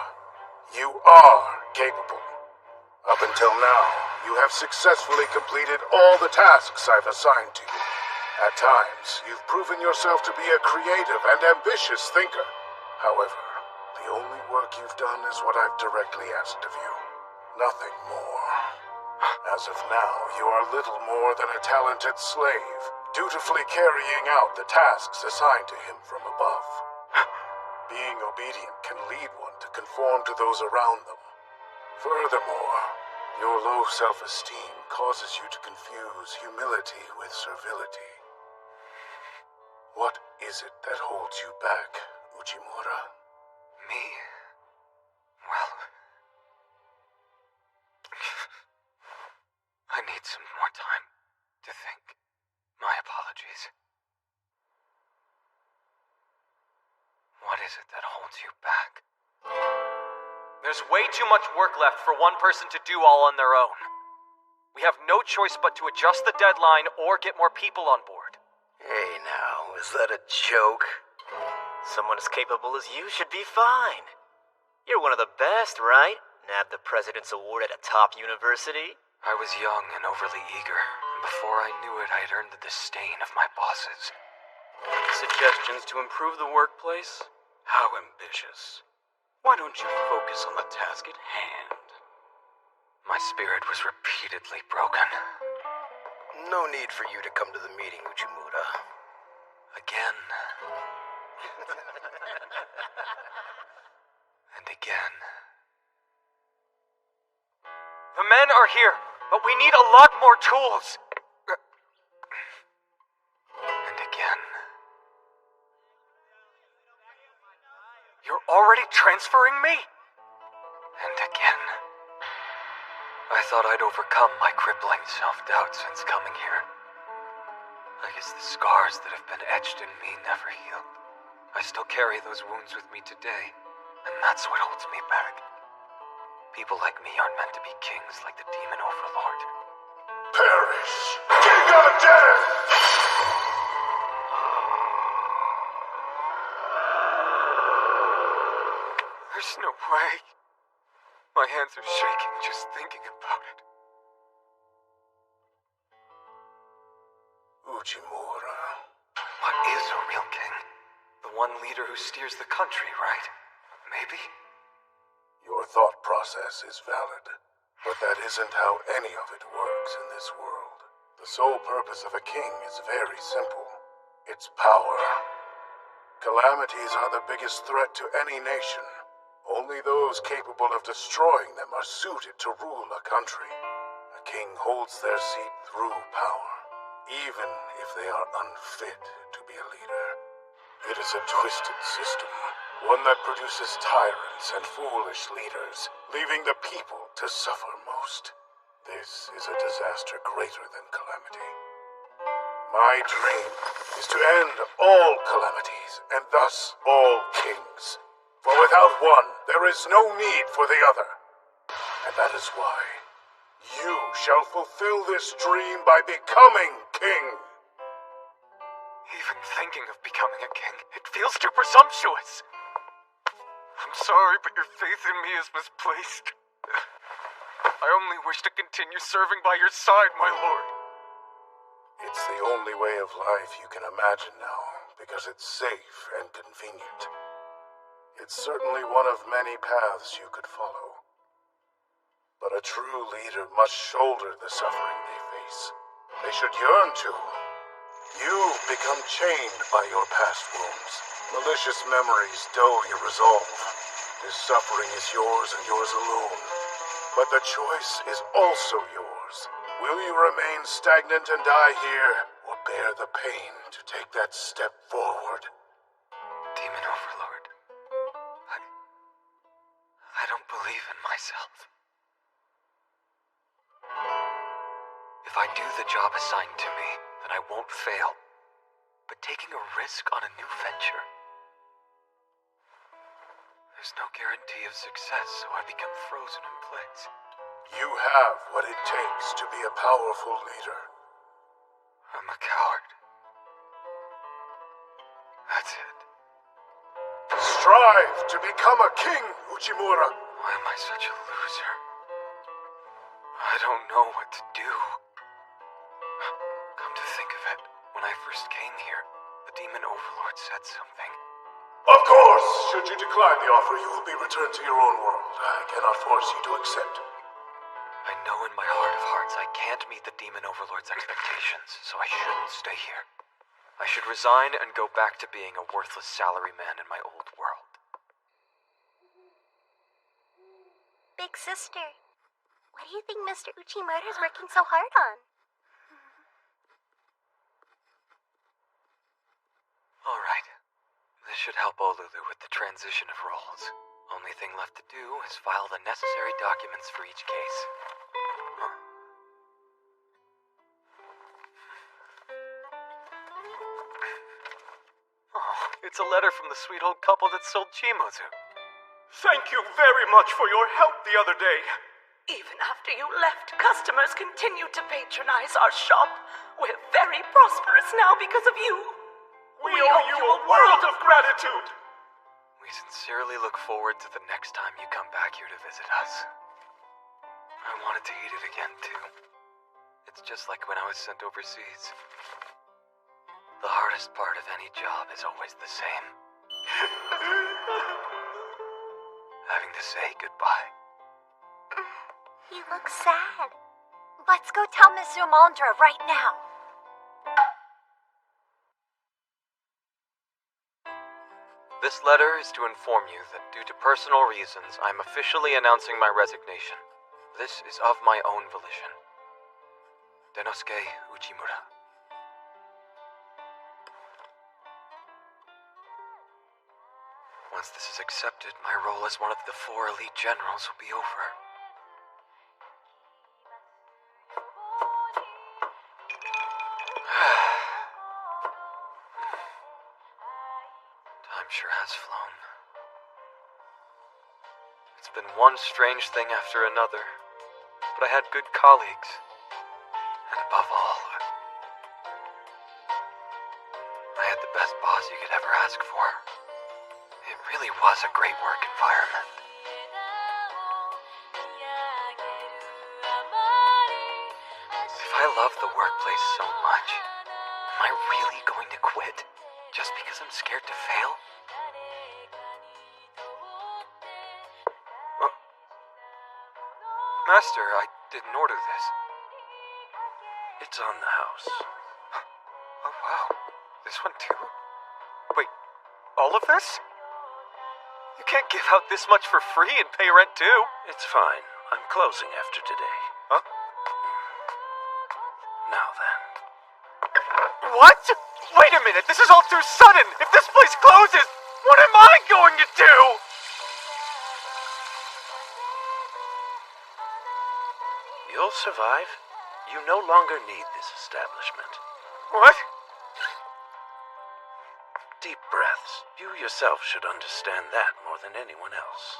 you are capable. Up until now, you have successfully completed all the tasks I've assigned to you. At times, you've proven yourself to be a creative and ambitious thinker. However, the only work you've done is what I've directly asked of you. Nothing more. As of now, you are little more than a talented slave, dutifully carrying out the tasks assigned to him from above. Being obedient can lead one to conform to those around them. Furthermore, your low self-esteem causes you to confuse humility with servility. What is it that holds you back, Uchimura? Me? Well... I need some more time to think. My apologies. What is it that holds you back? There's way too much work left for one person to do all on their own. We have no choice but to adjust the deadline or get more people on board. Hey now, is that a joke? Someone as capable as you should be fine. You're one of the best, right? Nabbed the President's Award at a top university? I was young and overly eager, and before I knew it, I'd earned the disdain of my bosses. Suggestions to improve the workplace? How ambitious. Why don't you focus on the task at hand? My spirit was repeatedly broken. No need for you to come to the meeting, Uchimura. Again. And again. The men are here. But we need a lot more tools. And again. You're already transferring me? And again. I thought I'd overcome my crippling self-doubt since coming here. I guess the scars that have been etched in me never healed. I still carry those wounds with me today, and that's what holds me back. People like me aren't meant to be kings like the demon overlord. Perish, King of Death! There's no way. My hands are shaking just thinking about it. Uchimura. What is a real king? The one leader who steers the country, right? Maybe? Your thought process is valid, but that isn't how any of it works in this world. The sole purpose of a king is very simple. It's power. Calamities are the biggest threat to any nation. Only those capable of destroying them are suited to rule a country. A king holds their seat through power, even if they are unfit to be a leader. It is a twisted system, one that produces tyrants and foolish leaders, leaving the people to suffer most. This is a disaster greater than calamity. My dream is to end all calamities, and thus all kings. For without one, there is no need for the other. And that is why you shall fulfill this dream by becoming king. Even thinking of becoming a king, it feels too presumptuous. I'm sorry, but your faith in me is misplaced. I only wish to continue serving by your side, my lord. It's the only way of life you can imagine now, because it's safe and convenient. It's certainly one of many paths you could follow. But a true leader must shoulder the suffering they face. They should yearn to. You've become chained by your past wounds. Malicious memories dull your resolve. This suffering is yours and yours alone. But the choice is also yours. Will you remain stagnant and die here, or bear the pain to take that step forward? Demon Overlord. I don't believe in myself. If I do the job assigned to me, then I won't fail. But taking a risk on a new venture, there's no guarantee of success, so I become frozen in place. You have what it takes to be a powerful leader. I'm a coward. That's it. Strive to become a king, Uchimura. Why am I such a loser? I don't know what to do. Come to think of it, when I first came here, the Demon Overlord said something. Of course! Should you decline the offer, you will be returned to your own world. I cannot force you to accept. I know in my heart of hearts I can't meet the Demon Overlord's expectations, so I shouldn't stay here. I should resign and go back to being a worthless salaryman in my old world. Big sister, what do you think Mr. Uchimura is working so hard on? Alright. This should help Olulu with the transition of roles. Only thing left to do is file the necessary documents for each case. Oh, it's a letter from the sweet old couple that sold Chimozu. Thank you very much for your help the other day. Even after you left, customers continued to patronize our shop. We're very prosperous now because of you. We owe you a world of gratitude. We sincerely look forward to the next time you come back here to visit us. I wanted to eat it again, too. It's just like when I was sent overseas. The hardest part of any job is always the same. Having to say goodbye. You look sad. Let's go tell Miss Umandra right now. This letter is to inform you that due to personal reasons, I'm officially announcing my resignation. This is of my own volition. Denosuke Uchimura. Once this is accepted, my role as one of the 4 elite generals will be over. Time sure has flown. It's been one strange thing after another, but I had good colleagues. And above all, I had the best boss you could ever ask for. It really was a great work environment. If I love the workplace so much, am I really going to quit just because I'm scared to fail? Master, I didn't order this. It's on the house. Oh, wow. This one too? Wait, all of this? You can't give out this much for free and pay rent too. It's fine. I'm closing after today. Huh? Now then. What? Wait a minute, this is all too sudden! If this place closes, what am I going to do? You'll survive. You no longer need this establishment. What? Deep breaths. You yourself should understand that more than anyone else.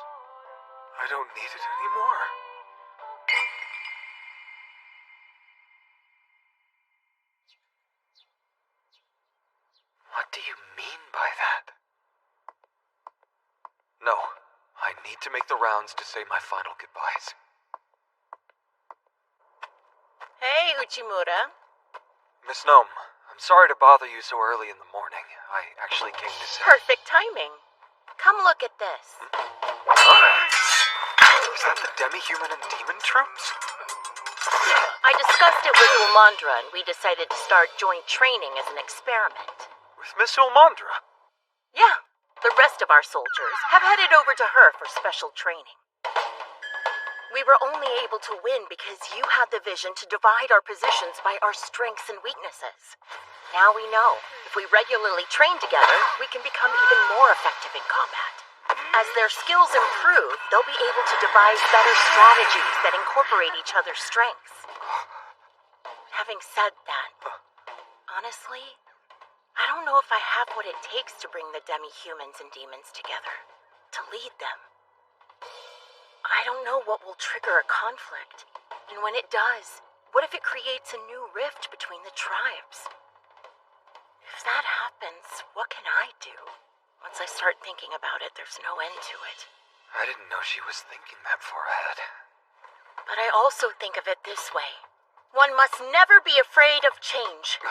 I don't need it anymore. What do you mean by that? No, I need to make the rounds to say my final goodbyes. Hey, Uchimura. Miss Gnome, I'm sorry to bother you so early in the morning. I actually came to say... Perfect timing. Come look at this. Is that the demi-human and demon troops? I discussed it with Ulmandra, and we decided to start joint training as an experiment. With Miss Ulmandra? Yeah, the rest of our soldiers have headed over to her for special training. We were only able to win because you had the vision to divide our positions by our strengths and weaknesses. Now we know, if we regularly train together, we can become even more effective in combat. As their skills improve, they'll be able to devise better strategies that incorporate each other's strengths. Having said that, honestly, I don't know if I have what it takes to bring the demi-humans and demons together, to lead them. I don't know what will trigger a conflict, and when it does, what if it creates a new rift between the tribes? If that happens, what can I do? Once I start thinking about it, there's no end to it. I didn't know she was thinking that far ahead. But I also think of it this way. One must never be afraid of change.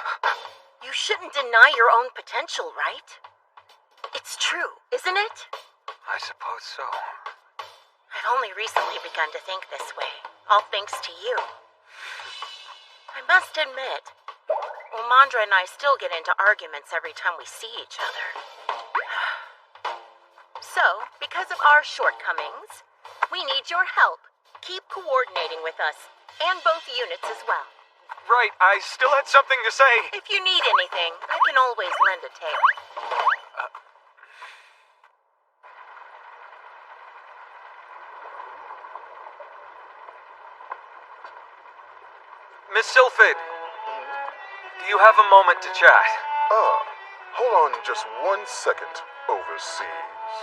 You shouldn't deny your own potential, right? It's true, isn't it? I suppose so. I've only recently begun to think this way, all thanks to you. I must admit, Ulmandra and I still get into arguments every time we see each other. So, because of our shortcomings, we need your help. Keep coordinating with us, and both units as well. Right, I still had something to say. If you need anything, I can always lend a tail. Miss Sylphid, do you have a moment to chat? Hold on just 1 second, overseas.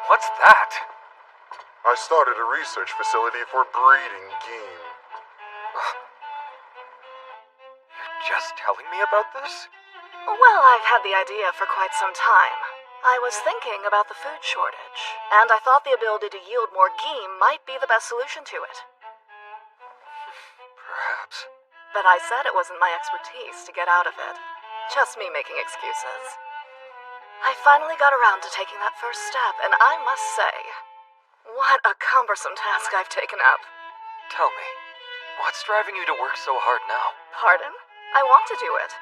What's that? I started a research facility for breeding game. You're just telling me about this? Well, I've had the idea for quite some time. I was thinking about the food shortage, and I thought the ability to yield more ghee might be the best solution to it. Perhaps. But I said it wasn't my expertise to get out of it. Just me making excuses. I finally got around to taking that first step, and I must say, what a cumbersome task I've taken up. Tell me, what's driving you to work so hard now? Pardon? I want to do it.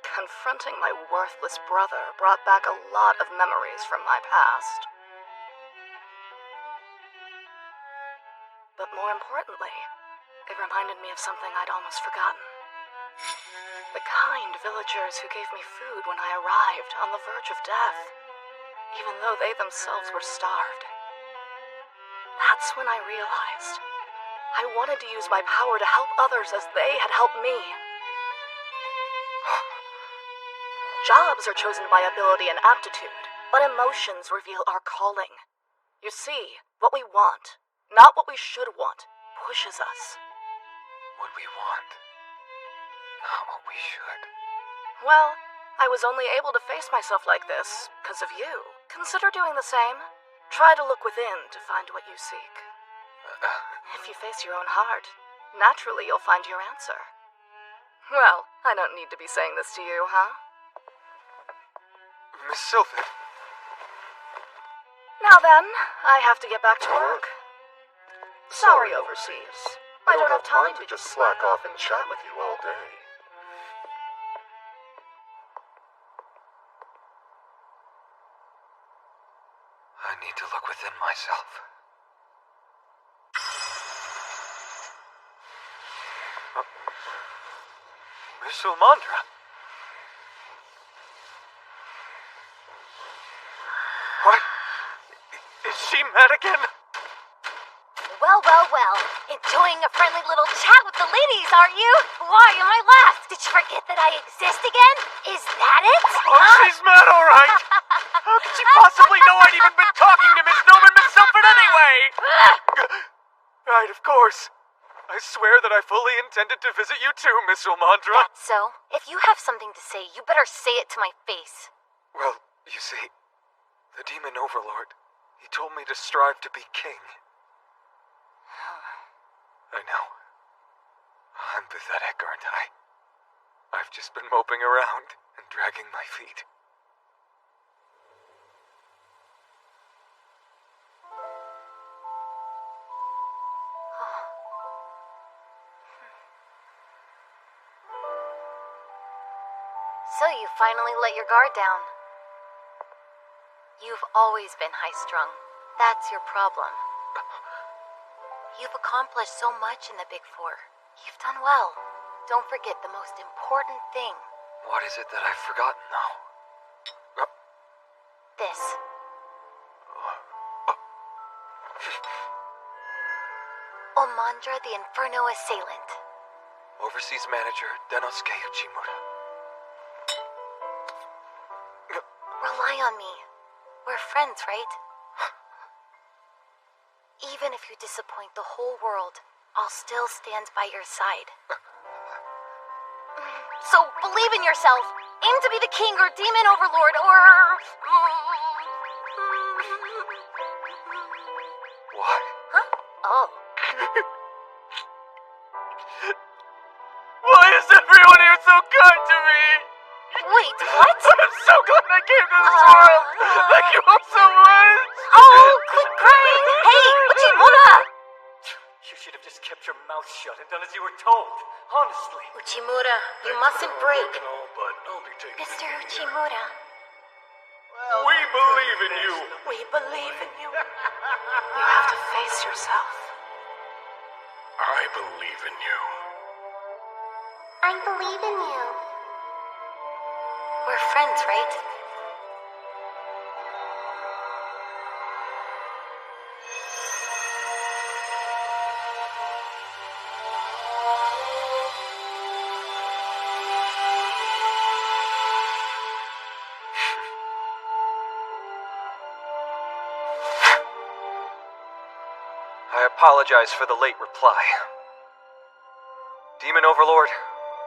Confronting my worthless brother brought back a lot of memories from my past. but more importantly, it reminded me of something I'd almost forgotten. The kind villagers who gave me food when I arrived on the verge of death, even though they themselves were starved. That's when I realized I wanted to use my power to help others as they had helped me. Jobs are chosen by ability and aptitude, but emotions reveal our calling. You see, what we want, not what we should want, pushes us. What we want, not what we should. Well, I was only able to face myself like this because of you. Consider doing the same. Try to look within to find what you seek. If you face your own heart, naturally you'll find your answer. Well, I don't need to be saying this to you, huh? Miss Sylphid. Now then, I have to get back to work. Sorry, Overseas. I don't have time to just slack off and chat with you all day. I need to look within myself. Miss Ulmandra. What? Is she mad again? Well, well, well. Enjoying a friendly little chat with the ladies, are you? Why am I last? Did you forget that I exist again? Is that it? Oh, she's mad, all right. How could she possibly know I'd even been talking to Miss Noman Miss Sylphid anyway? Right, of course. I swear that I fully intended to visit you too, Miss Ulmandra. That's so. If you have something to say, you better say it to my face. Well, you see, the Demon Overlord, he told me to strive to be king. I know. I'm pathetic, aren't I? I've just been moping around and dragging my feet. So you finally let your guard down. You've always been high-strung. That's your problem. You've accomplished so much in the Big Four. You've done well. Don't forget the most important thing. What is it that I've forgotten, though? This. Omandra the Inferno Assailant. Overseas Manager Denosuke Uchimura. Rely on me. We're friends, right? Even if you disappoint the whole world, I'll still stand by your side. So believe in yourself. Aim to be the king or demon overlord or... What? Huh? Oh. Why is everyone here so kind to me? Wait, what? I'm so glad I came to this world. Thank you all so much. Oh, quit crying. Hey, Uchimura! You should have just kept your mouth shut and done as you were told. Honestly. Uchimura, you mustn't break. But I'll be taking Mr. Uchimura. We believe in you. We believe in you. You have to face yourself. I believe in you. I believe in you. We're friends, right? I apologize for the late reply. Demon Overlord,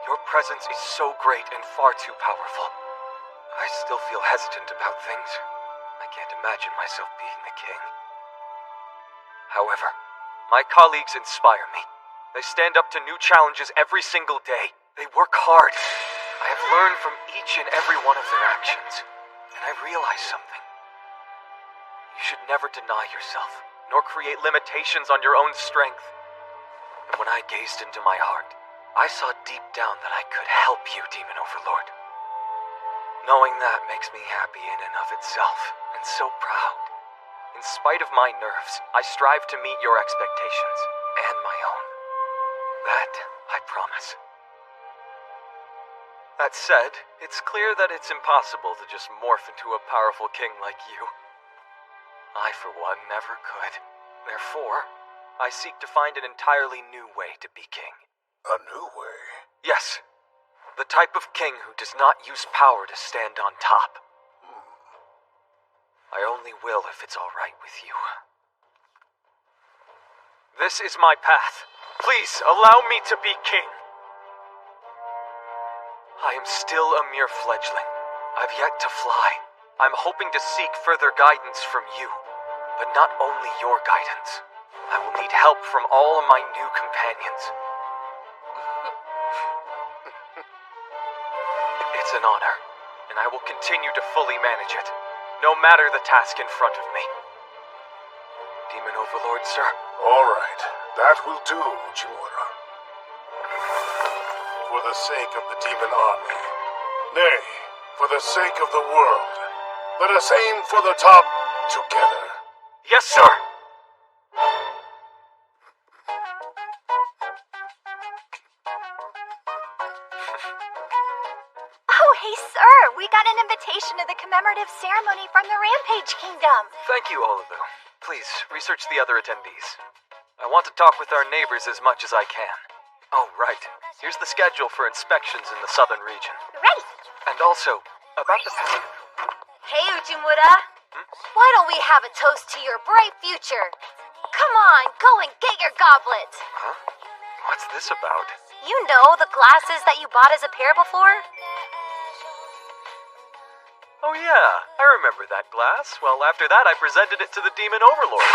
your presence is so great and far too powerful. I still feel hesitant about things. I can't imagine myself being the king. However, my colleagues inspire me. They stand up to new challenges every single day. They work hard. I have learned from each and every one of their actions. And I realize something. You should never deny yourself, nor create limitations on your own strength. And when I gazed into my heart, I saw deep down that I could help you, Demon Overlord. Knowing that makes me happy in and of itself, and so proud. In spite of my nerves, I strive to meet your expectations. and my own. That I promise. That said, it's clear that it's impossible to just morph into a powerful king like you. I, for one, never could. Therefore, I seek to find an entirely new way to be king. A new way? Yes. The type of king who does not use power to stand on top. I only will if it's all right with you. This is my path. Please, allow me to be king. I am still a mere fledgling. I've yet to fly. I'm hoping to seek further guidance from you. But not only your guidance. I will need help from all of my new companions. It's an honor, and I will continue to fully manage it, no matter the task in front of me. Demon Overlord, sir? All right, that will do, Uchimura. For the sake of the demon army, nay, for the sake of the world, let us aim for the top together. Yes, sir! Oh, hey, sir! We got an invitation to the commemorative ceremony from the Rampage Kingdom. Thank you, Olivu. Please, research the other attendees. I want to talk with our neighbors as much as I can. Oh, right. Here's the schedule for inspections in the southern region. Ready! And also, about the... Hey, Uchimura. Why don't we have a toast to your bright future? Come on, go and get your goblet. Huh? What's this about? You know, the glasses that you bought as a pair before? Oh yeah, I remember that glass. Well, after that I presented it to the Demon Overlord.